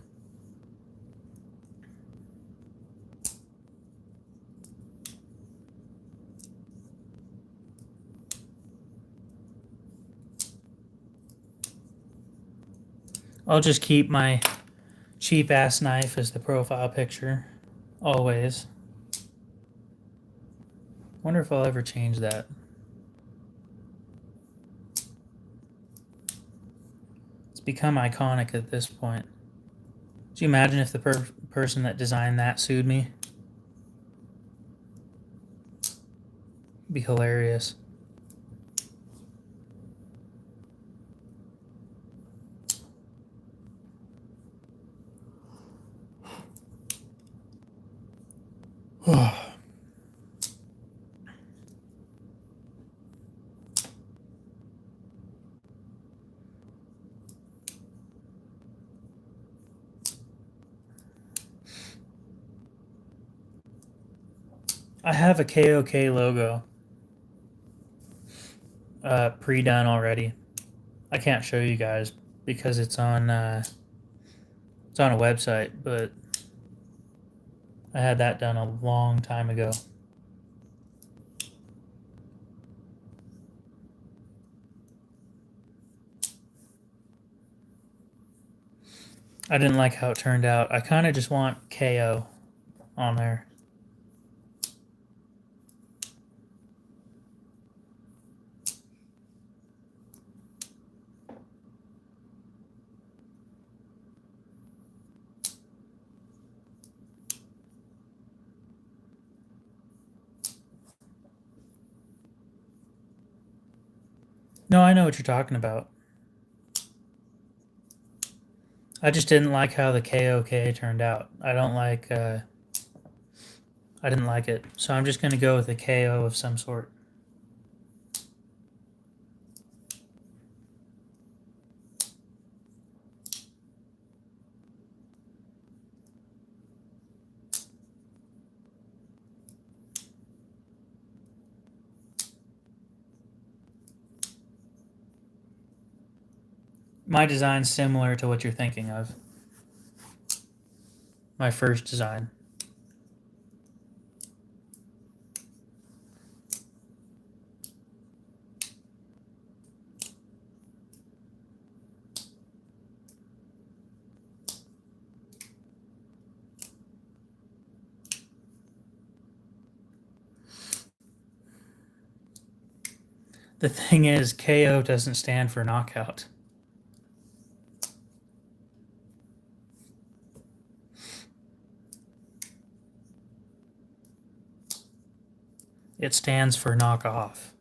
I'll just keep my cheap ass knife as the profile picture, always. Wonder if I'll ever change that. It's become iconic at this point. Could you imagine if the person that designed that sued me? It'd be hilarious. I have a KOK logo pre-done already. I can't show you guys because it's on a website, but I had that done a long time ago. I didn't like how it turned out. I kind of just want KO on there. No, I know what you're talking about. I just didn't like how the KOK turned out. I don't like I didn't like it. So I'm just going to go with a KO of some sort. My design's similar to what you're thinking of. My first design. The thing is, KO doesn't stand for knockout. It stands for knock off.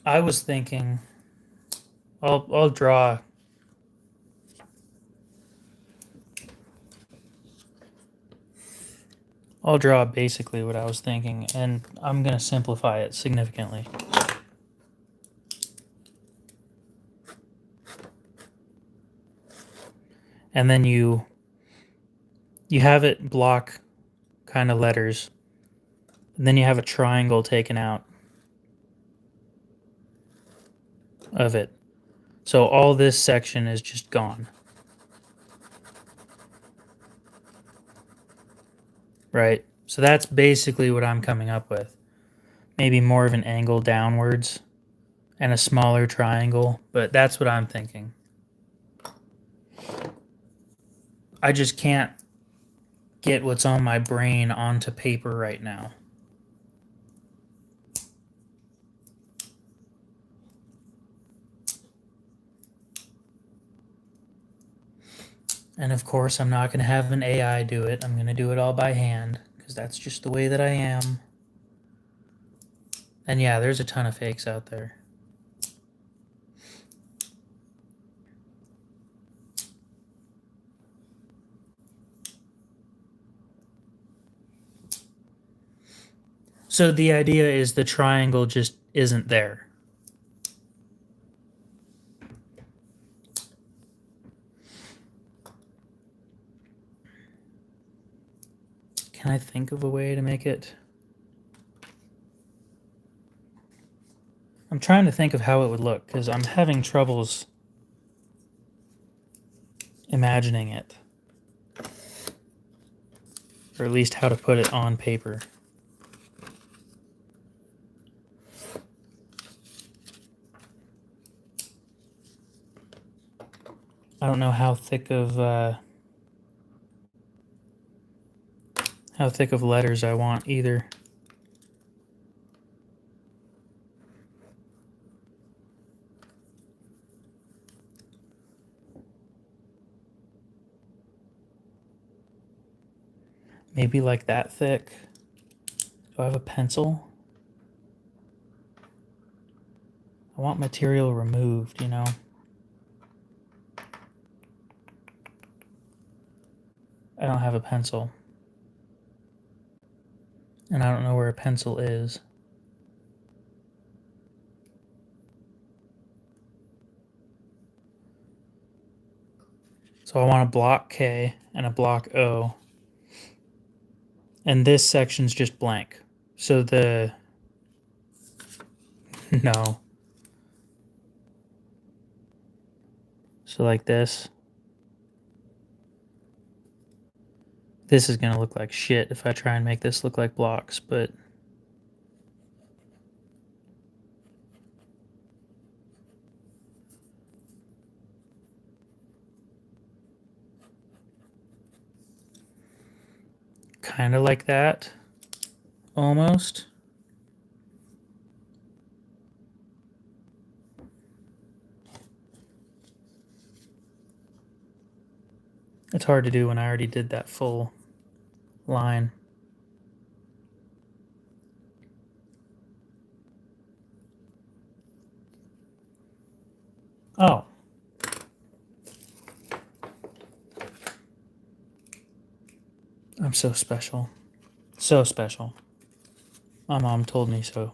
I was thinking I'll draw basically what I was thinking, and I'm going to simplify it significantly. And then you have it block kind of letters, and then you have a triangle taken out of it. So all this section is just gone. Right? So that's basically what I'm coming up with. Maybe more of an angle downwards and a smaller triangle, but that's what I'm thinking. I just can't get what's on my brain onto paper right now. And of course, I'm not going to have an AI do it. I'm going to do it all by hand because that's just the way that I am. And yeah, there's a ton of fakes out there. So the idea is the triangle just isn't there. Can I think of a way to make it? I'm trying to think of how it would look because I'm having troubles imagining it. Or at least how to put it on paper. I don't know how thick of letters I want either. Maybe like that thick. Do I have a pencil? I want material removed, you know? I don't have a pencil. And I don't know where a pencil is. So I want a block K and a block O. And this section's just blank. So the... No. So like this. This is going to look like shit if I try and make this look like blocks, but... Kind of like that. Almost. It's hard to do when I already did that full line. Oh. I'm so special. So special. My mom told me so.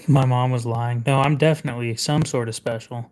My mom was lying. No, I'm definitely some sort of special.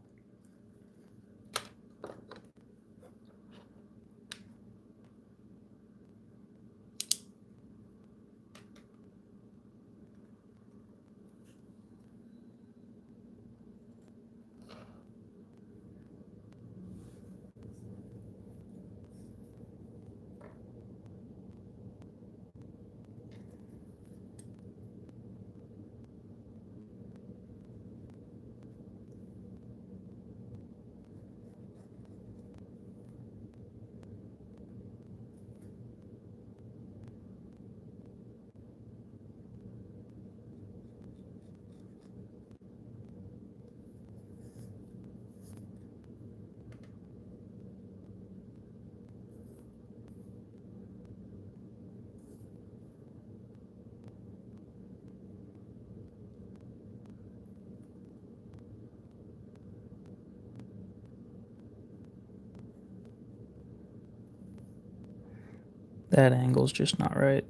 That angle's just not right.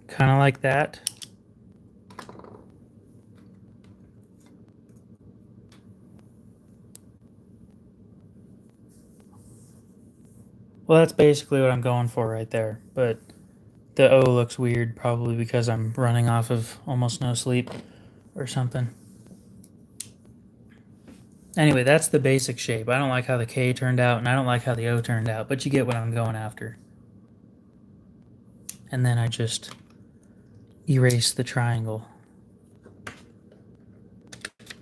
Kind of like that. Well, that's basically what I'm going for right there. But the O looks weird, probably because I'm running off of almost no sleep or something. Anyway, that's the basic shape. I don't like how the K turned out, and I don't like how the O turned out, but you get what I'm going after. And then I just erase the triangle.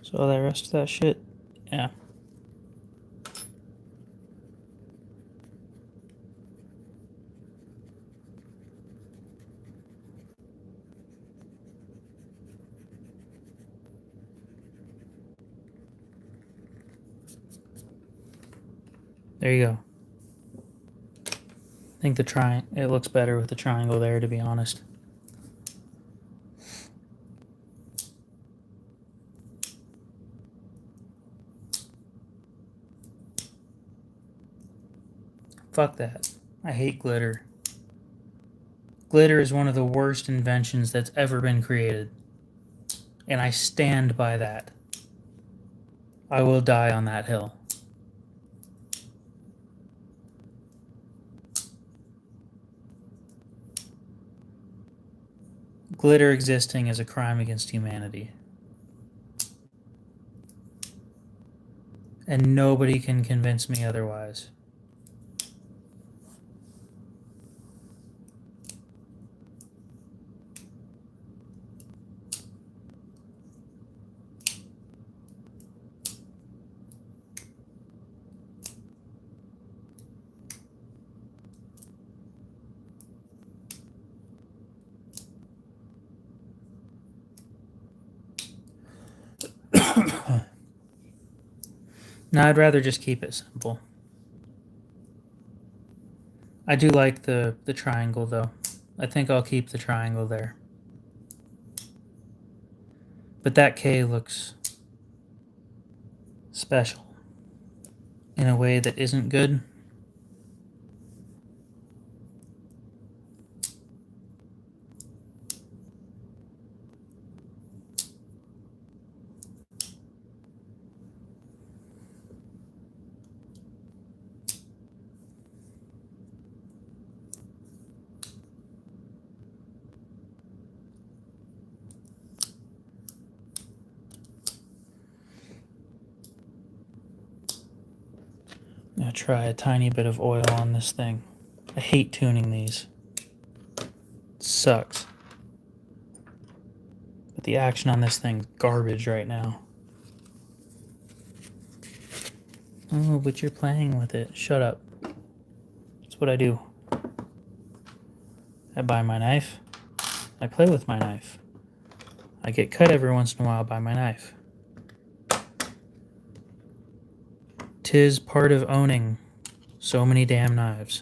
So that rest of that shit, yeah. There you go. I think it looks better with the triangle there, to be honest. Fuck that. I hate glitter. Glitter is one of the worst inventions that's ever been created. And I stand by that. I will die on that hill. Glitter existing is a crime against humanity. And nobody can convince me otherwise. No, I'd rather just keep it simple. I do like the triangle though. I think I'll keep the triangle there. But that K looks special in a way that isn't good. I'm gonna try a tiny bit of oil on this thing. I hate tuning these. It sucks. But the action on this thing's garbage right now. Oh, but you're playing with it. Shut up. That's what I do. I buy my knife. I play with my knife. I get cut every once in a while by my knife. 'Tis part of owning so many damn knives.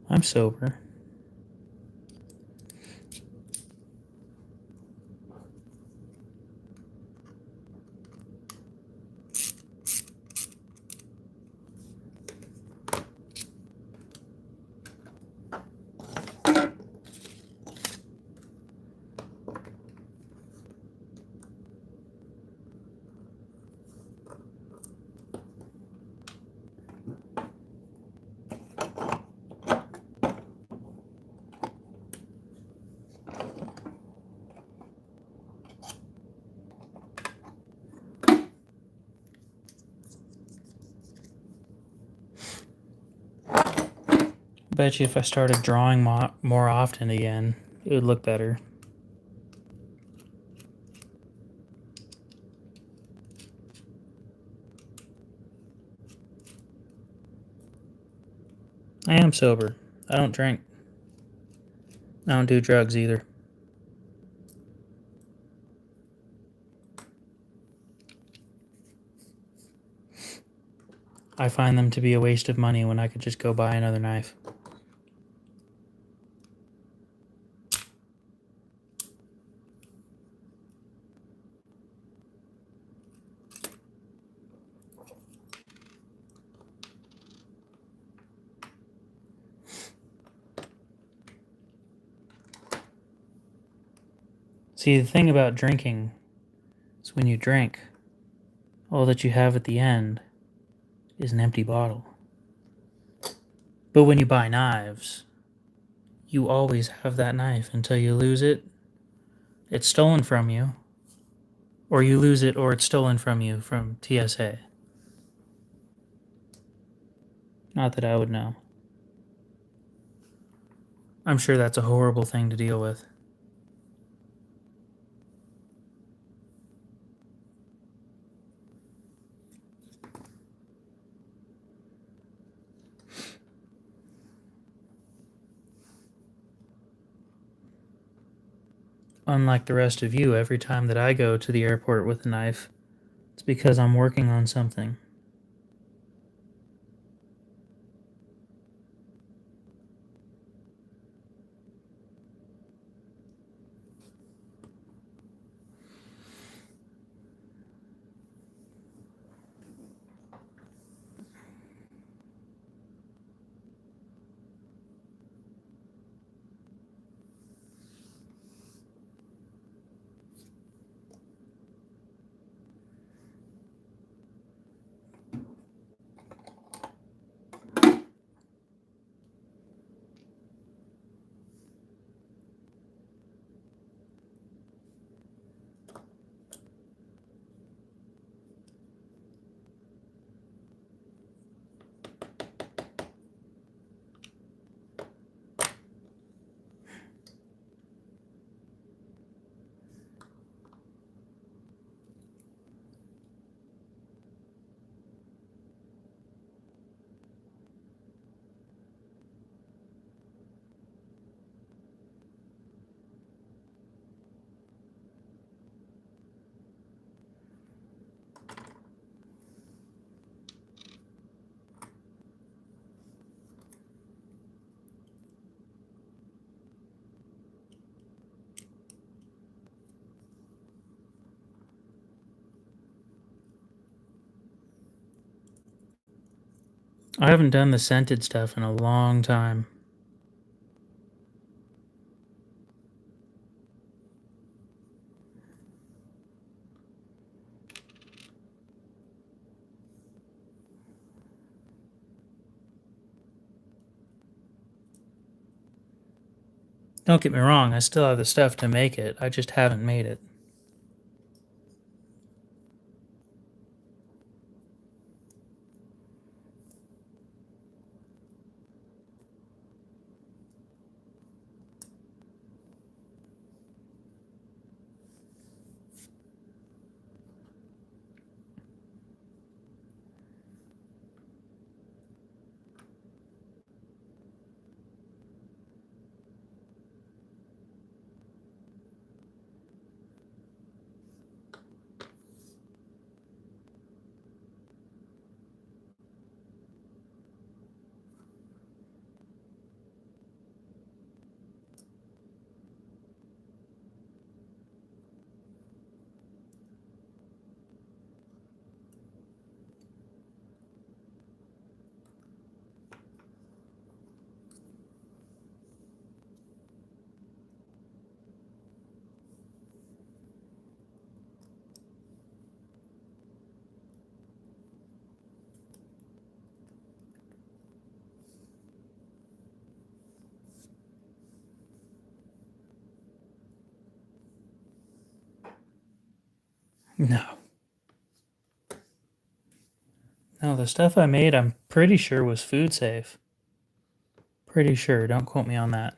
I'm sober. Bet you if I started drawing more often again, it would look better. I am sober. I don't drink. I don't do drugs either. I find them to be a waste of money when I could just go buy another knife. See, the thing about drinking is when you drink, all that you have at the end is an empty bottle. But when you buy knives, you always have that knife until you lose it. It's stolen from you, or you lose it, or it's stolen from you from TSA. Not that I would know. I'm sure that's a horrible thing to deal with. Unlike the rest of you, every time that I go to the airport with a knife, it's because I'm working on something. I haven't done the scented stuff in a long time. Don't get me wrong, I still have the stuff to make it. I just haven't made it. No. No, the stuff I made, I'm pretty sure was food safe. Pretty sure. Don't quote me on that.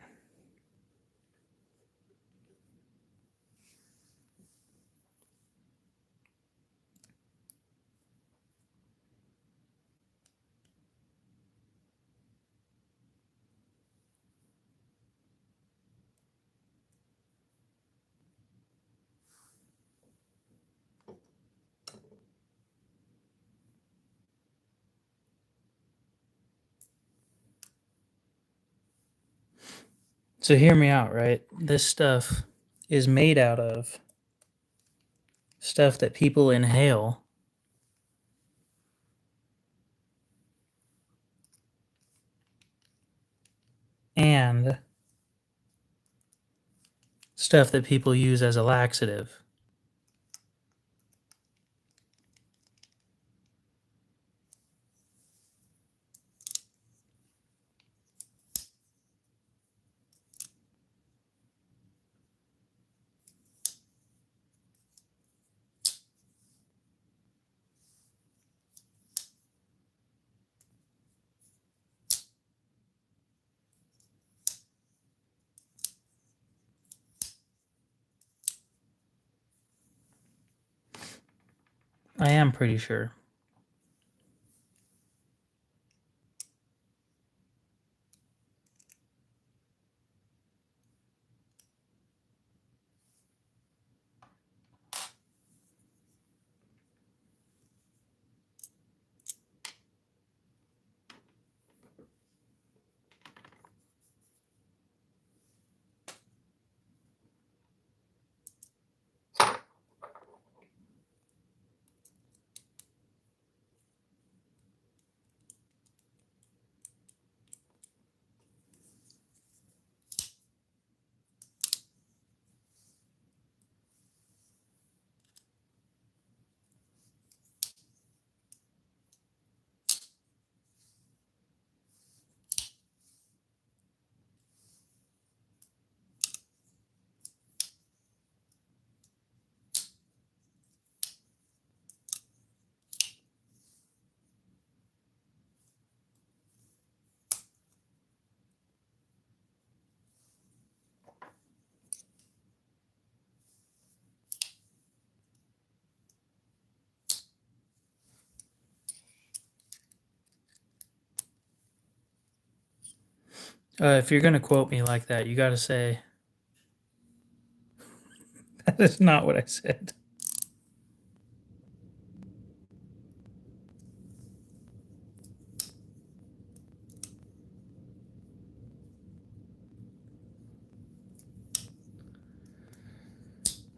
So hear me out, right? This stuff is made out of stuff that people inhale and stuff that people use as a laxative. I am pretty sure. If you're going to quote me like that, you got to say, that is not what I said.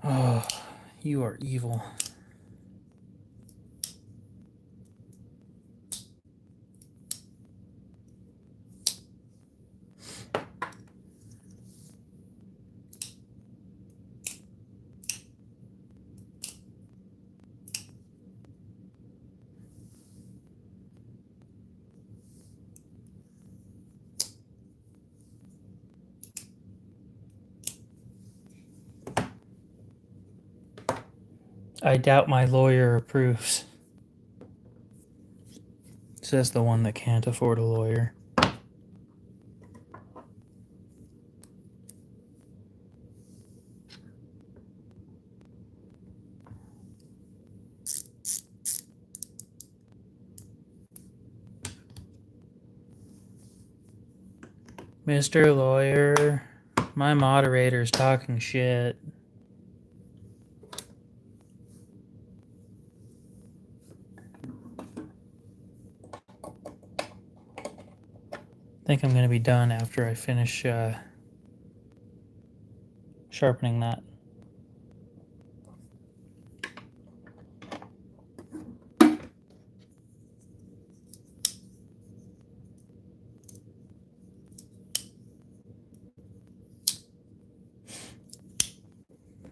Oh, you are evil. I doubt my lawyer approves. Says the one that can't afford a lawyer. Mr. Lawyer, my moderator's talking shit. I think I'm going to be done after I finish sharpening that.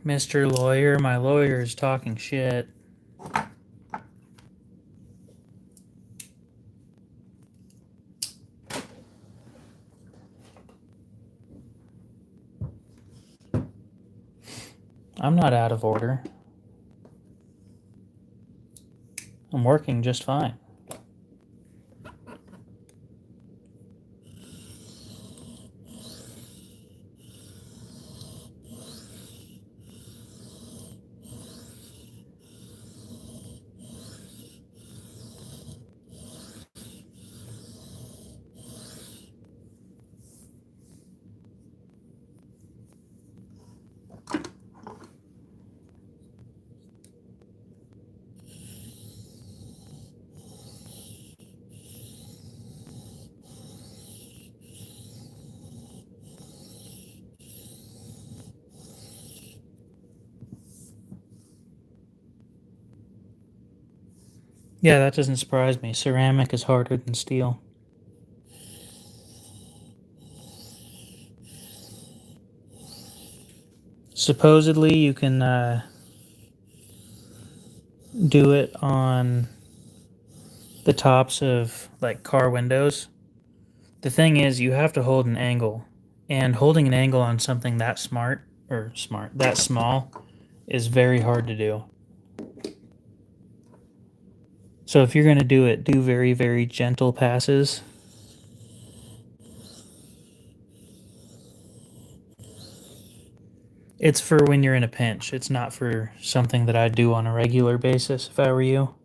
Mr. Lawyer, my lawyer is talking shit. I'm not out of order. I'm working just fine. Yeah, that doesn't surprise me. Ceramic is harder than steel. Supposedly, you can do it on the tops of like car windows. The thing is, you have to hold an angle, and holding an angle on something that that small, is very hard to do. So if you're going to do it, do very, very gentle passes. It's for when you're in a pinch. It's not for something that I do on a regular basis if I were you.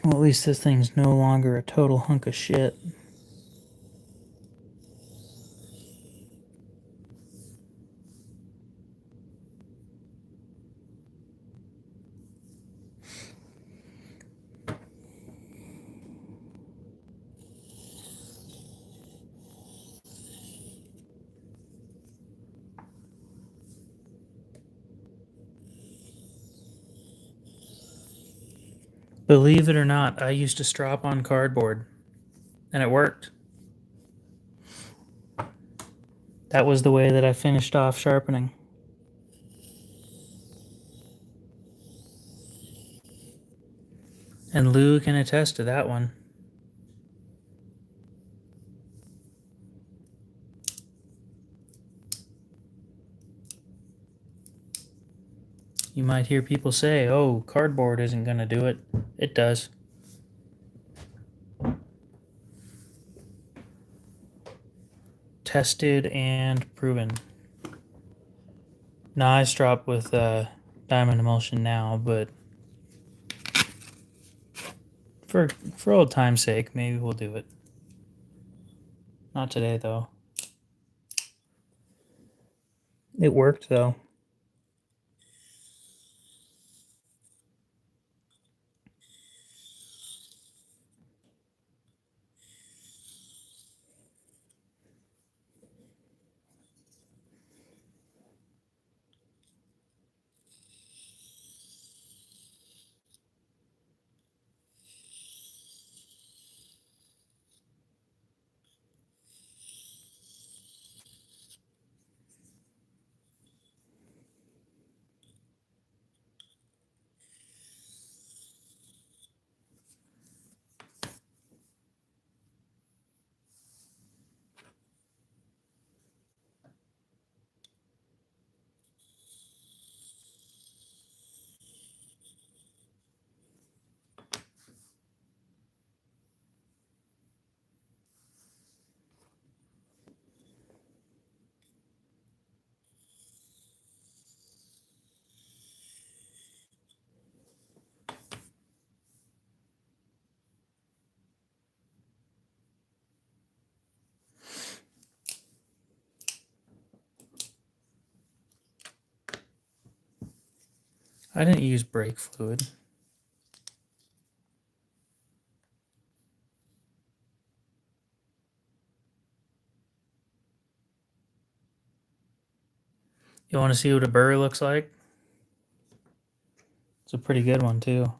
Well, at least this thing's no longer a total hunk of shit. Believe it or not, I used to strop on cardboard, and it worked. That was the way that I finished off sharpening. And Lou can attest to that one. You might hear people say, oh, cardboard isn't going to do it. It does. Tested and proven. Now, I strop with diamond emulsion now, but for old time's sake, maybe we'll do it. Not today, though. It worked, though. I didn't use brake fluid. You want to see what a burr looks like? It's a pretty good one too.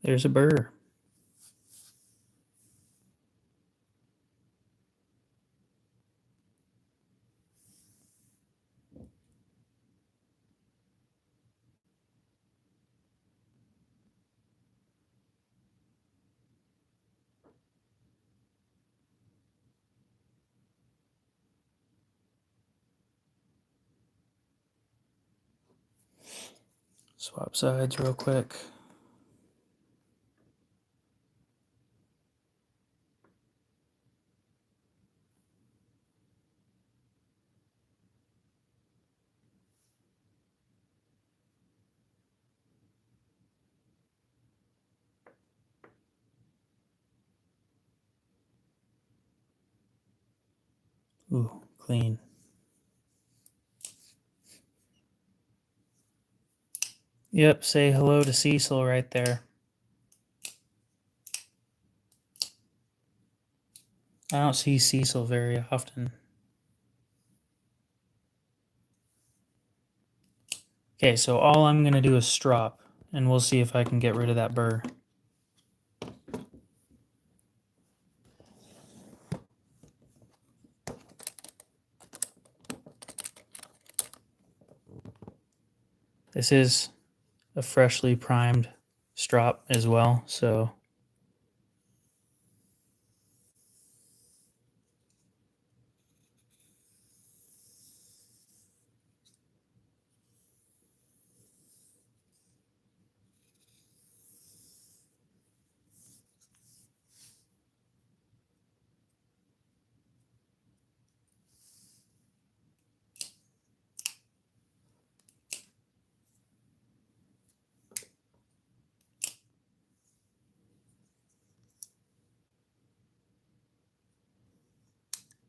There's a burr. Swap sides real quick. Ooh, clean. Yep, say hello to Cecil right there. I don't see Cecil very often. Okay, so all I'm going to do is strop, and we'll see if I can get rid of that burr. This is a freshly primed strop as well, so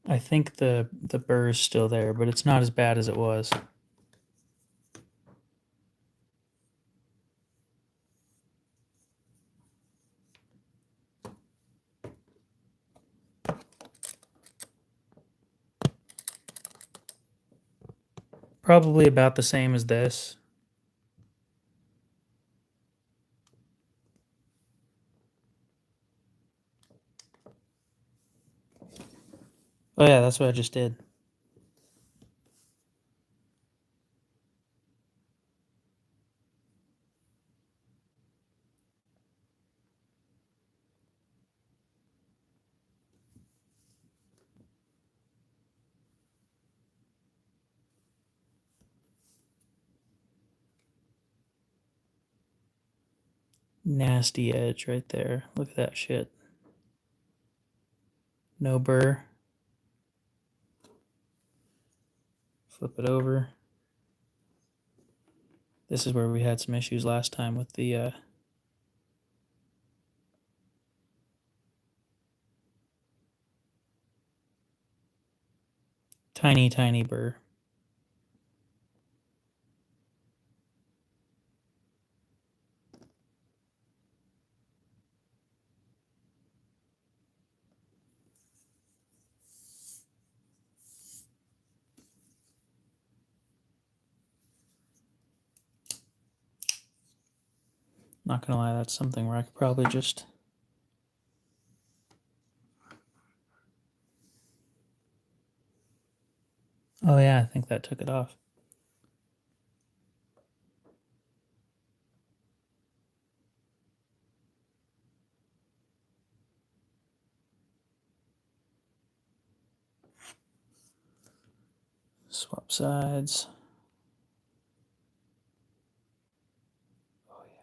I think the burr is still there, but it's not as bad as it was. Probably about the same as this. Oh yeah, that's what I just did. Nasty edge right there. Look at that shit. No burr. Flip it over. This is where we had some issues last time with the tiny burr. Not gonna lie, that's something where I could probably just Oh yeah, I think that took it off. Swap sides. Oh yeah.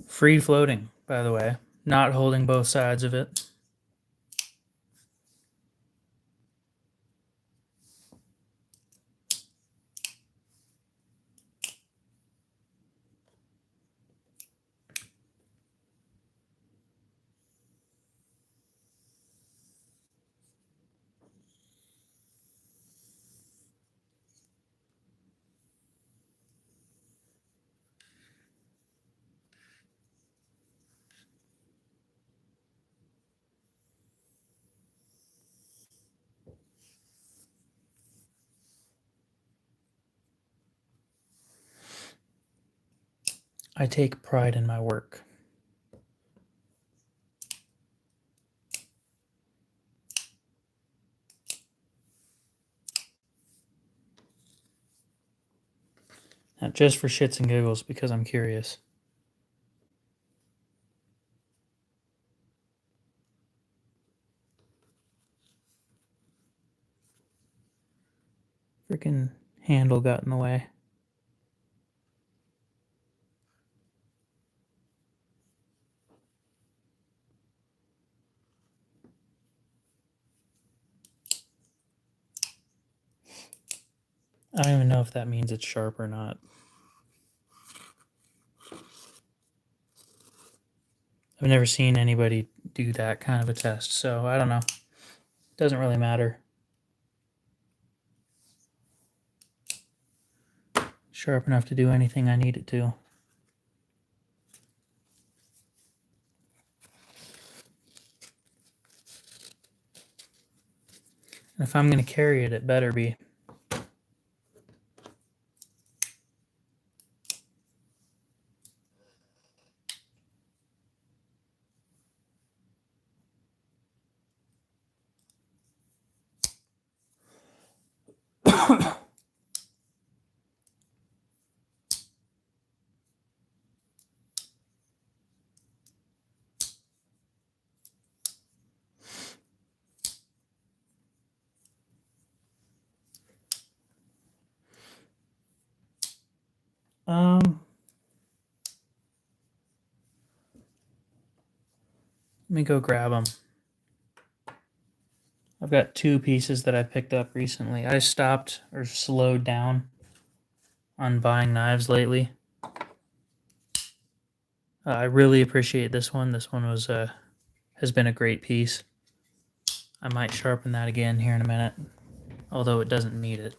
Free floating, by the way. Not holding both sides of it. I take pride in my work. Now, just for shits and giggles, because I'm curious. Freaking handle got in the way. I don't even know if that means it's sharp or not. I've never seen anybody do that kind of a test, so I don't know. Doesn't really matter. Sharp enough to do anything I need it to. And if I'm going to carry it, it better be. Let me go grab them. I've got two pieces that I picked up recently. I stopped or slowed down on buying knives lately. I really appreciate this one. This one was has been a great piece. I might sharpen that again here in a minute, although it doesn't need it.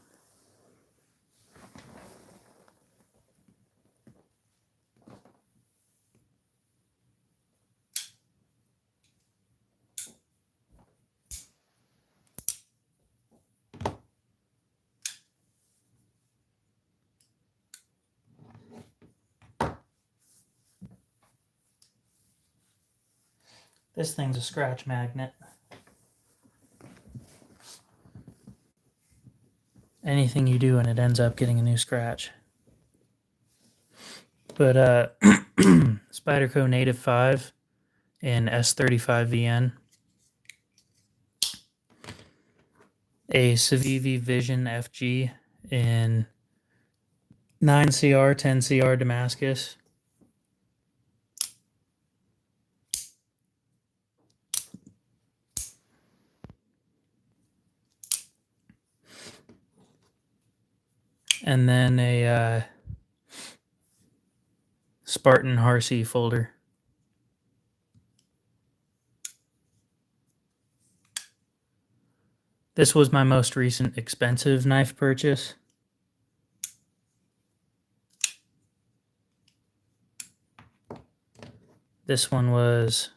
This thing's a scratch magnet. Anything you do and it ends up getting a new scratch. But Spyderco Native 5 in S35VN. a Civivi Vision FG in 9CR, 10CR Damascus. And then a Spartan Harsey folder. This was my most recent expensive knife purchase. This one was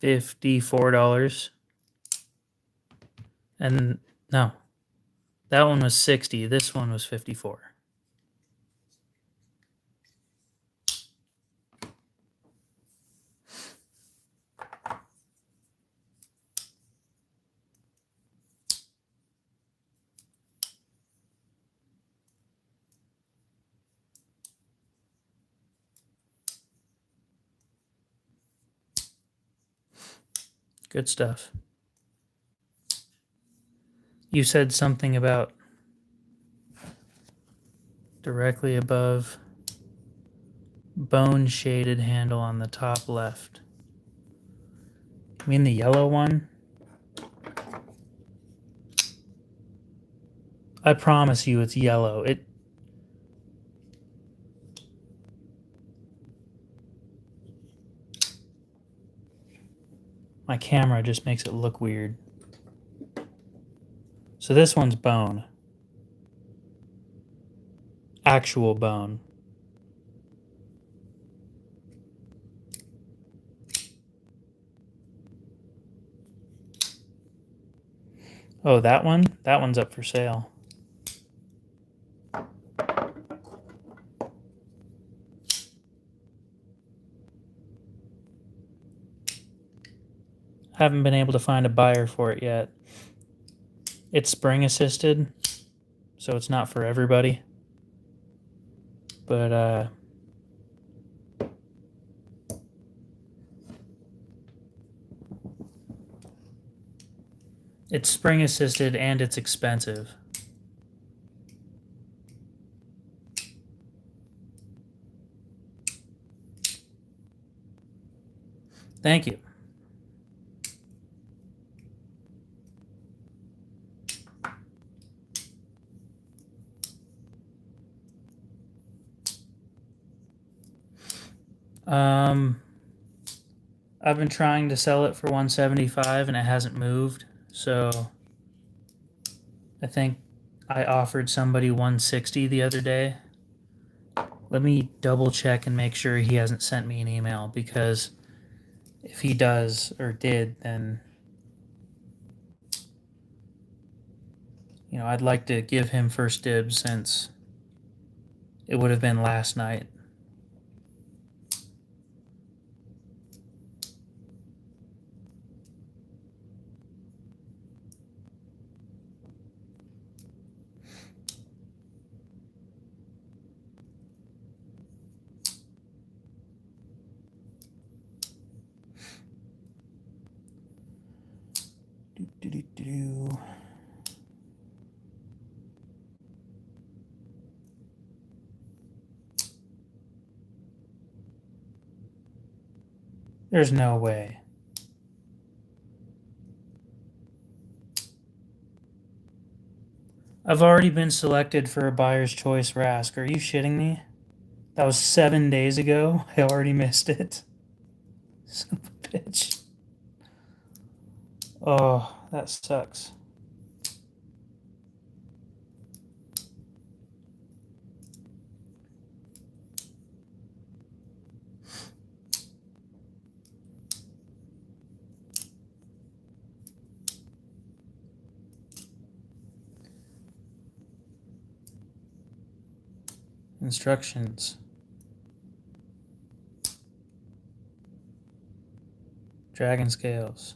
$54. And no, that one was $60. This one was $54. Good stuff. You said something about directly above bone shaded handle on the top left. You mean the yellow one? I promise you it's yellow. My camera just makes it look weird. So this one's bone. Actual bone. Oh, that one? That one's up for sale. Haven't been able to find a buyer for it yet. It's spring assisted, so it's not for everybody. But it's spring assisted and it's expensive. Thank you. I've been trying to sell it for $175 and it hasn't moved, so I think I offered somebody $160 the other day. Let me double check and make sure he hasn't sent me an email, because if he does or did, then I'd like to give him first dibs, since it would have been last night. There's no way. I've already been selected for a buyer's choice RASK. Are you shitting me? That was 7 days ago. I already missed it. Son of a bitch. Oh, that sucks. Instructions. Dragon scales.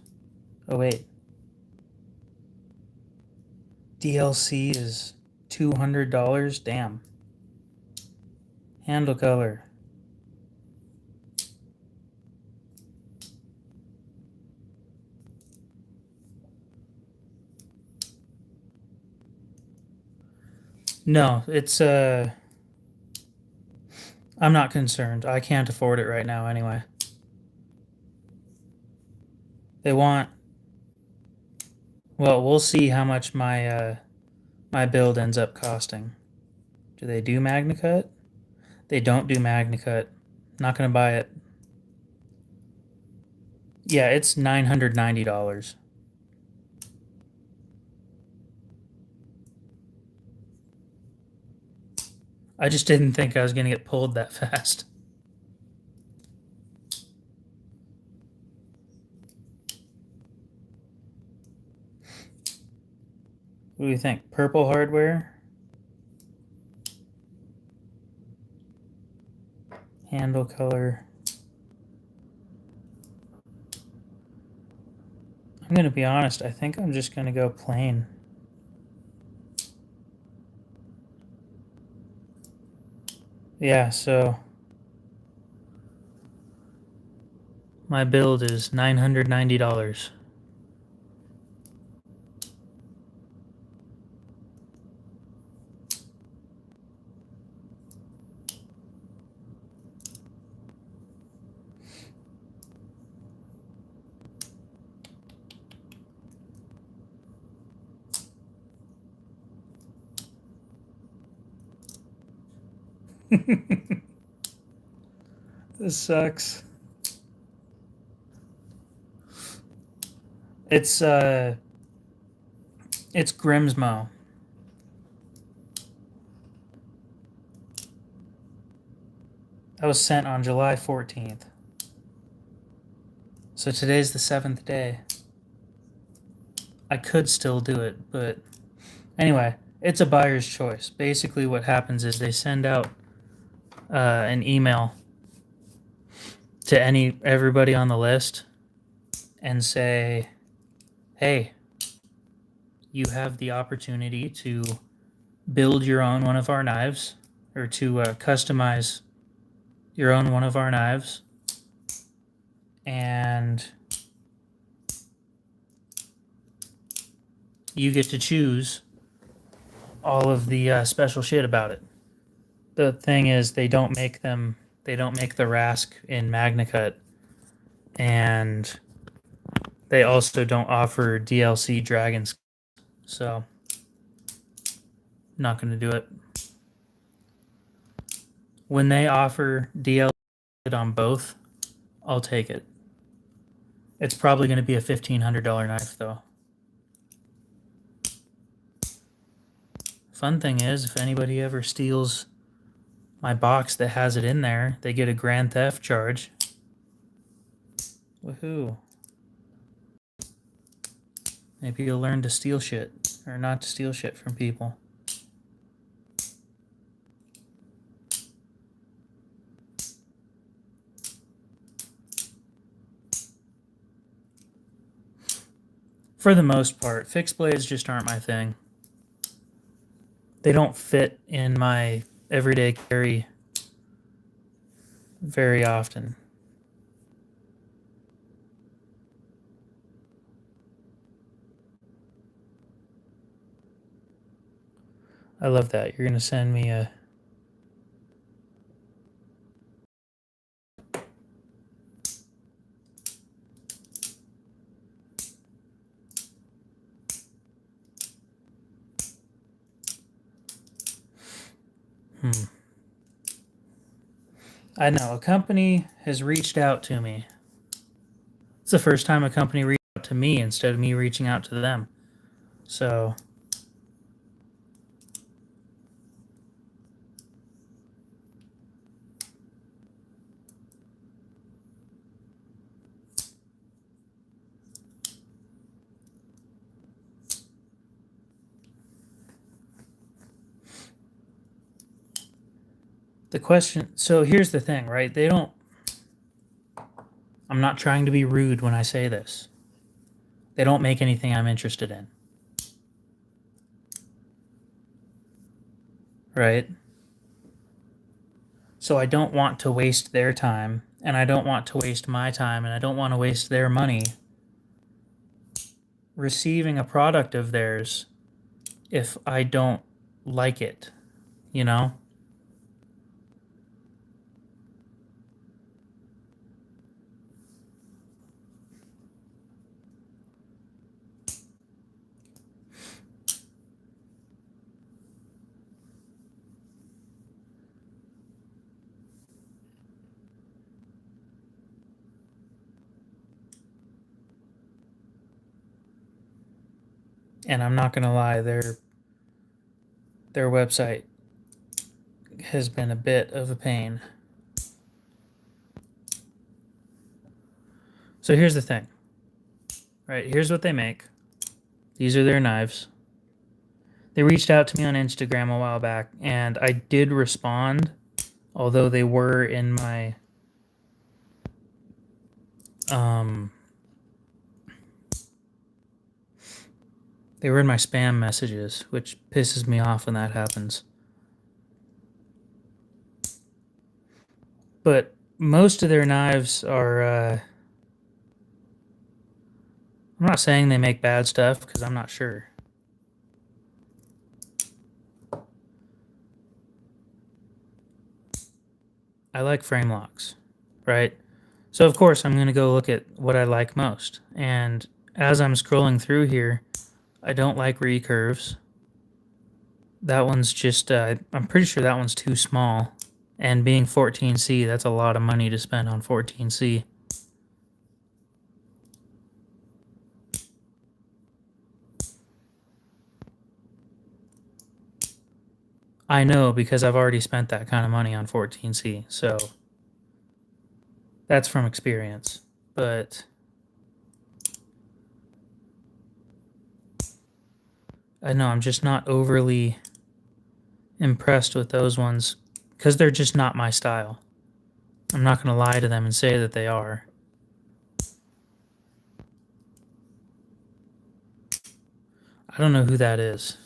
Oh, wait. DLC is $200? Damn. Handle color. No, it's I'm not concerned. I can't afford it right now anyway. They want, well, we'll see how much my build ends up costing. Do they do MagnaCut? They don't do MagnaCut. Not gonna buy it. Yeah, it's $990. I just didn't think I was gonna get pulled that fast. What do you think? Purple hardware? Handle color. I'm gonna be honest, I think I'm just gonna go plain. Yeah, so my build is $990. This sucks. It's Grimsmo. That was sent on July 14th. So today's the 7th day. I could still do it, but anyway, it's a buyer's choice. Basically, what happens is they send out an email to everybody on the list and say, "Hey, you have the opportunity to build your own one of our knives, or to customize your own one of our knives, and you get to choose all of the special shit about it." The thing is, they don't make them. They don't make the Rask in MagnaCut, and they also don't offer DLC dragons. So, not going to do it. When they offer DLC on both, I'll take it. It's probably going to be a $1,500 knife, though. Fun thing is, if anybody ever steals my box that has it in there, they get a grand theft charge. Woohoo. Maybe you'll learn to steal shit, or not to steal shit from people. For the most part, fixed blades just aren't my thing. They don't fit in my everyday carry very often. I love that. You're going to send me a... I know, a company has reached out to me. It's the first time a company reached out to me instead of me reaching out to them. So... the question, so here's the thing, right? They don't, I'm not trying to be rude when I say this. They don't make anything I'm interested in. Right? So I don't want to waste their time, and I don't want to waste my time, and I don't want to waste their money receiving a product of theirs if I don't like it. you know? And I'm not gonna lie, their website has been a bit of a pain. So here's the thing, right? Here's what they make. These are their knives. They reached out to me on Instagram a while back, and I did respond, although they were in my um they were in my spam messages, which pisses me off when that happens. But most of their knives are I'm not saying they make bad stuff because I'm not sure. I like frame locks, right? So of course I'm going to go look at what I like most. And as I'm scrolling through here, I don't like recurves. That one's just I'm pretty sure that one's too small. And being 14C, that's a lot of money to spend on 14C. I know because I've already spent that kind of money on 14C. So that's from experience. But I know I'm just not overly impressed with those ones because they're just not my style. I'm not going to lie to them and say that they are. I don't know who that is.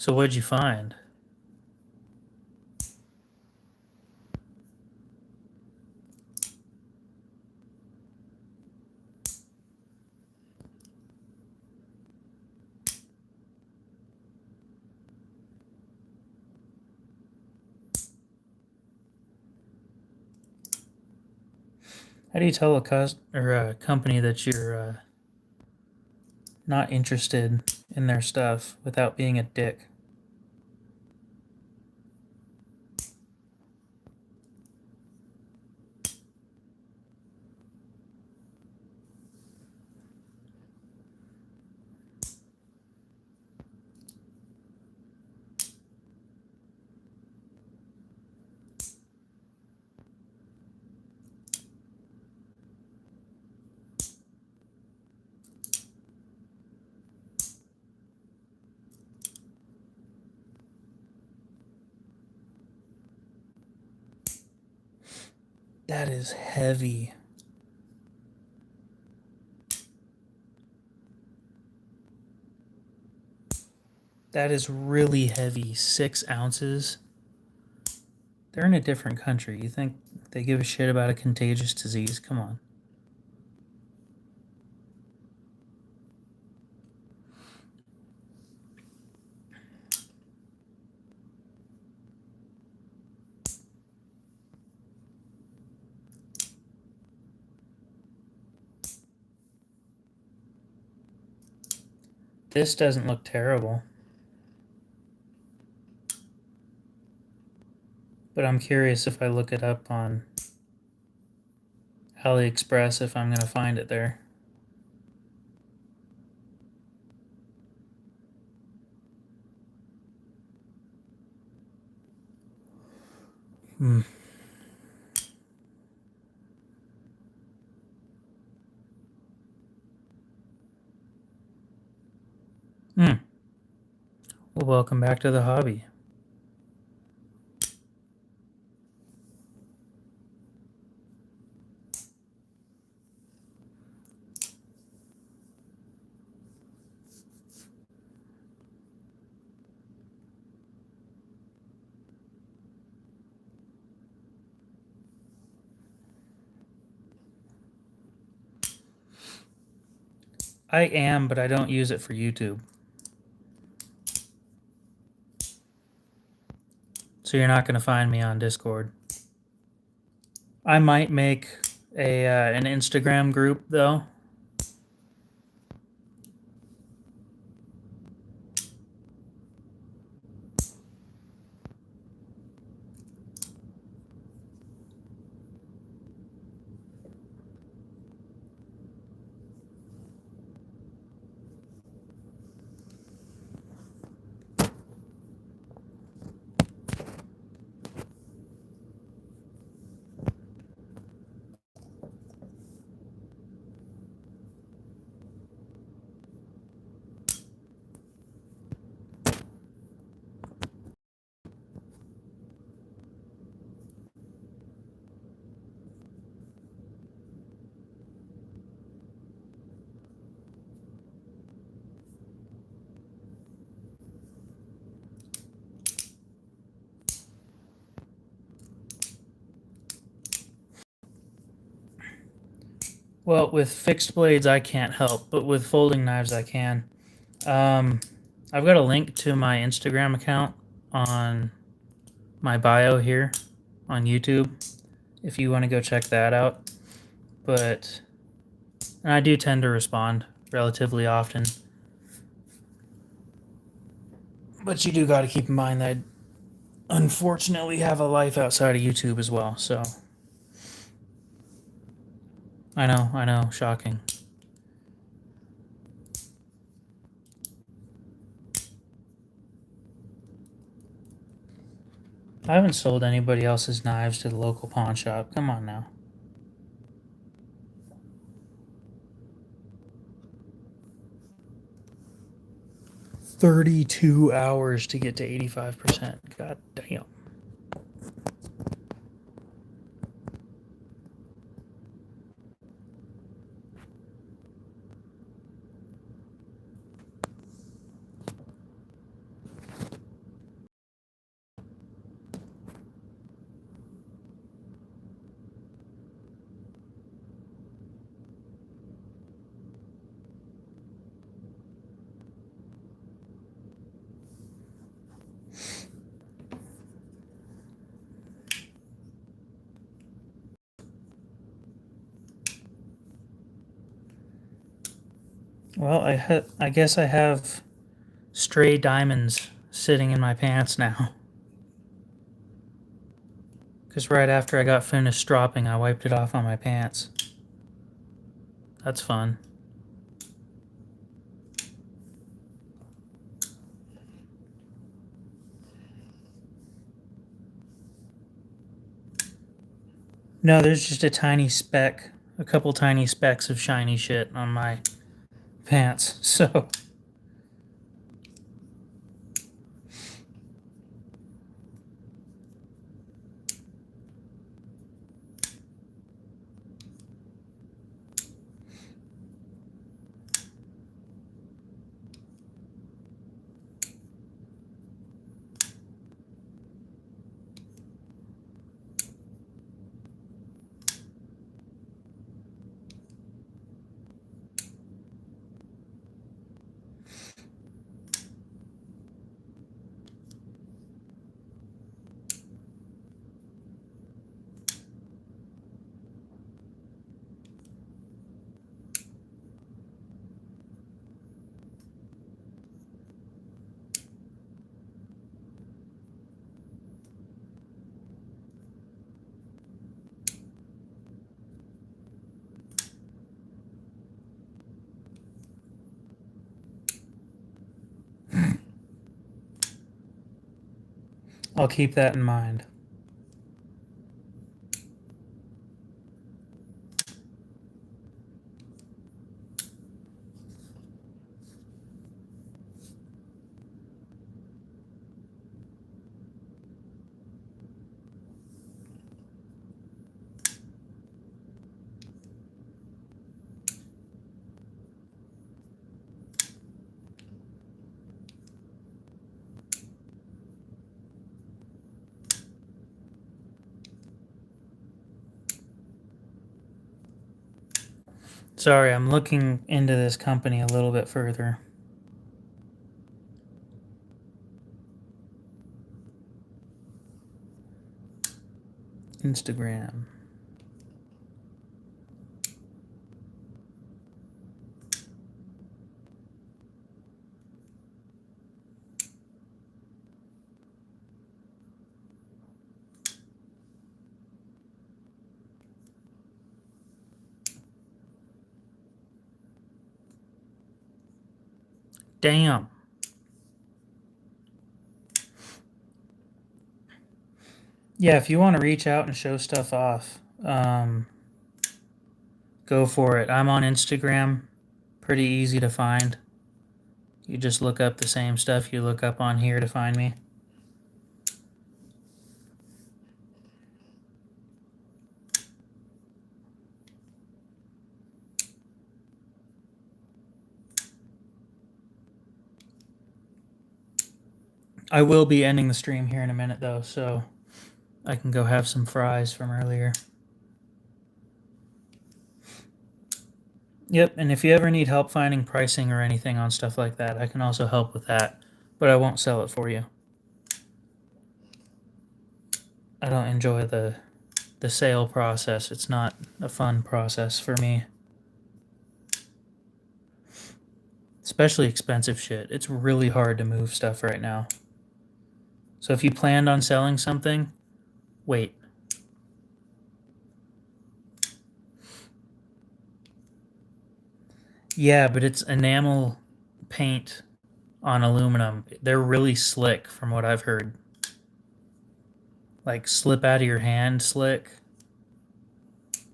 So what'd you find? How do you tell a company that you're not interested in their stuff without being a dick? That is heavy. That is really heavy. 6 ounces. They're in a different country. You think they give a shit about a contagious disease? Come on. This doesn't look terrible. But I'm curious if I look it up on AliExpress if I'm going to find it there. Hmm. Hmm. Well, welcome back to the hobby. I am, but I don't use it for YouTube. So you're not going to find me on Discord. I might make an Instagram group though. Well, with fixed blades, I can't help, but with folding knives, I can. I've got a link to my Instagram account on my bio here on YouTube if you want to go check that out. But and I do tend to respond relatively often. But you do got to keep in mind that I unfortunately have a life outside of YouTube as well. So I know, shocking. I haven't sold anybody else's knives to the local pawn shop. Come on now. $32 hours to get to 85%. God damn. Well, I guess I have stray diamonds sitting in my pants now. Because right after I got finished stropping, I wiped it off on my pants. That's fun. No, there's just a tiny speck, a couple tiny specks of shiny shit on my pants. So I'll keep that in mind. Sorry, I'm looking into this company a little bit further. Instagram. Damn. Yeah, if you want to reach out and show stuff off, go for it. I'm on Instagram. Pretty easy to find. You just look up the same stuff you look up on here to find me. I will be ending the stream here in a minute, though, so I can go have some fries from earlier. Yep, and if you ever need help finding pricing or anything on stuff like that, I can also help with that, but I won't sell it for you. I don't enjoy the sale process. It's not a fun process for me. Especially expensive shit. It's really hard to move stuff right now. So if you planned on selling something, wait. Yeah, but it's enamel paint on aluminum. They're really slick from what I've heard. Like slip out of your hand slick.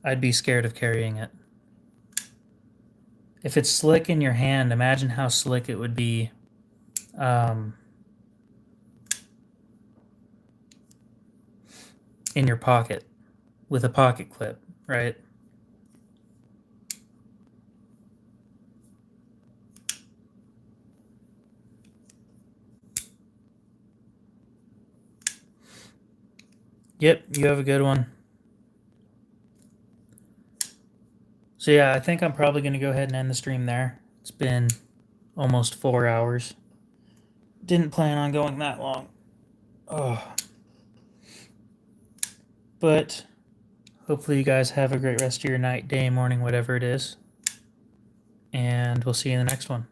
I'd be scared of carrying it. If it's slick in your hand, imagine how slick it would be in your pocket with a pocket clip, right? Yep, you have a good one. So yeah, I think I'm probably going to go ahead and end the stream there. It's been almost 4 hours. Didn't plan on going that long. Oh. But hopefully you guys have a great rest of your night, day, morning, whatever it is. And we'll see you in the next one.